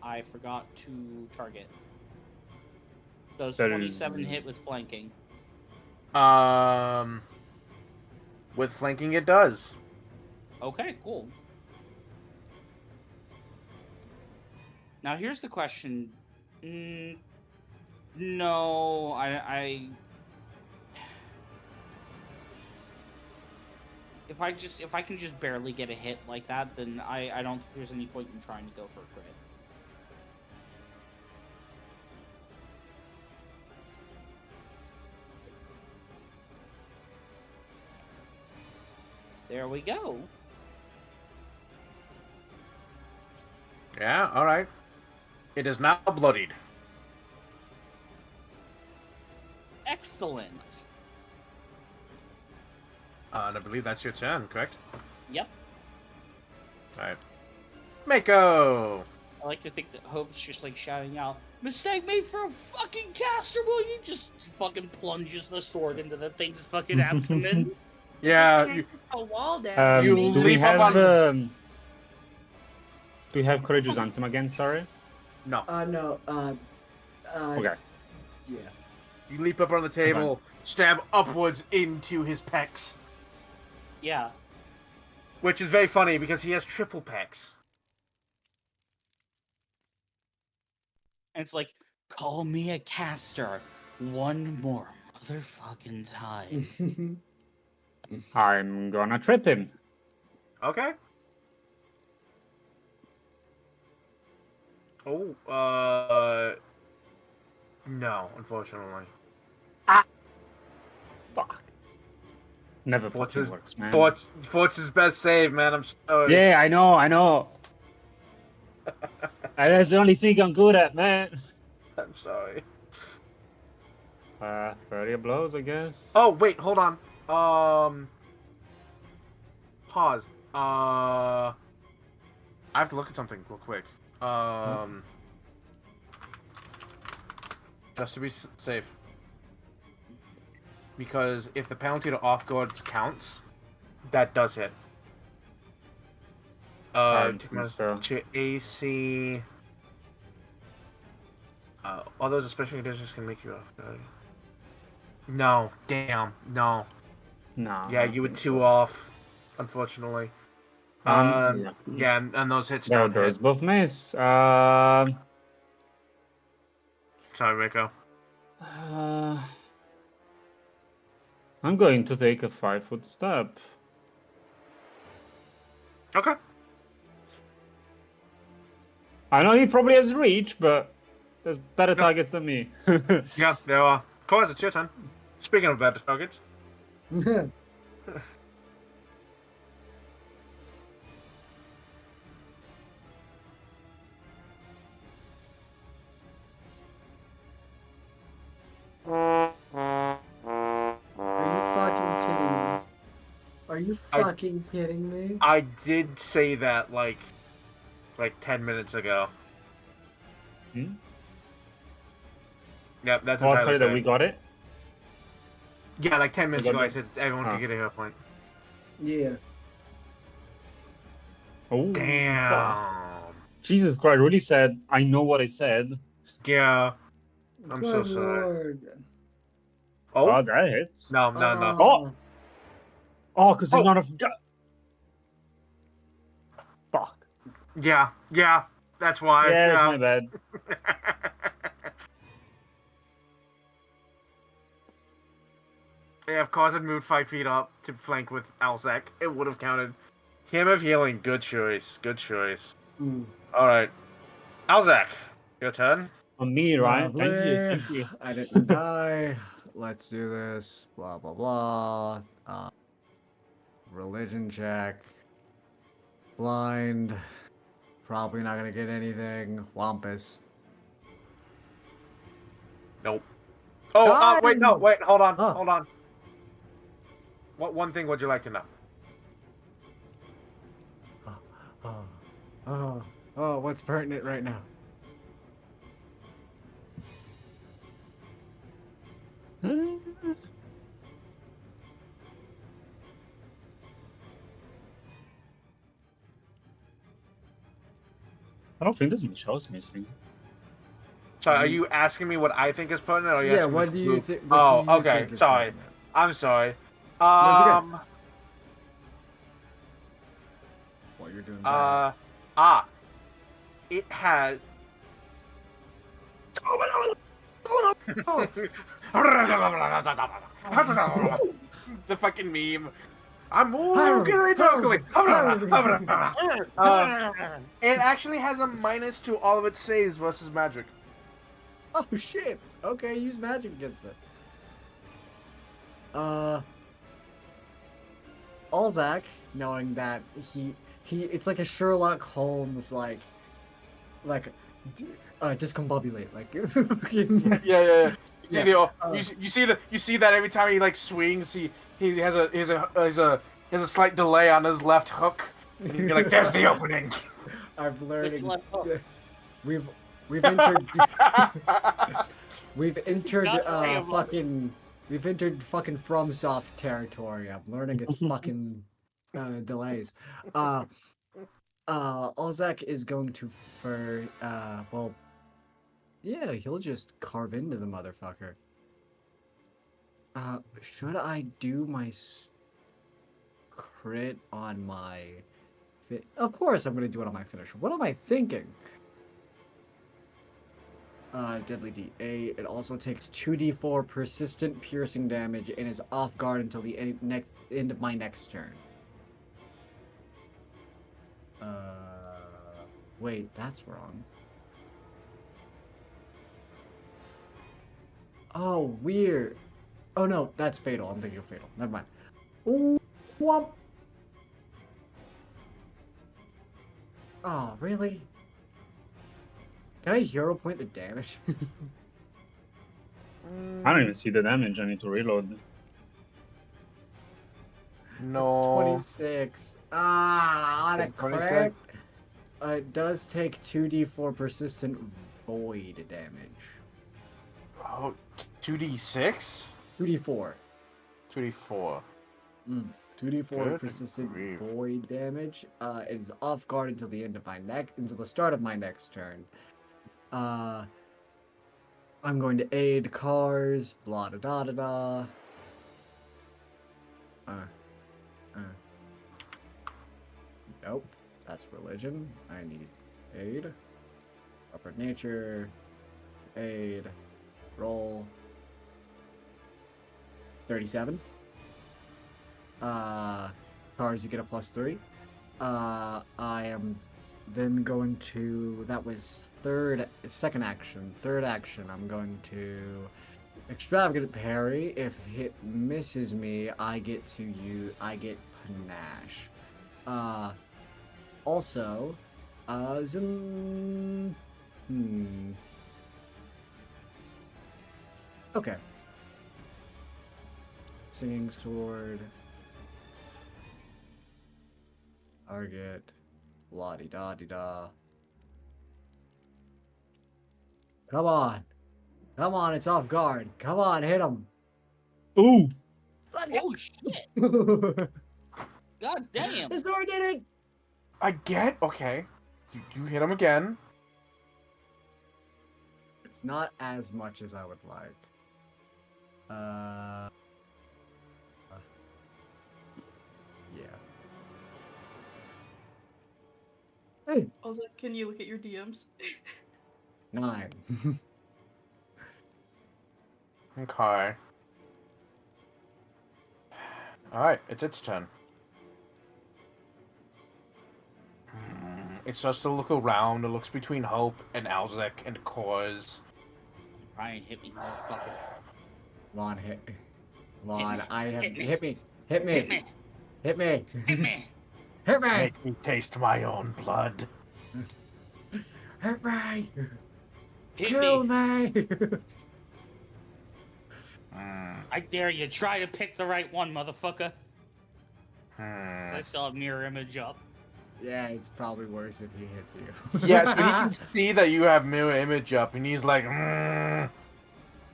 I forgot to target. Does That 27 is- hit with flanking? With flanking it does. Okay, cool. Now here's the question. No, if I can just barely get a hit like that, then I don't think there's any point in trying to go for a crit. There we go. Yeah, alright. It is now bloodied. Excellent. And I believe that's your turn, correct? Yep. Alright. Mako! I like to think that Hope's just like shouting out, "Mistake me for a fucking caster, will you?" Just fucking plunges the sword into the thing's fucking abdomen. Yeah, I you, put a wall down. You Do we leap up have on- do we have Courageous Anthem again? Sorry. no. No. Okay. Yeah. You leap up on the table, stab upwards into his pecs. Yeah. Which is very funny because he has triple pecs. And it's like, call me a caster one more motherfucking time. I'm gonna trip him. Okay. Oh, no, unfortunately. Fuck. Never What's fucking his- works, man. Fort's best save, man. I'm sorry. Yeah, I know. That's the only thing I'm good at, man. I'm sorry. 30 blows, I guess. Oh, wait, hold on. Pause. I have to look at something real quick. just to be safe. Because if the penalty to off guards counts, that does hit. I think so. To AC. All those special conditions can make you off guard. No, damn, no. No. I Yeah, don't you were think 2 so. off, unfortunately. Yeah. Yeah, and those hits There don't goes hit. both miss. Sorry, Rico. I'm going to take a 5-foot step. Okay. I know he probably has reach, but there's better Yeah. targets than me. Yeah, there are. Cause it's your turn. Speaking of bad targets. Are you I- fucking kidding me? I did say that like 10 minutes ago. Hmm? Yep, that's Oh, entirely sorry that fair. we got it. Yeah, like 10 minutes got ago I it? said everyone Ah. could get a hit point. Yeah. Oh, fuck. Damn. Jesus Christ! Really said. I know what I said. Yeah. I'm so Good sorry. lord. Oh? Oh, that hits. No. Oh! Oh, because Oh. you're not a. Fuck. Yeah, that's why. Yeah, it's my bad. Yeah, if Cause had moved 5 feet up to flank with Alzak, it would have counted. Him of healing, good choice. Good choice. Mm. Alright. Alzak, your turn. On me, right? Thank you. Lovely. Thank you. I didn't die. Let's do this. Blah blah blah. Religion check. Blind. Probably not gonna get anything. Wampus. Nope. Oh, wait, no, Done! wait, hold on, Oh. hold on. What one thing would you like to know? Oh, what's pertinent right now? I don't think there's much else missing. Sorry, are you asking me what I think is pertinent, or are you Yeah, asking me what to do you prove- think? Oh, okay, sorry. I'm sorry. That's okay. What you're doing? Bad. It has. The fucking meme. I'm moving broccoli. It actually has a minus to all of its saves versus magic. Oh shit! Okay, use magic against it. Alzak, knowing that it's like a Sherlock Holmes discombobulate, like fucking- Yeah. Yeah, You see that every time he like swings, he has a slight delay on his left hook, and you're like, "There's the opening." I've learned. left hook? We've entered. We've entered Not worry about it. fucking. We've entered fucking FromSoft territory. I'm learning its fucking delays. Alzak is going to yeah, he'll just carve into the motherfucker. Should I do my crit on my Of course I'm gonna do it on my finisher. What am I thinking? Deadly D8. It also takes 2d4 persistent piercing damage and is off guard until the end of my next turn. Wait, that's wrong. Oh, weird. Oh no, that's fatal. I'm thinking of fatal. Never mind. Ooh, whomp. Oh, really? Can I hero point the damage? I don't even see the damage. I need to reload. No. It's 26. On a It's 26. crit. It does take 2d4 persistent void damage. Oh, 2d6? 2d4. 2d4. 2d4 Good persistent grief. void damage. It is off guard until the start of my next turn. I'm going to aid cars. Blah da da da da. Nope. That's religion. I need aid. Upward nature. Aid. Roll. 37. Cars, you get a +3. I am then going to. That was second action. Third action, I'm going to extravagant parry. If it misses me, I get panache. Also, Okay. Singing sword. Target. La-di-da-di-da. Come on. Come on, it's off guard. Come on, hit him. Ooh. Oh shit! God damn! The sword did it! Okay. You hit him again. It's not as much as I would like. Yeah. Hey, Also, can you look at your DMs? 9. Okay. Alright, it's its turn. It starts to look around. It looks between Hope and Alzek and Cause. Ryan hit me, motherfucker. Come on, hit me. Come on, me. I have Hit me. hit me. Hit me. Hit me! Hit me. Hit me! Hit me. Make me taste my own blood. Hit me. Hit Kill me! me. I dare you. Try to pick the right one, motherfucker. 'Cause I still have mirror image up. Yeah, it's probably worse if he hits you. Yeah, so he can see that you have mirror image up, and he's like,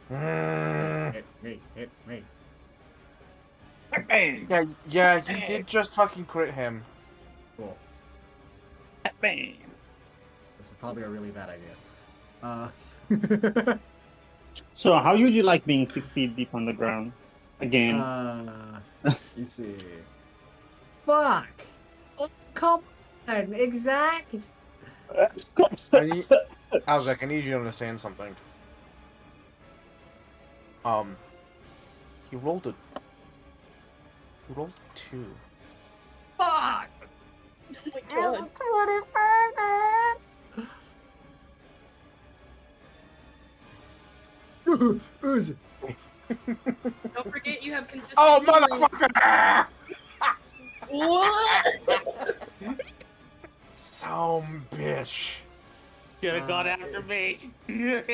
Hit me. Hit me. Yeah, you did just fucking crit him. Cool. Bam. This is probably a really bad idea. So, how would you like being 6 feet deep on the ground? Again. You see. Fuck! Oh, come on, exact! Alzek, I need you to understand something. He rolled a 2. Oh Fuck! my god. 25! Don't forget you have consistent. Oh, memory. motherfucker! What? Some bitch. Should have gone after me. Give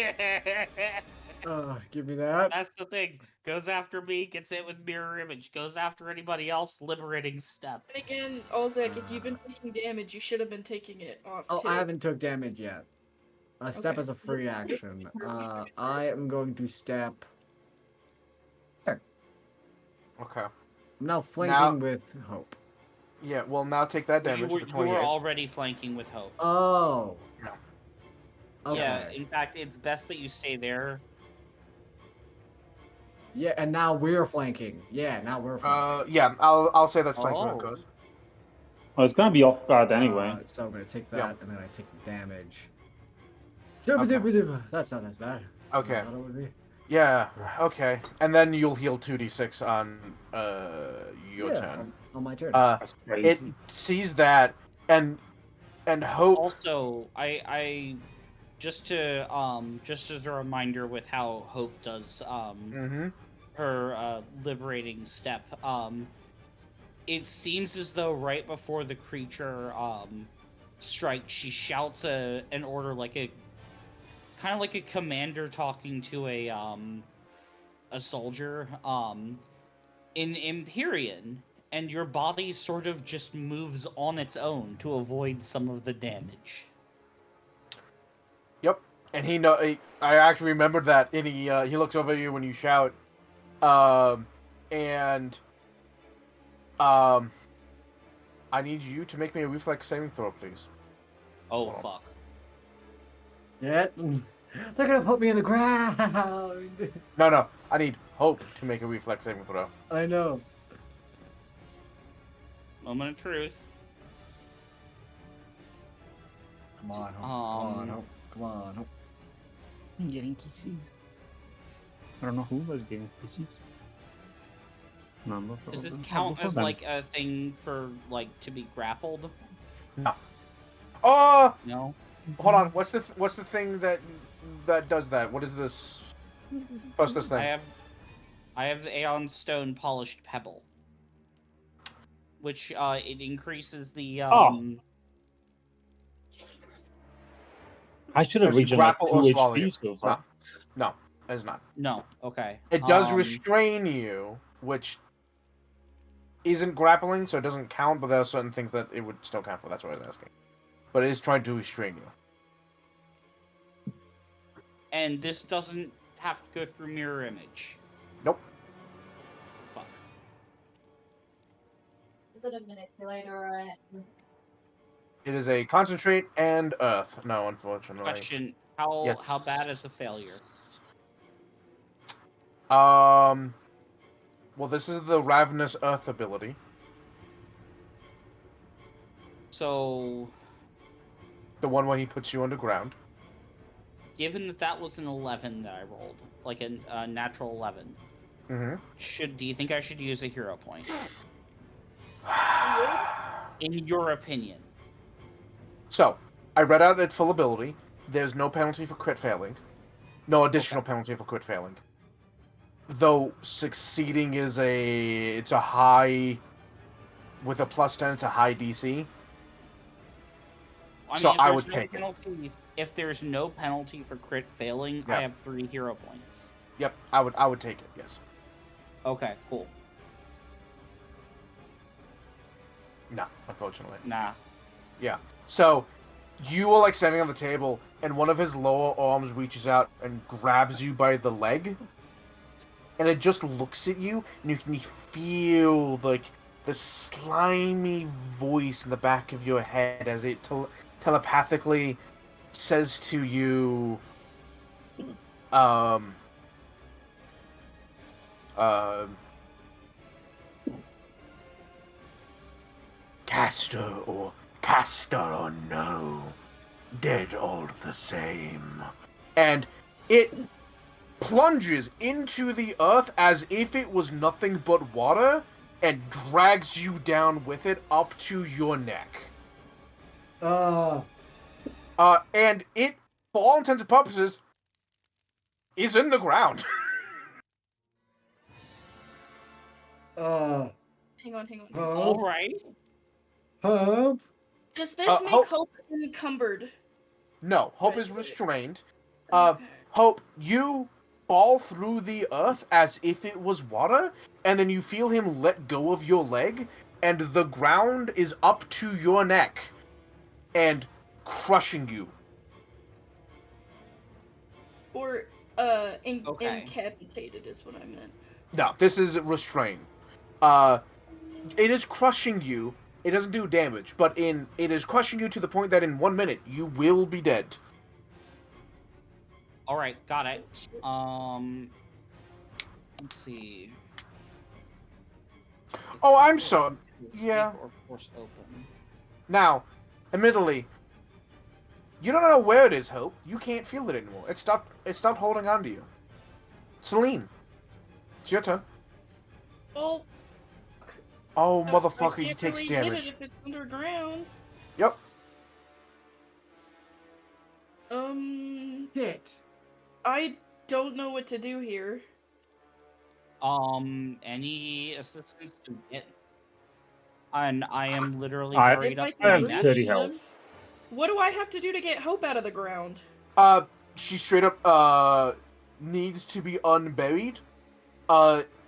me that. That's the thing. Goes after me, gets hit with mirror image. Goes after anybody else, liberating step. And again, Olzek, if you've been taking damage, you should have been taking it off Oh, too. I haven't took damage yet. A step Okay. is a free action. I am going to step. Okay. I'm now flanking Now- with Hope. Yeah, well, now take that damage You to the were 28. already flanking with Hope. Oh. Yeah. Okay. Yeah, in fact, it's best that you stay there. Yeah, and now we're flanking. Yeah, now we're flanking. Yeah, I'll say that's flank when Oh. it goes. Well, it's gonna be off guard anyway. So I'm gonna take that, Yeah. and then I take the damage. Okay. That's not as bad. Okay. I thought it would be. Yeah, okay. And then you'll heal 2d6 on your Yeah, turn. on my turn. That's crazy. It sees that and Hope. Also, I just as a reminder with how Hope does Mm-hmm. her liberating step, it seems as though right before the creature strikes, she shouts an order, like a kind of like a commander talking to a soldier in Empyrean, and your body sort of just moves on its own to avoid some of the damage. Yep. And I actually remembered that, and he looks over at you when you shout, and I need you to make me a reflex saving throw, please. Oh Hold on. fuck. Yeah. They're gonna put me in the ground. No, I need Hope to make a reflex saving throw. I know. Moment of truth. Come on, Hope. Come on, Um, Hope. Come on, Hope. I'm getting kisses. I don't know who was getting kisses. Number. Does this count as like a thing for like to be grappled? Oh, No. hold on. What's the thing that does that? What is this? What's this thing? I have Aeon Stone Polished Pebble, which it increases the I should have There's reached like grapple 2 or swallow you. HP so far. No, it's not. No, okay. It does restrain you, which isn't grappling, so it doesn't count. But there are certain things that it would still count for. That's what I was asking. But it is trying to restrain you. And this doesn't have to go through mirror image. Nope. Fuck. Is it a manipulator or a... It is a concentrate and earth. No, unfortunately. Question: How Yes. how bad is a failure? Well, this is the Ravenous Earth ability. So, The one where he puts you underground. given that that was an 11 that I rolled, like a natural 11, Mm-hmm. do you think I should use a hero point? In your opinion? So, I read out its full ability. There's no penalty for crit failing. No additional penalty for crit failing. Though succeeding is it's a high, with a +10, it's a high DC. So if I there's would no take it. penalty, If there's no penalty for crit failing, Yeah. I have 3 hero points. Yep, I would take it. Yes. Okay, cool. No, unfortunately. Nah. Yeah. So, you are like standing on the table, and one of his lower arms reaches out and grabs you by the leg, and it just looks at you, and you can feel like the slimy voice in the back of your head as it telepathically says to you, Caster or no, dead all the same. And it plunges into the earth as if it was nothing but water and drags you down with it up to your neck. And it, for all intents and purposes, is in the ground. Hang on. All right. Hope. Does this make Hope- Hope encumbered? No, Hope is restrained. Hope, you fall through the earth as if it was water, and then you feel him let go of your leg, and the ground is up to your neck and crushing you. Or Okay. incapacitated is what I meant. No, this is restrained. It is crushing you. It doesn't do damage, but it is crushing you to the point that in 1 minute you will be dead. All right, got it. Let's see. Oh, I'm sorry. Yeah. Or force open. Now, admittedly, you don't know where it is, Hope. You can't feel it anymore. It stopped holding on to you. Celine, it's your turn. Well, Oh, I motherfucker, he can't takes really hit damage. it if it's underground. Yep. Shit. I don't know what to do here. Any assistance to get? And I am literally I- buried up If in I I have can my reach 30 them. health. What do I have to do to get Hope out of the ground? She straight up, needs to be unburied.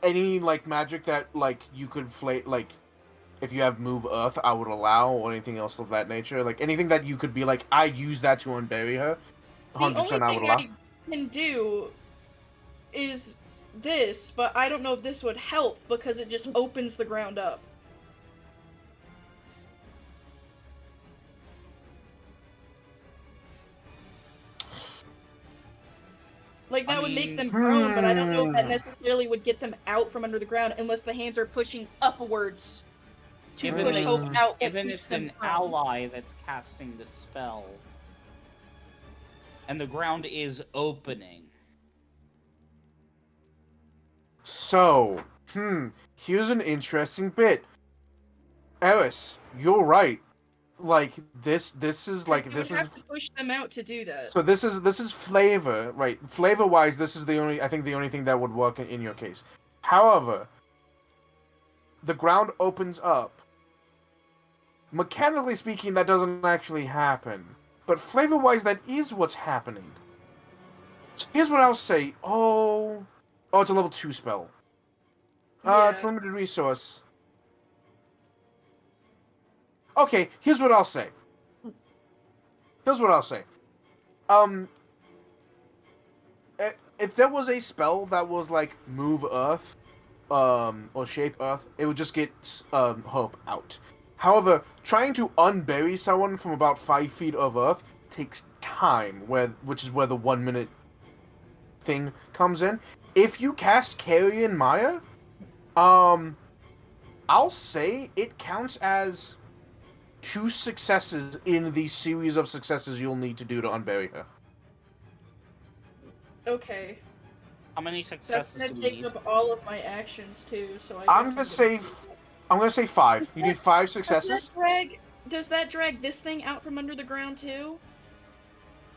Any, like, magic that, like, you could like, if you have Move Earth, I would allow, or anything else of that nature. Like, anything that you could be like, I use that to unbury her. The 100% only I would thing allow. I can do is this, but I don't know if this would help because it just opens the ground up. Like, that would make them prone, but I don't know if that necessarily would get them out from under the ground unless the hands are pushing upwards to Given push they- Hope out. that Given keeps it's them an prone. ally that's casting the spell, and the ground is opening. So, here's an interesting bit. Eris, you're right. Like this is like You this would is have to push them out to do that. so this is flavor, right? Flavor wise, this is the only thing that would work in your case. However, the ground opens up. Mechanically speaking, that doesn't actually happen. But flavor wise, that is what's happening. So here's what I'll say. Oh, it's a level 2 spell. It's Yeah. limited resource. Okay, here's what I'll say. If there was a spell that was like move earth, or shape earth, it would just get Hope out. However, trying to unbury someone from about 5 feet of earth takes time, which is where the 1 minute thing comes in. If you cast Carrion Maya, I'll say it counts as 2 successes in the series of successes you'll need to do to unbury her. Okay. How many That's successes gonna do we take need? up all of my actions too, so I'm gonna say 5. You need 5 successes. Does that drag this thing out from under the ground too?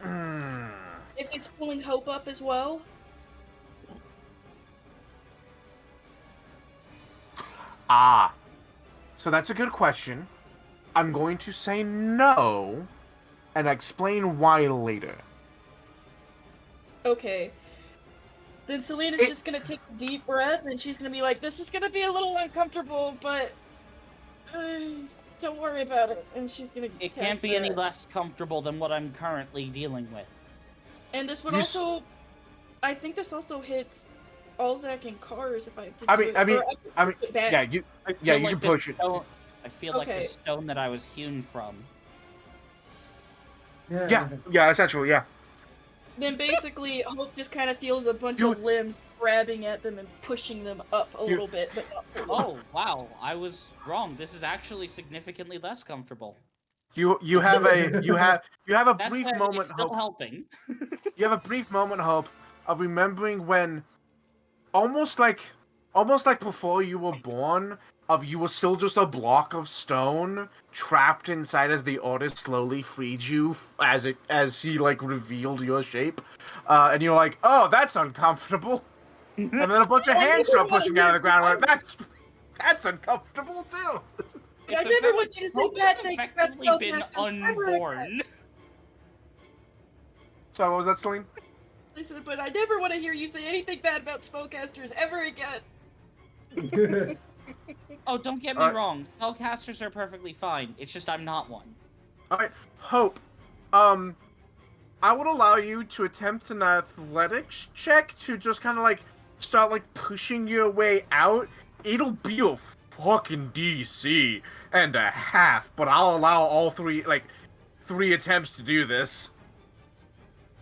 If it's pulling Hope up as well? So that's a good question. I'm going to say no, and explain why later. Okay. Then Selena's just gonna take a deep breath and she's gonna be like, this is gonna be a little uncomfortable, but don't worry about it. And she's gonna It cast can't be any that. less comfortable than what I'm currently dealing with. And this would You also... I think this also hits Alzak and Cars if I have to I do mean- it. I mean- Or can I mean, push it back. yeah, you I Yeah, feel you like can the push it. stone- I feel like Okay. the stone that I was hewn from. yeah, essentially, yeah. Then basically, Hope just kind of feels a bunch You- of limbs grabbing at them and pushing them up a little bit, but not fully. Oh, wow, I was wrong. This is actually significantly less comfortable. You have a That's brief it's moment, still Hope. helping. You have a brief moment, Hope, of remembering when, almost like before you were born, you were still just a block of stone trapped inside as the artist slowly freed you as he like revealed your shape, and you're like, oh, that's uncomfortable, and then a bunch of hands start pushing out of the ground. Like, that's uncomfortable too. I never want you to say Hope bad has things about effectively been spellcasters ever again. unborn. So what was that, Celine? Listen, but I never want to hear you say anything bad about spellcasters ever again. Oh, don't get me wrong. Spellcasters are perfectly fine. It's just I'm not one. Alright, Hope. I would allow you to attempt an athletics check to just kind of like start like pushing your way out. It'll be a fucking DC and a half, but I'll allow all 3 attempts to do this.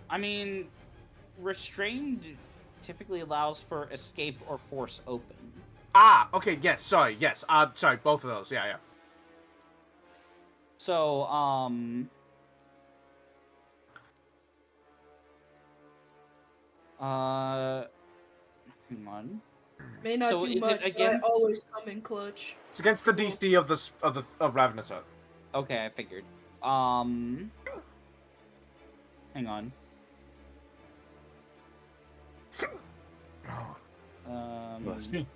I mean, restrained typically allows for escape or force open. Okay, yes, sorry, both of those, yeah. So, hang on. May not So do is it much, but I against- always come in clutch. It's against the DC of Ravenous Earth. Okay, I figured. Hang on. Bless you.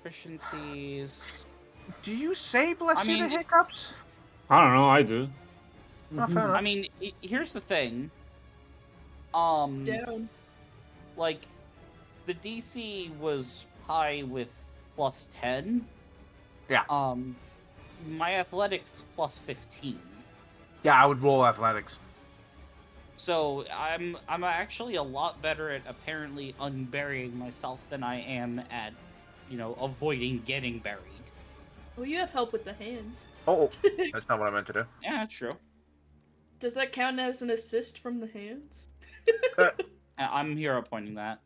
Proficiencies. Do you say bless you to mean, hiccups? I don't know. I do. Oh, fair enough. I mean, here's the thing. Down. Like, the DC was high with plus 10. Yeah. My athletics is plus 15. Yeah, I would roll athletics. So I'm actually a lot better at apparently unburying myself than I am at, avoiding getting buried. Well, you have help with the hands. Oh, that's not what I meant to do. Yeah, that's true. Does that count as an assist from the hands? I'm hero pointing that.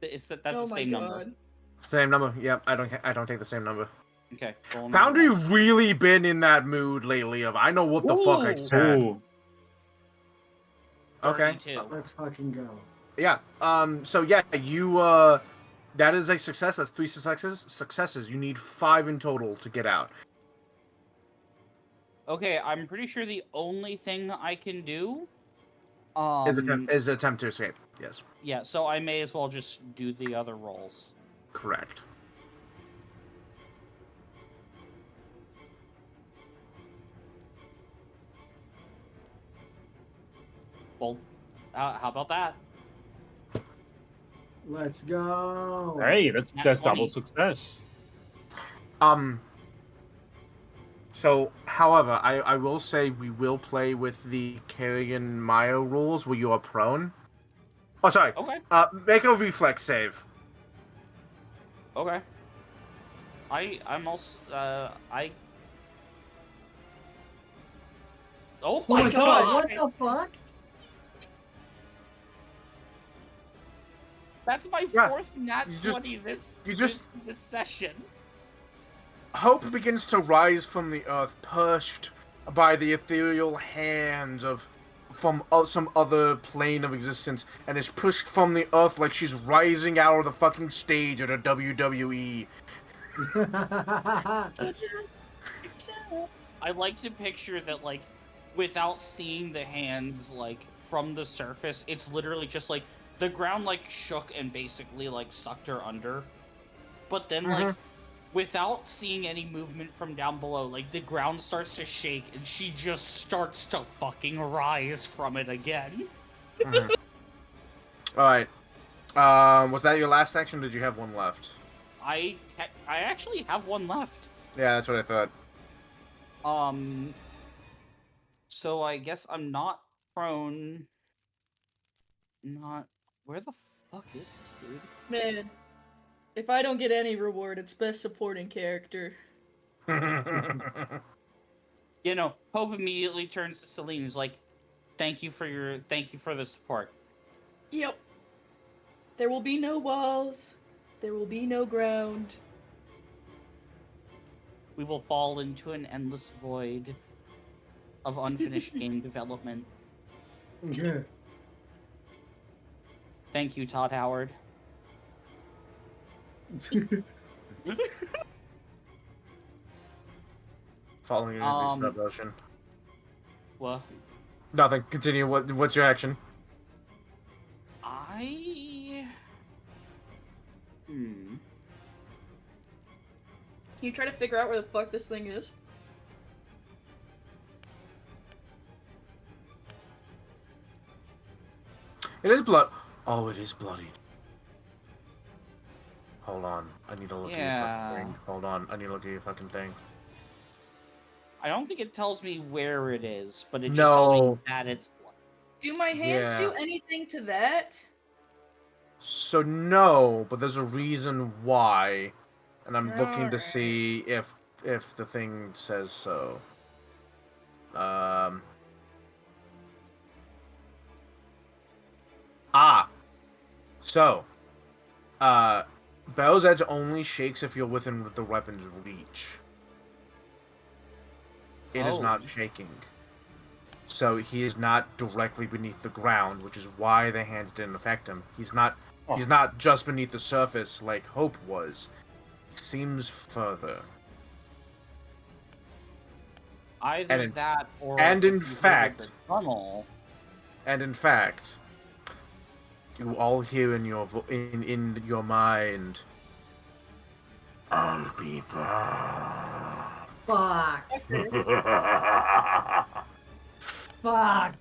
That's Oh the my same number. god. Same number. Yep, I don't take the same number. Okay. roll another Foundry one. really been in that mood lately of I know what the fuck I Ooh. said. Ooh. Okay. 32. Let's fucking go. Yeah. So yeah, you that is a success. That's 3 successes. You need 5 in total to get out. Okay, I'm pretty sure the only thing I can do Is attempt to escape. Yes. yeah, so I may as well just do the other rolls. Correct. Well, how about that? Let's go. Hey, that's Nat double 20. success. So, however, I will say we will play with the Carrion Mayo rules where you are prone. Oh, sorry. Okay. Make a reflex save. Okay. I'm also I. Oh Oh my god, god! what the fuck? That's my Yeah, 4th nat you just- 20 this you session. Hope begins to rise from the earth, pushed by the ethereal hands from some other plane of existence, and is pushed from the earth like she's rising out of the fucking stage at a WWE. I like to picture that, like, without seeing the hands, like, from the surface, it's literally just, like, the ground, like, shook and basically, like, sucked her under. But then, like, without seeing any movement from down below, like, the ground starts to shake and she just starts to fucking rise from it again. Alright. Was that your last action, or did you have one left? I actually have one left. Yeah, that's what I thought. So I guess I'm not prone. Where the fuck is this dude? Man, if I don't get any reward, it's best supporting character. Hope immediately turns to Celine. He's like, thank you for the support. Yep. There will be no walls. There will be no ground. We will fall into an endless void of unfinished game development. Thank you, Todd Howard. Following your step motion. What? Nothing. Continue. What's your action? Can you try to figure out where the fuck this thing is? It is blood. Oh, it is bloody. Hold on. I need to look at your fucking thing. Hold on. I need to look at your fucking thing. I don't think it tells me where it is, but it just tells me No. that it's blood. Do my hands do Yeah. anything to that? So no, but there's a reason why, and I'm looking to Alright. see if the thing says so. So, Bell's Edge only shakes if you're within the weapon's reach. It is not Oh. shaking. So he is not directly beneath the ground, which is why the hands didn't affect him. He's not just beneath the surface like Hope was. He seems further. Either And in- that or and if in you look at fact- the tunnel. And in fact, you all hear in your in your mind, "I'll be back." Fuck. Fuck.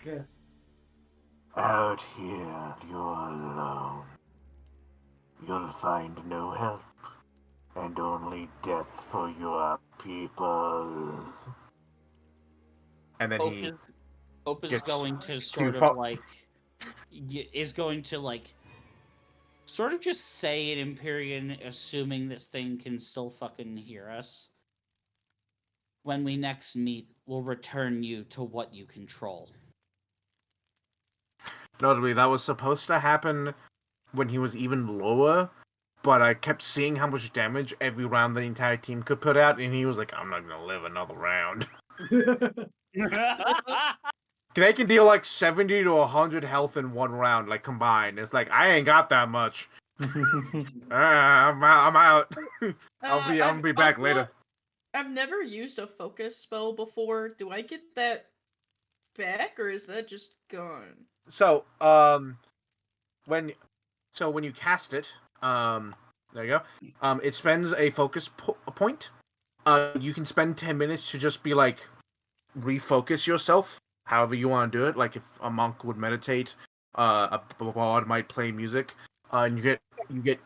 Out here, you're alone. You'll find no help, And only death for your people. And then he Hope is gets going to too sort of far- like is going to like sort of just say in Empyrean, assuming this thing can still fucking hear us. When we next meet, we'll return you to what you control. Notably, that was supposed to happen when he was even lower, but I kept seeing how much damage every round the entire team could put out, and he was like, I'm not gonna live another round. They can deal like 70 to 100 health in one round, like combined. It's like, I ain't got that much. I'm out. I'm gonna be back later. I've never used a focus spell before. Do I get that back, or is that just gone? So, when you cast it, there you go. It spends a focus point. You can spend 10 minutes to just be like refocus yourself, however you want to do it. Like if a monk would meditate, a bard might play music, and you get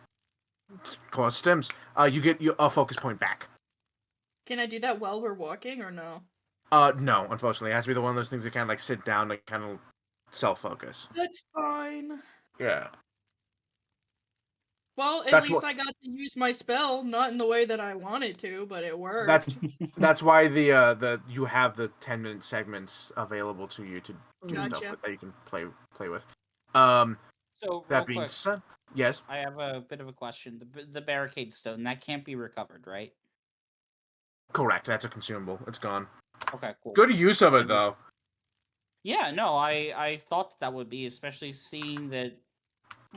cause stems. You get a focus point back. Can I do that while we're walking, or no? No, unfortunately, it has to be the one of those things that kind of like sit down and kind of self-focus. That's fine. Yeah. Well, at That's least what- I got to use my spell, not in the way that I wanted to, but it worked. That's why the you have the 10-minute segments available to you to do stuff Gotcha. with, that you can play with. So, real That being quick, said, yes, I have a bit of a question. The barricade stone, that can't be recovered, right? correct. That's a consumable. It's gone. Okay, cool. Good use of it though. Yeah, no, I thought that would be, especially seeing that.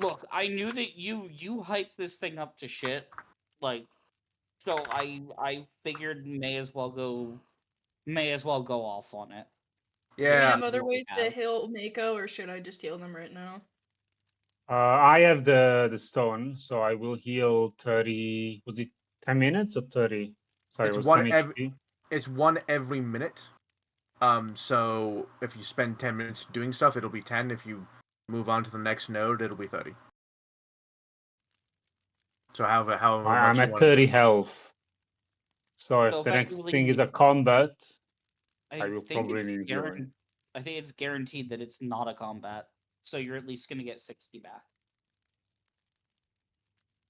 Look, I knew that you hyped this thing up to shit, like, so I figured may as well go off on it. Do we Yeah. have other What we ways to have. heal Mako, or should I just heal them right now? I have the stone, so I will heal 30. Was it 10 minutes or 30? Sorry, It's it was one 10 every- HP. It's one every minute. So if you spend 10 minutes doing stuff, it'll be 10. If you move on to the next node, it'll be 30. So however I'm much you at want. 30 health. So if So the next effectively, thing is a combat, I will think probably it's need healing. I think it's guaranteed that it's not a combat, so you're at least gonna get 60 back.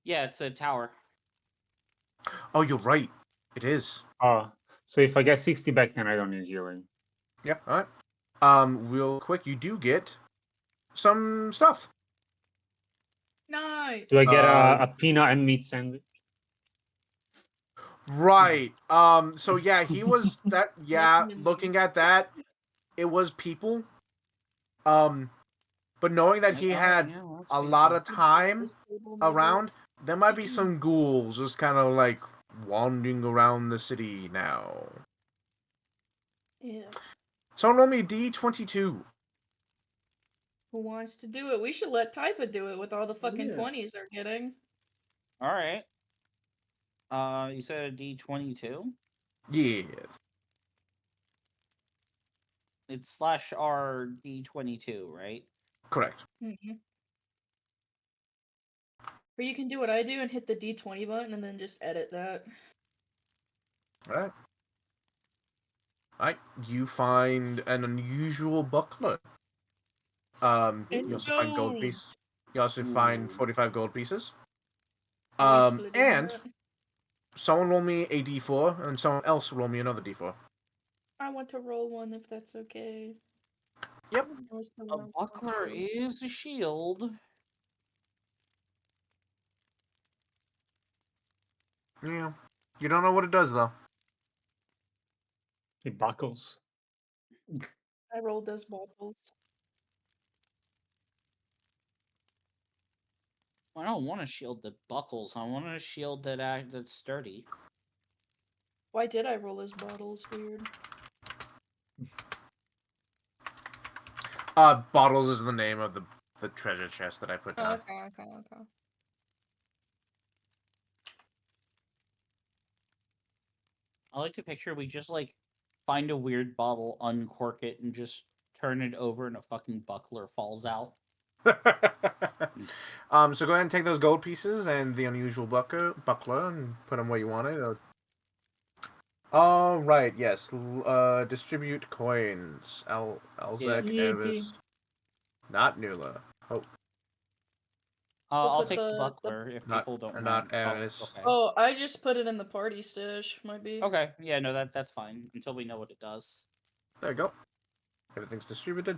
Yeah, it's a tower. Oh, you're right. It is. So if I get 60 back, then I don't need healing. Yep. All right. Real quick, you do get some stuff. Nice. Do I get Uh, a peanut and meat sandwich? Right. So yeah, he was that. Yeah, Nothing in looking at that, it was people. But knowing that he had a lot of time around, there might be some ghouls just kind of like wandering around the city now. Yeah. So roll me D22. Who wants to do it? We should let Typha do it with all the fucking Yeah. 20s they're getting. All right. You said a D22. Yes. It's /R D22, right? Correct. Mm-hmm. Or you can do what I do and hit the D20 button and then just edit that. Alright. Alright, you find an unusual buckler. You also find gold gold. pieces. You also find 45 gold pieces. Are we splitting And that? someone roll me a d4, and someone else roll me another d4. I want to roll one if that's okay. Yep. A buckler is a shield. Yeah. You don't know what it does, though. It buckles. I rolled those buckles. I don't want a shield that buckles. I want a shield that's sturdy. Why did I roll those bottles? Weird. Bottles is the name of the treasure chest that I put down. Okay. I like to picture we just like find a weird bottle, uncork it, and just turn it over, and a fucking buckler falls out. So go ahead and take those gold pieces and the unusual buckler and put them where you want it. All right. Yes. Distribute coins. Elzek, Yippee. Evis, not Nula. Hope We'll I'll put take the the- buckler if not- people don't or want. not Eris. Okay. Oh, I just put it in the party stash. Might be. Okay. Yeah. No, that's fine until we know what it does. there you go. Everything's distributed.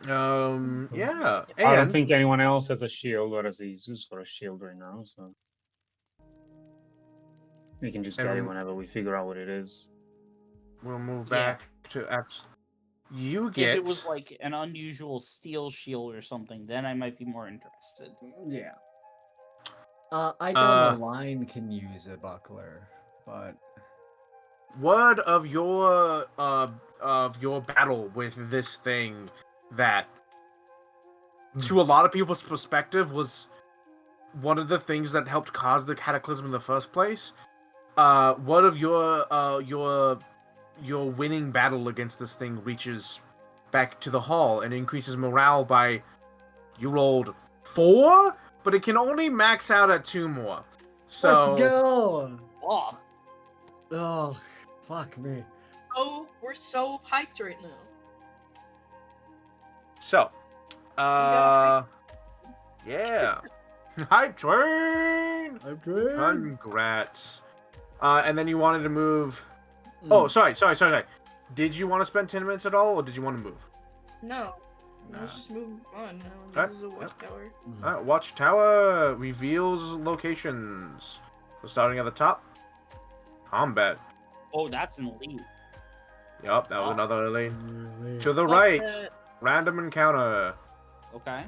Yeah, I don't and think anyone else has a shield or has Azus for a shield right now, so we can just get it And- whenever we figure out what it is. we'll move Yeah. back to apps. You If get it was like an unusual steel shield or something, then I might be more interested. Yeah. I know the line can use a buckler, but word of your battle with this thing that to a lot of people's perspective was one of the things that helped cause the cataclysm in the first place. Word of your winning battle against this thing reaches back to the hall and increases morale by, you rolled 4, but it can only max out at 2 more. So let's go. Oh, Oh, fuck me. Oh, we're so hyped right now. So, got yeah. Hype train! I'm trying. Congrats. And then you wanted to move. Oh, sorry. Did you want to spend 10 minutes at all, or did you want to move? No. Nah. Let's just move on now. Alright, This is a watchtower. Watchtower reveals locations. So starting at the top, combat. oh, that's an elite. Yup, that was Oh. another lane. Really? To the Fuck right, that. random encounter. Okay.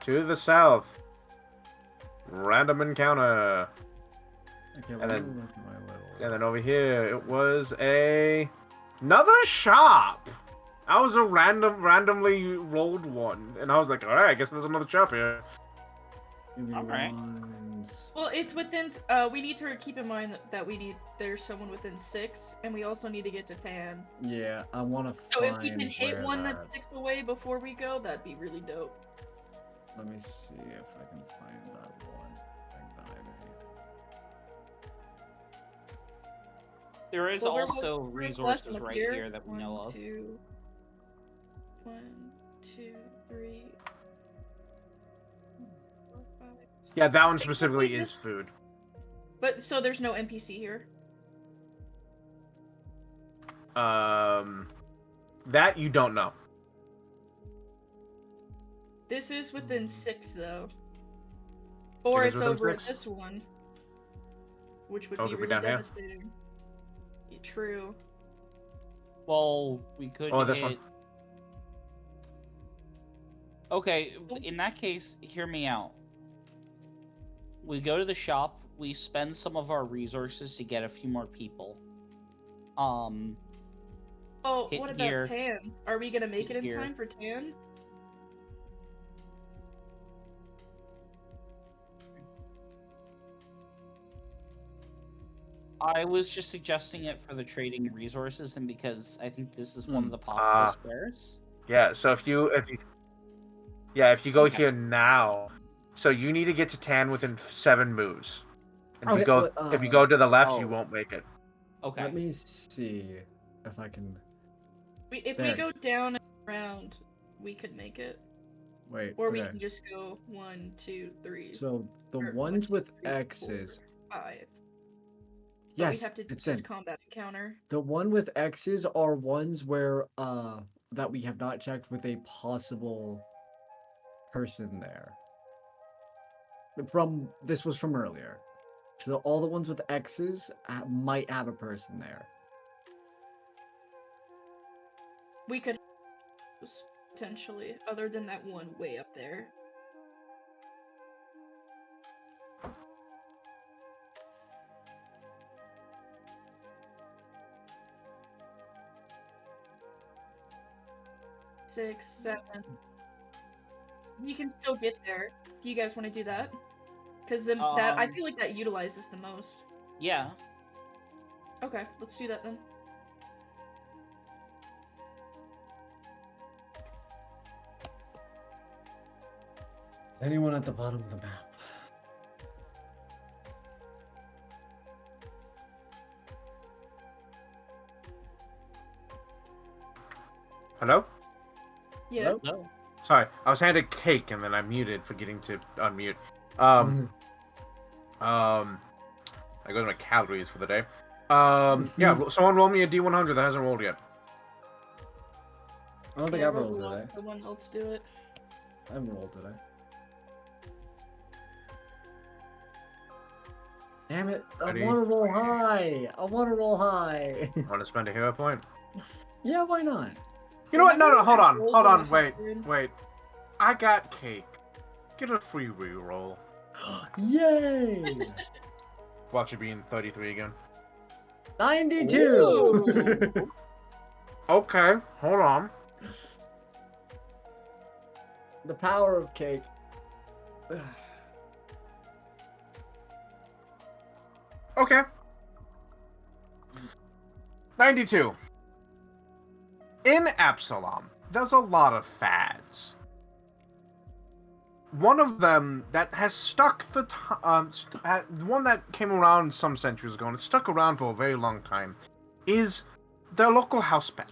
To the south, random encounter. Okay, And let me then- look at my little. And then over here, it was another shop. I was a randomly rolled one, and I was like, all right, I guess there's another shop here. Give me Alright. ones. Well, it's within. We need to keep in mind that there's someone within 6, and we also need to get to Tan. Yeah, I want to So find. if we can hit where one that... that's 6 away before we go, that'd be really dope. Let me see if I can find that one thing that I made. There is Well, we're also both- we're left resources up right here that we know of. 1, 2, 3. 4, 5, Yeah, that one 6. specifically is food. But so there's no NPC here. That you don't know. This is within 6 though. Or It is it's within over at 6? this one. Which would Oh, be could be really down here? devastating. True. Well, we could Oh, hit. this one. Okay, in that case, hear me out. We go to the shop. We spend some of our resources to get a few more people. Oh, Hit what here. about Tan? Are we gonna make Hit it in here. time for Tan? I was just suggesting it for the trading resources, and because I think this is one of the possible Ah. squares. Yeah, so if you go Okay. here now, so you need to get to Tan within 7 moves. And Okay, if you go to the left, you oh. won't make it. Okay. Let me see if I can. If There. we go down and around, we could make it. Wait. Or we okay. can just go 1, 2, 3, So the or ones 1, 2, with 3, 4, X's. 5. But Yes, we have to do it's this in. combat encounter. The one with X's are ones where that we have not checked with a possible person there. This was from earlier. So all the ones with X's might have a person there. We could potentially, other than that one way up there. Six, 7. We can still get there. Do you guys want to do that? Because then that I feel like that utilizes the most. Yeah. Okay, let's do that then. Is anyone at the bottom of the map? Hello? Yeah. Hello? No. Sorry, I was handed cake and then I muted, forgetting to unmute. I go to my calories for the day. Yeah, someone roll me a D100 that hasn't rolled yet. I don't think Yeah, I've rolled roll today. someone else do it. I haven't rolled today. Damn it! I Ready? want to roll high. I want to roll high. Want to spend a hero point? Yeah, why not? You know what? No, hold on, Rolls hold on on, wait, 100. wait. I got cake. Get a free reroll. Yay! Watch it being 33 again. 92. Ooh. Okay, hold on. The power of cake. Okay. 92. In Absalom, there's a lot of fads. One of them that has stuck one that came around some centuries ago and it's stuck around for a very long time is their local house pet.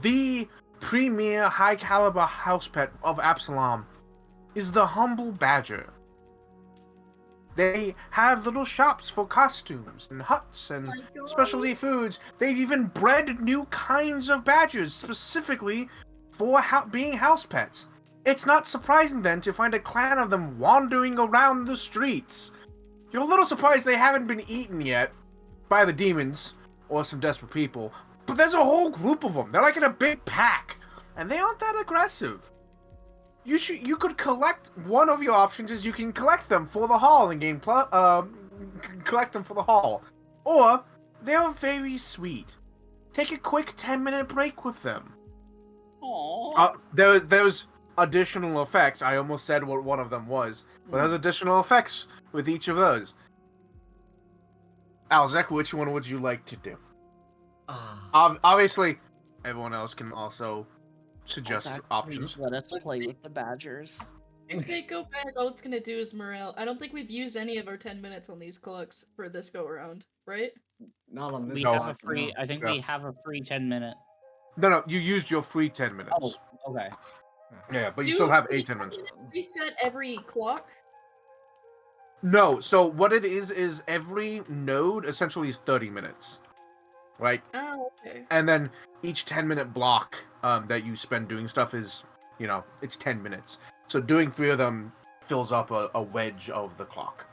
The premier high caliber house pet of Absalom is the humble badger. They have little shops for costumes and huts and specialty foods. They've even bred new kinds of badgers specifically for being house pets. It's not surprising then to find a clan of them wandering around the streets. You're a little surprised they haven't been eaten yet by the demons or some desperate people, but there's a whole group of them. They're like in a big pack, and they aren't that aggressive. You could collect. One of your options is you can collect them for the hall and gain collect them for the hall, or they're very sweet. Take a quick 10-minute break with them. Aww. There's additional effects. I almost said what one of them was, but there's additional effects with each of those. Alzek, which one would you like to do? Obviously, everyone else can also suggest Zach, options. please let us play with the Badgers. If they go back, all it's gonna do is morale. I don't think we've used any of our 10 minutes on these clocks for this go around, right? Not on this We No. have a clock, free. no. I think Yeah. we have a free 10-minute. No, you used your free 10 minutes. Oh, okay. Yeah, but you Do still have we 8 10 minutes. reset every clock? No, so what it is every node essentially is 30 minutes. Right? Oh, okay. And then each 10-minute block that you spend doing stuff is, it's 10 minutes. So doing 3 of them fills up a wedge of the clock.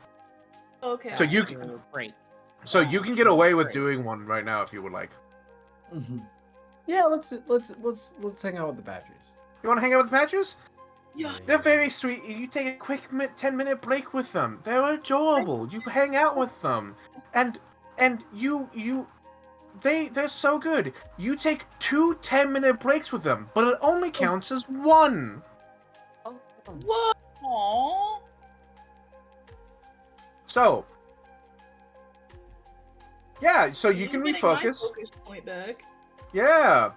Okay. So you Great. you can get away with doing one right now if you would like. Yeah, let's hang out with the Badgers. You want to hang out with the Badgers? Yeah. They're very sweet. You take a quick 10-minute break with them. They're adorable. You hang out with them, and they're so good. You take 2 10-minute breaks with them, but it only counts as 1. What? Aww. So, yeah. So you can I'm getting my refocus. focus point back. Yeah.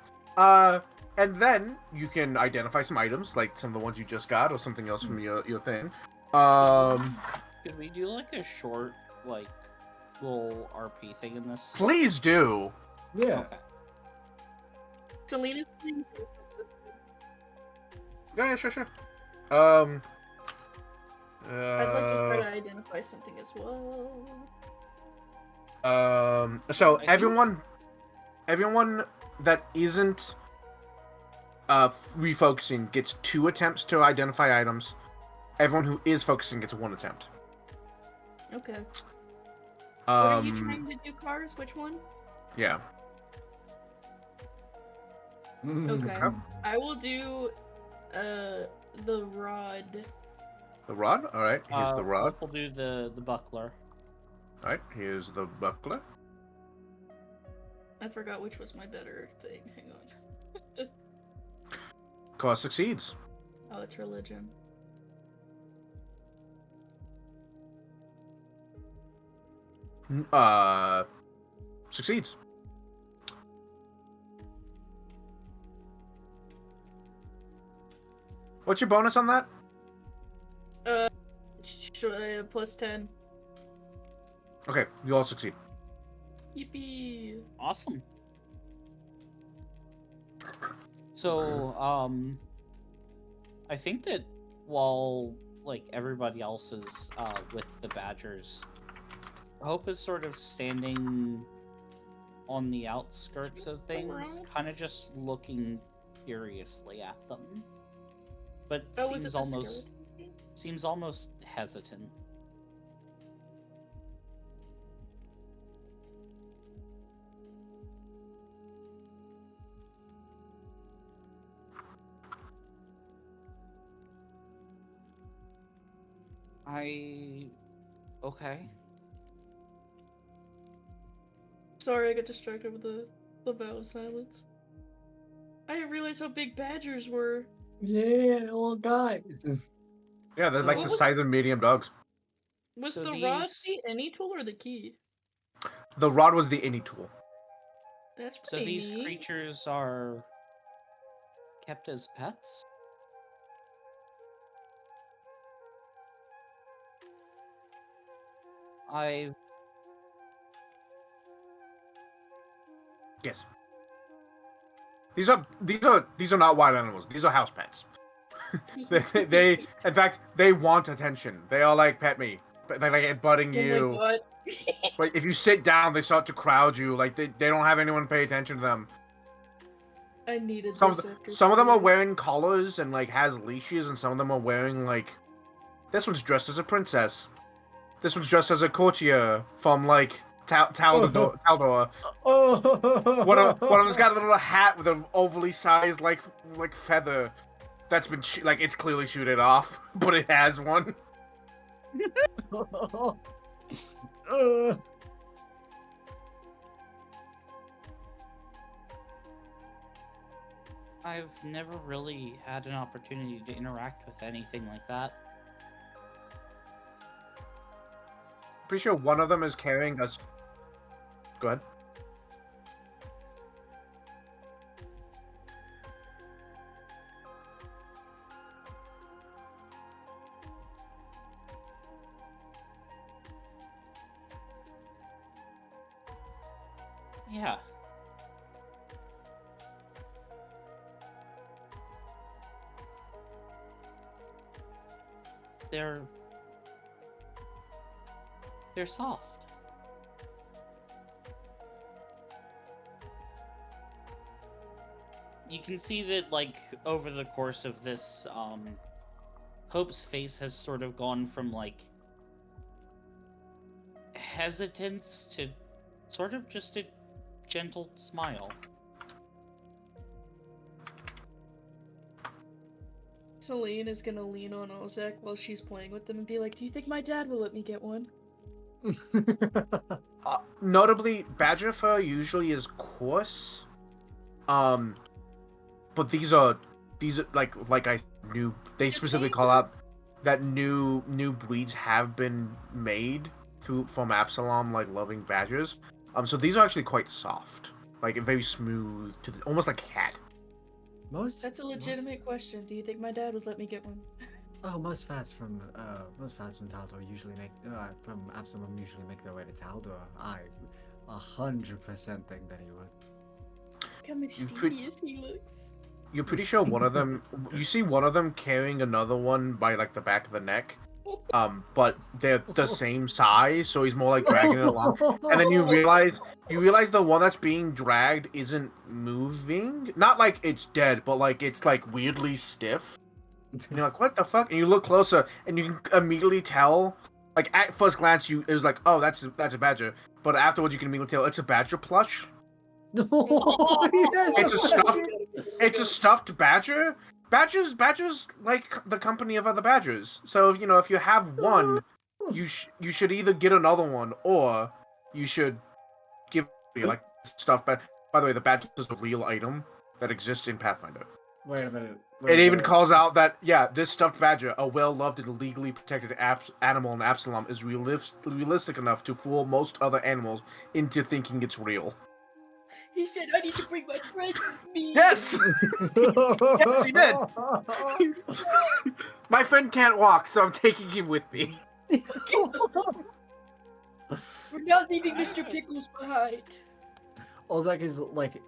And then you can identify some items, like some of the ones you just got, or something else from your thing. Could we do like a short, like, little RP thing in this? Please do. Yeah. Okay. Selena's playing. Yeah, sure. I'd like to try to identify something as well. So I think- everyone that isn't refocusing gets 2 attempts to identify items. Everyone who is focusing gets 1 attempt. Okay. What are you Um, trying to do, Cars? Which one? yeah. Okay. I will do the rod. The rod. All right. Here's the rod. We'll do the buckler. All right. Here's the buckler. I forgot which was my better thing. Hang on. Cause succeeds. Oh, it's religion. Succeeds. What's your bonus on that? extra plus 10. Okay, you all succeed. Yippee! Awesome. So, I think that while like everybody else is with the Badgers, Hope is sort of standing on the outskirts of things, kind of just looking curiously at them, but Oh, was it seems the skeleton? seems almost hesitant. Okay. Sorry, I got distracted with the vow of silence. I didn't realize how big badgers were. Yeah, little guys. Yeah, they're So like what the was- size of medium dogs. Was So the rod these- the any tool or the key? The rod was the any tool. That's So pretty these neat. creatures are kept as pets? I Yes. These are not wild animals. These are house pets. they in fact they want attention. They are like pet me. They like butting Oh you. my god. Like if you sit down, they start to crowd you. Like they don't have anyone pay attention to them. I needed Some this after of them are school. wearing collars and like has leashes, and some of them are wearing like. This one's dressed as a princess. This one's dressed as a courtier from like Taldor. Oh. One of them's got a little hat with an overly sized like feather. That's been like it's clearly shooted off, but it has one. I've never really had an opportunity to interact with anything like that. Pretty sure one of them is carrying us. Go ahead. Yeah. They're soft. You can see that, like, over the course of this, Hope's face has sort of gone from, like, hesitance to sort of just a gentle smile. Celine is gonna lean on Ozek while she's playing with them and be like, "Do you think my dad will let me get one?" Notably, badger fur usually is coarse. But these are like I knew they specifically call out that new breeds have been made from Absalom, like loving badgers. So these are actually quite soft, like very smooth, almost like a cat. That's a legitimate question. Do you think my dad would let me get one? Most fats from Taldor usually from Absalom usually make their way to Taldor. I 100% think that he would. Look how mysterious he looks. You're pretty sure one of them. You see one of them carrying another one by like the back of the neck. But they're the same size, so he's more like dragging it along. And then you realize the one that's being dragged isn't moving. Not like it's dead, but like it's like weirdly stiff. And you're like, what the fuck? And you look closer, and you can immediately tell. Like at first glance, it was like, oh, that's a badger. But afterwards, you can immediately tell it's a badger plush. It's a stuffed badger. Badgers like the company of other badgers. So if you have one, you should either get another one or you should give like stuffed badger. By the way, the badger is a real item that exists in Pathfinder. Wait a minute. It even calls out that this stuffed badger, a well-loved and legally protected animal in Absalom, is realistic enough to fool most other animals into thinking it's real. He said, "I need to bring my friends with me." Yes! Yes, he did! My friend can't walk, so I'm taking him with me. We're not leaving Mr. Pickles behind. Ozak is like,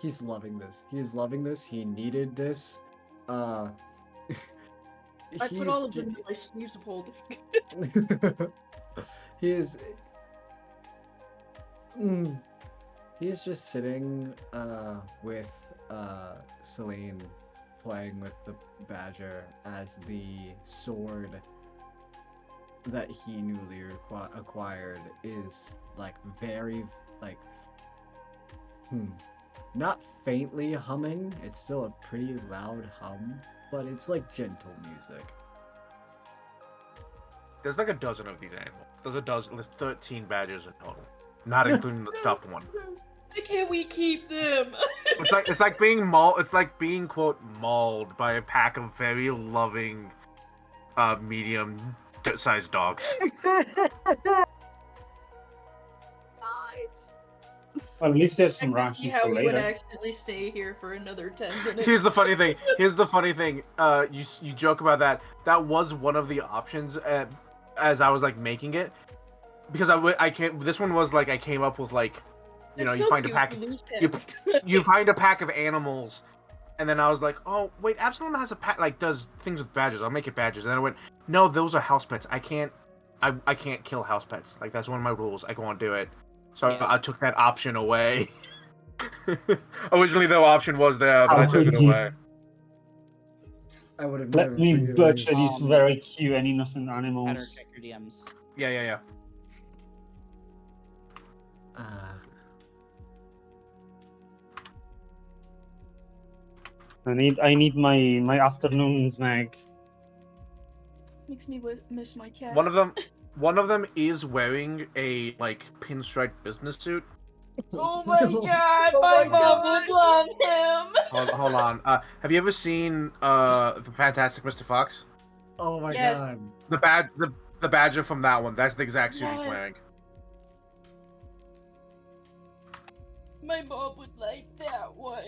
he's loving this. He's loving this. He needed this. I put all of them in my sleeves of holding. He is. He's just sitting with Celine, playing with the badger as the sword that he newly acquired is like very like not faintly humming. It's still a pretty loud hum, but it's like gentle music. There's like a dozen of these animals. There's 13 badgers in total, not including the stuffed one. Why can't we keep them? It's like being mauled. It's like being quote mauled by a pack of very loving, medium-sized dogs. Well, at least they have some I can see rations how for we would later. accidentally stay here for another 10 minutes. Here's the funny thing. You joke about that. That was one of the options as I was like making it, because I can't. This one was like I came up with like, you know, They're you so find a cute, pack. you lose You pets. you find a pack of animals, and then I was like, oh wait, Absalom has a pack like does things with badgers. I'll make it badgers. And then I went, no, those are house pets. I can't kill house pets. Like that's one of my rules. I won't do it. So Yeah. I took that option away. Originally, the option was there, but How I took it could you? away. I would have never Let me forgiven butcher you. these Um, very cute and innocent Better animals. check your DMs. Yeah. I need my afternoon snack. Makes me miss my cat. One of them is wearing a like pinstripe business suit. Oh my god, Oh my my mom God. would love him. Hold on. Have you ever seen the Fantastic Mr. Fox? Oh my Yes. god. The badger from that one. That's the exact suit he's Yes. wearing. My mom would like that one.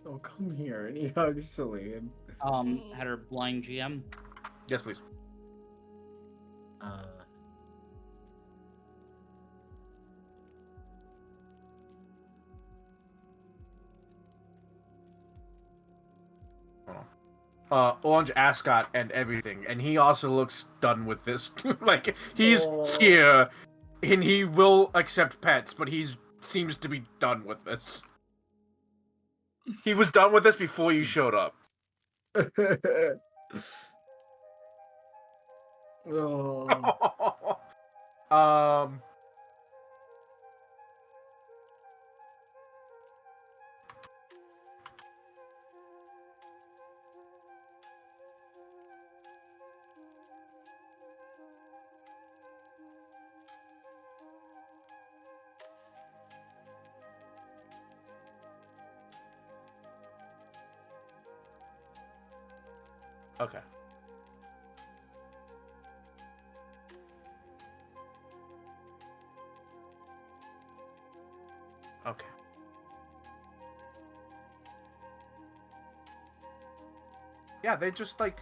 Oh, come here. And he hugs Celine. Had her blind GM. Yes, please. Orange ascot and everything, and he also looks done with this. Like he's Oh. here, and he will accept pets, but he seems to be done with this. He was done with this before you showed up. Oh. Okay. Okay. Yeah, they're just like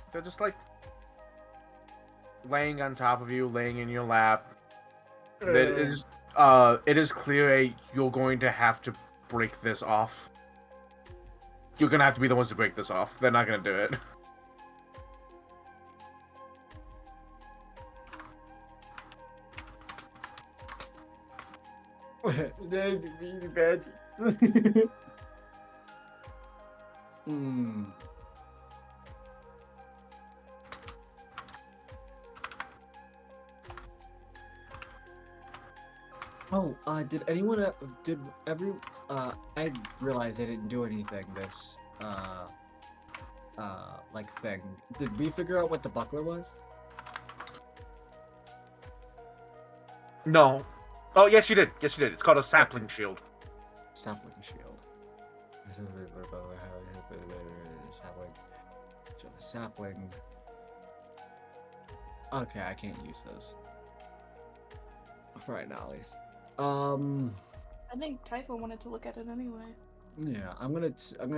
laying on top of you, laying in your lap. It is clear you're going to have to break this off. You're gonna have to be the ones to break this off. They're not gonna do it. Oh, did anyone I realized I didn't do anything this like thing. Did we figure out what the buckler was? No. Oh, yes, you did. Yes, you did. It's called a sapling shield. Sapling shield. Sapling. Okay, I can't use this. For right now, at least. I think Typho wanted to look at it anyway. Yeah, I'm gonna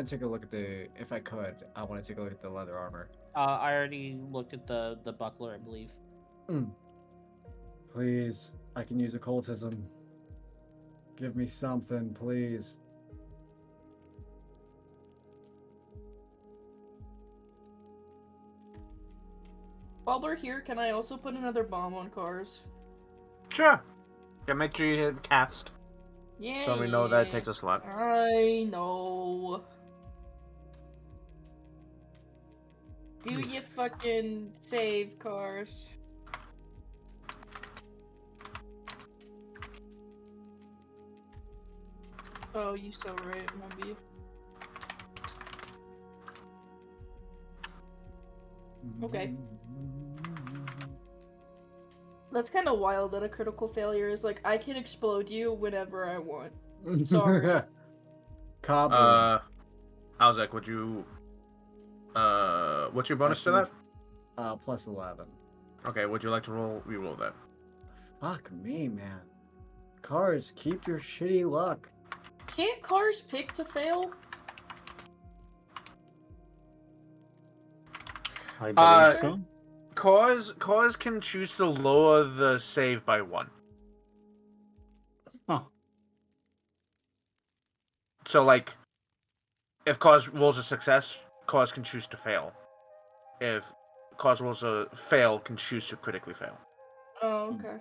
take a look at the. If I could, I want to take a look at the leather armor. I already looked at the buckler, I believe. Please, I can use occultism. Give me something, please. While we're here, can I also put another bomb on cars? Sure. Yeah, make sure you hit the cast. Yeah. So we know that it takes a slot. I know. Do Oof. you fucking save cars? Oh, you so right, Mumby. Okay. That's kind of wild that a critical failure is like, I can explode you whenever I want. Sorry. Cobble. Alzek, would you what's your bonus to that? Plus 11. Okay, would you like to re-roll that? Fuck me, man. Cars, keep your shitty luck. Can't cars pick to fail? I believe Uh, so. Cause can choose to lower the save by 1. Oh, So like, if cause rolls a success, cause can choose to fail. If cause rolls a fail, can choose to critically fail. Oh, okay.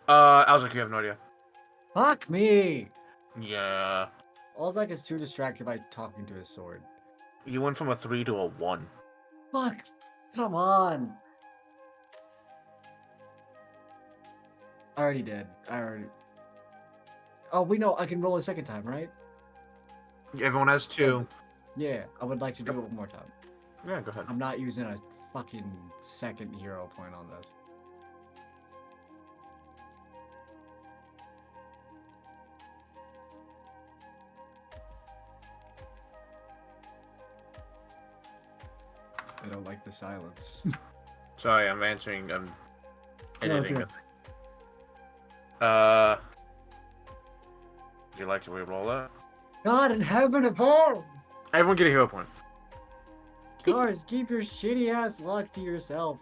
Alzek, you have no idea. Fuck me! Yeah. Alzak is too distracted by talking to his sword. You went from a 3 to a 1. Fuck! Come on! I already did. Oh, we know I can roll a second time, right? Everyone has 2. Yeah, I would like to do it one more time. Yeah, go ahead. I'm not using a fucking second hero point on this. I don't like the silence. Sorry, I'm answering. I'm No, it's editing it. okay. Would you like to re-roll that? God in heaven above! Everyone get a hero point. Cars, keep your shitty ass luck to yourself.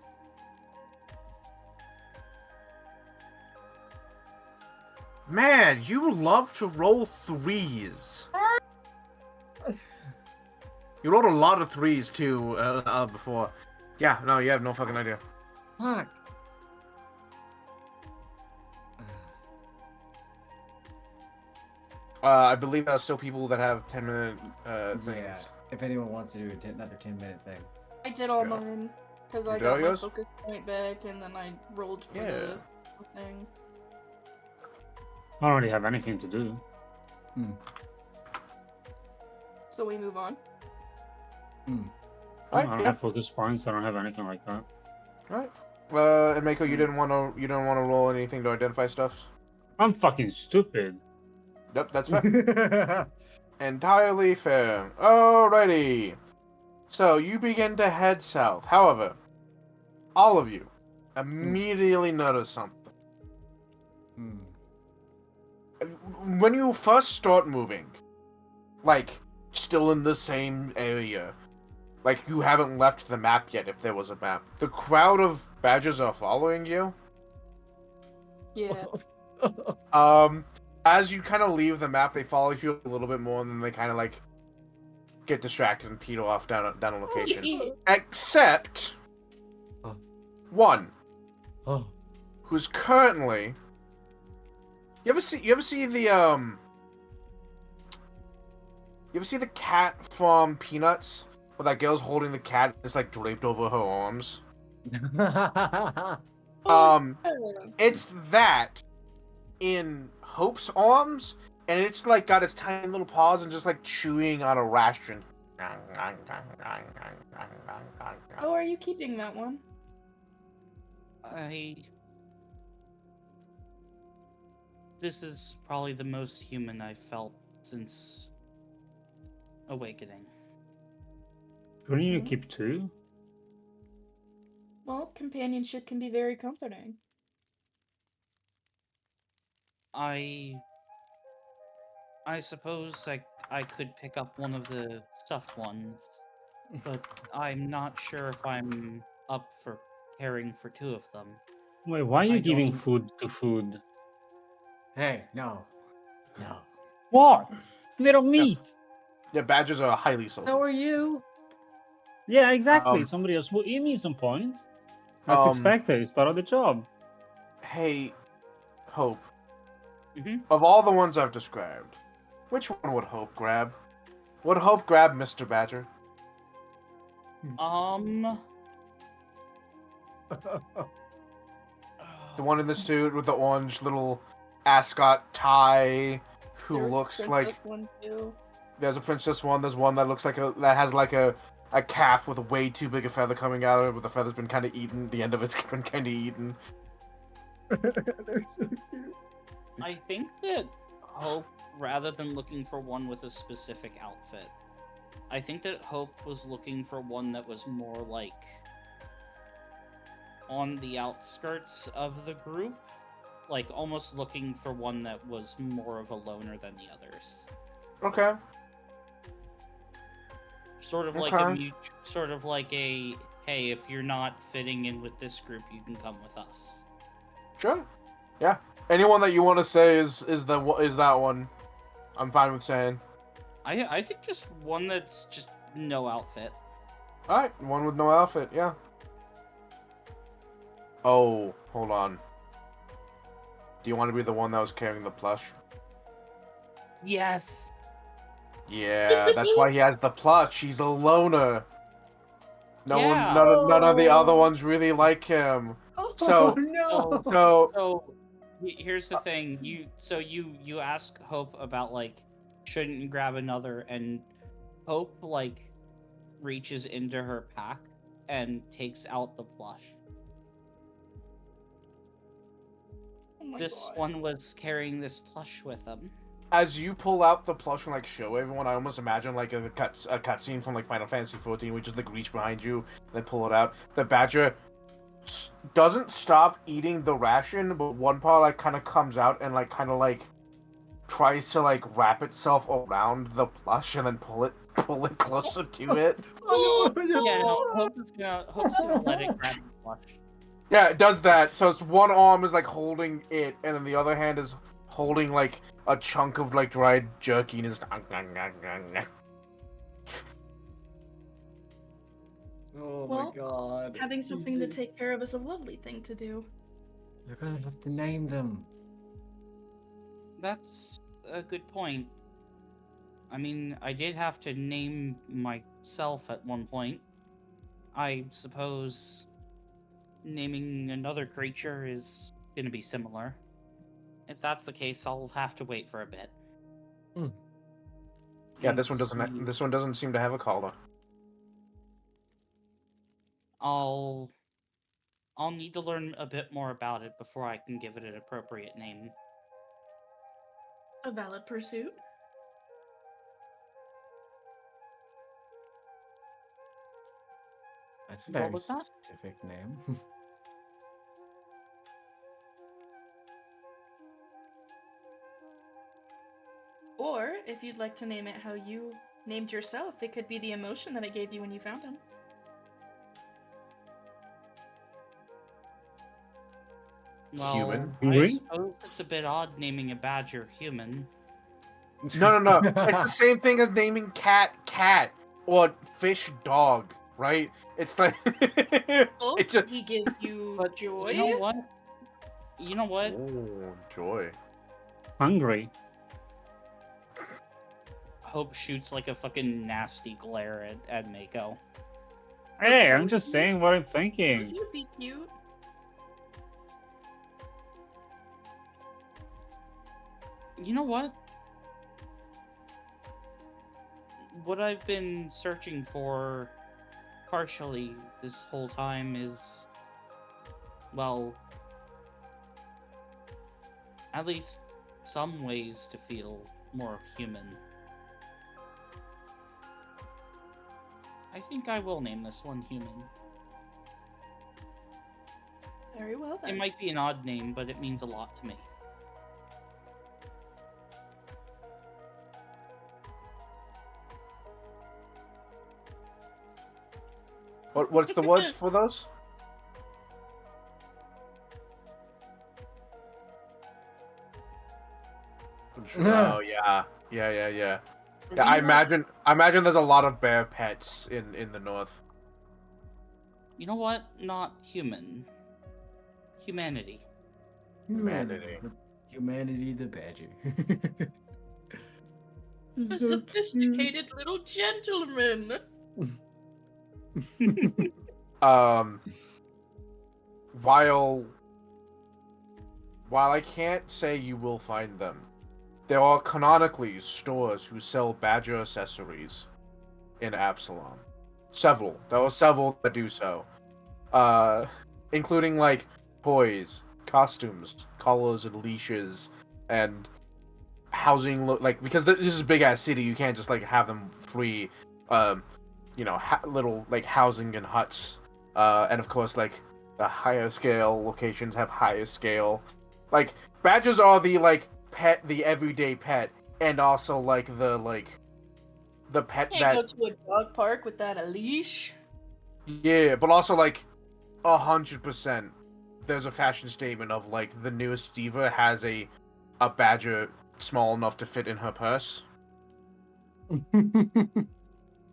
Man, you love to roll 3s. You rolled a lot of 3s too before. Yeah, no, you have no fucking idea. Fuck. I believe there are still people that have 10-minute things. Yeah, if anyone wants to do another 10-minute thing. I did all Yeah. mine. Because You I did all got my yours? focus point back and then I rolled for Yeah. the thing. I don't really have anything to do. So we move on. I don't have focus points. I don't have anything like that. Alright. And Mako, you didn't want to roll anything to identify stuff. I'm fucking stupid. Yep, that's fair. Entirely fair. Alrighty. So you begin to head south. However, all of you immediately notice something. When you first start moving, like, still in the same area, like, you haven't left the map yet, if there was a map. The crowd of badgers are following you. Yeah. As you kind of leave the map, they follow you a little bit more, and then they kind of, like, get distracted and peter off down a location. Except one, who's currently... You ever see the cat from Peanuts? Where that girl's holding the cat and it's like draped over her arms? It's that in Hope's arms, and it's like got its tiny little paws and just like chewing on a ration. How are you keeping that one? This is probably the most human I've felt since awakening. Couldn't you keep 2? Well, companionship can be very comforting. I suppose I could pick up one of the stuffed ones but I'm not sure if I'm up for caring for two of them. Wait, why are you I giving don't- food to food? Hey, no. No. What? It's made of meat. Yeah, badgers are highly social. So are you? Yeah, exactly. Um, Somebody else will eat me at some point. That's Um, expected. It's part of the job. Hey, Hope. Mhm. Of all the ones I've described, which one would Hope grab? Would Hope grab Mr. Badger? The one in the suit with the orange little ascot tie, who There was a looks princess like one too. there's a princess one. There's one that looks like that has like a cap with a way too big a feather coming out of it, but the feather's been kind of eaten. The end of it's been kind of eaten. They're so cute. I think that Hope, rather than looking for one with a specific outfit, I think that Hope was looking for one that was more like on the outskirts of the group, like almost looking for one that was more of a loner than the others. Okay. Sort of like Okay. sort of like a hey, if you're not fitting in with this group, you can come with us. Sure. Yeah. Anyone that you want to say is that one. I'm fine with saying. I think just one that's just no outfit. All right, one with no outfit. Yeah. Oh, hold on. Do you want to be the one that was carrying the plush? Yes. Yeah, that's why he has the plush. He's a loner. Yeah. None of the other ones really like him. So- no. So Here's the thing. You ask Hope about like shouldn't you grab another, and Hope like reaches into her pack and takes out the plush. Oh my This god. one was carrying this plush with him. as you pull out the plush and like show everyone, I almost imagine like a cutscene from like Final Fantasy 14, which is like reach behind you, then pull it out. The badger doesn't stop eating the ration, but one part like kind of comes out and like kind of like tries to like wrap itself around the plush and then pull it closer to it. Yeah, no, Hope's gonna let it grab the plush. Yeah, it does that. So it's one arm is like holding it, and then the other hand is holding like a chunk of like dried jerky and is. Oh Well, my god. Having something to Easy. take care of is a lovely thing to do. You're gonna have to name them. That's a good point. I mean, I did have to name myself at one point. I suppose naming another creature is going to be similar. If that's the case, I'll have to wait for a bit. Yeah, this one Let's doesn't. see. This one doesn't seem to have a collar. I'll need to learn a bit more about it before I can give it an appropriate name. A valid pursuit. That's a What very was that? specific name. Or, if you'd like to name it how you named yourself, it could be the emotion that I gave you when you found him. Well, Human. I Hungry? suppose it's a bit odd naming a badger human. No. It's the same thing as naming cat or fish dog, right? It's like Oh, it's just he gives you But joy. you know what? You know what? oh, joy. Hungry. Hope shoots like a fucking nasty glare at Mako. Hey, I'm just saying what I'm thinking. Cozy would be cute. You know what? What I've been searching for partially this whole time is, well, at least some ways to feel more human. I think I will name this one human. Very well It then. might be an odd name, but it means a lot to me. What's the words for those? Oh yeah. Yeah, I imagine there's a lot of bear pets in the north. You know what? Not human. Humanity. Humanity. Humanity the badger. A So sophisticated little gentleman. While I can't say you will find them, there are canonically stores who sell badger accessories in Absalom. Several. There are several that do so. Including like toys, costumes, collars and leashes, and housing because this is a big ass city, you can't just like have them free little like housing and huts, and of course like the higher scale locations have higher scale, like badgers are the like pet, the everyday pet, and also like the pet Can't that go to a dog park without a leash. yeah, but also like 100% there's a fashion statement of like the newest diva has a badger small enough to fit in her purse.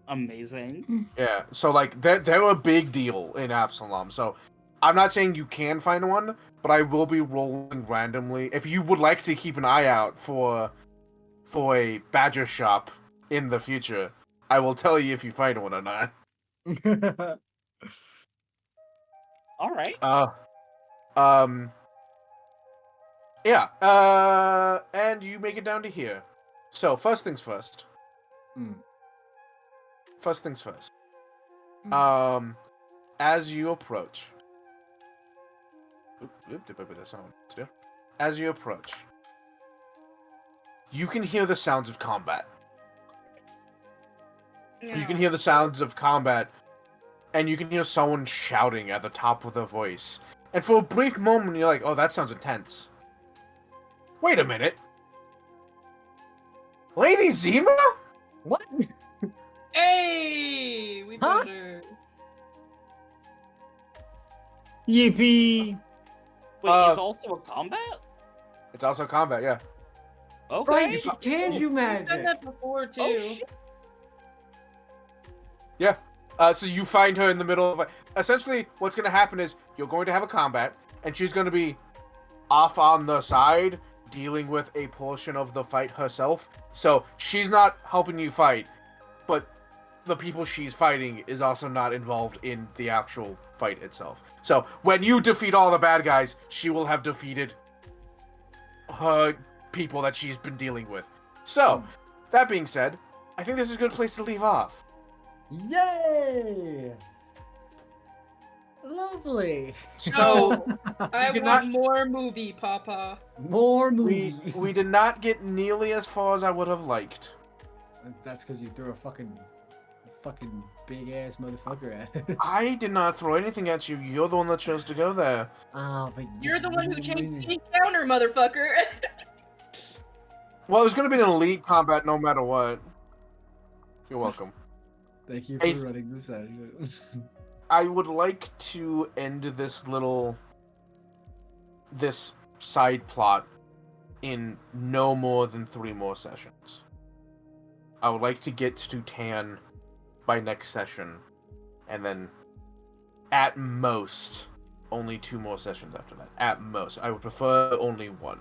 Amazing. Yeah, so like they're a big deal in Absalom. So I'm not saying you can find one, but I will be rolling randomly. If you would like to keep an eye out for a badger shop in the future, I will tell you if you find one or not. All right. Yeah. And you make it down to here. So first things first. First things first. As you approach. As you approach, you can hear the sounds of combat. You can hear the sounds of combat, and you can hear someone shouting at the top of their voice. And for a brief moment, you're like, oh, that sounds intense. Wait a minute. Lady Zima? What? Hey, we Huh? found her. Yippee! Wait, it's also a combat? It's also combat, yeah. Okay. Right, she can do We've done magic. that before too. Oh, shit. Yeah. So you find her in the middle of essentially what's going to happen is you're going to have a combat, and she's going to be off on the side dealing with a portion of the fight herself. So she's not helping you fight, but the people she's fighting is also not involved in the actual fight itself. So when you defeat all the bad guys, she will have defeated her people that she's been dealing with. So, that being said, I think this is a good place to leave off. Yay! Lovely. So, I did want not- more movie, Papa. More movie. We did not get nearly as far as I would have liked. That's because you threw a fucking big ass motherfucker at. I did not throw anything at you. You're the one that chose to go there. Ah, but You're the one who changed ruined the encounter, mother-fucker. Well, it was going to be an elite combat no matter what. You're welcome. Thank you for Hey, running this session. I would like to end this side plot in no more than 3 more sessions. I would like to get to Tan by next session, and then at most only 2 more sessions after that. At most, I would prefer only 1.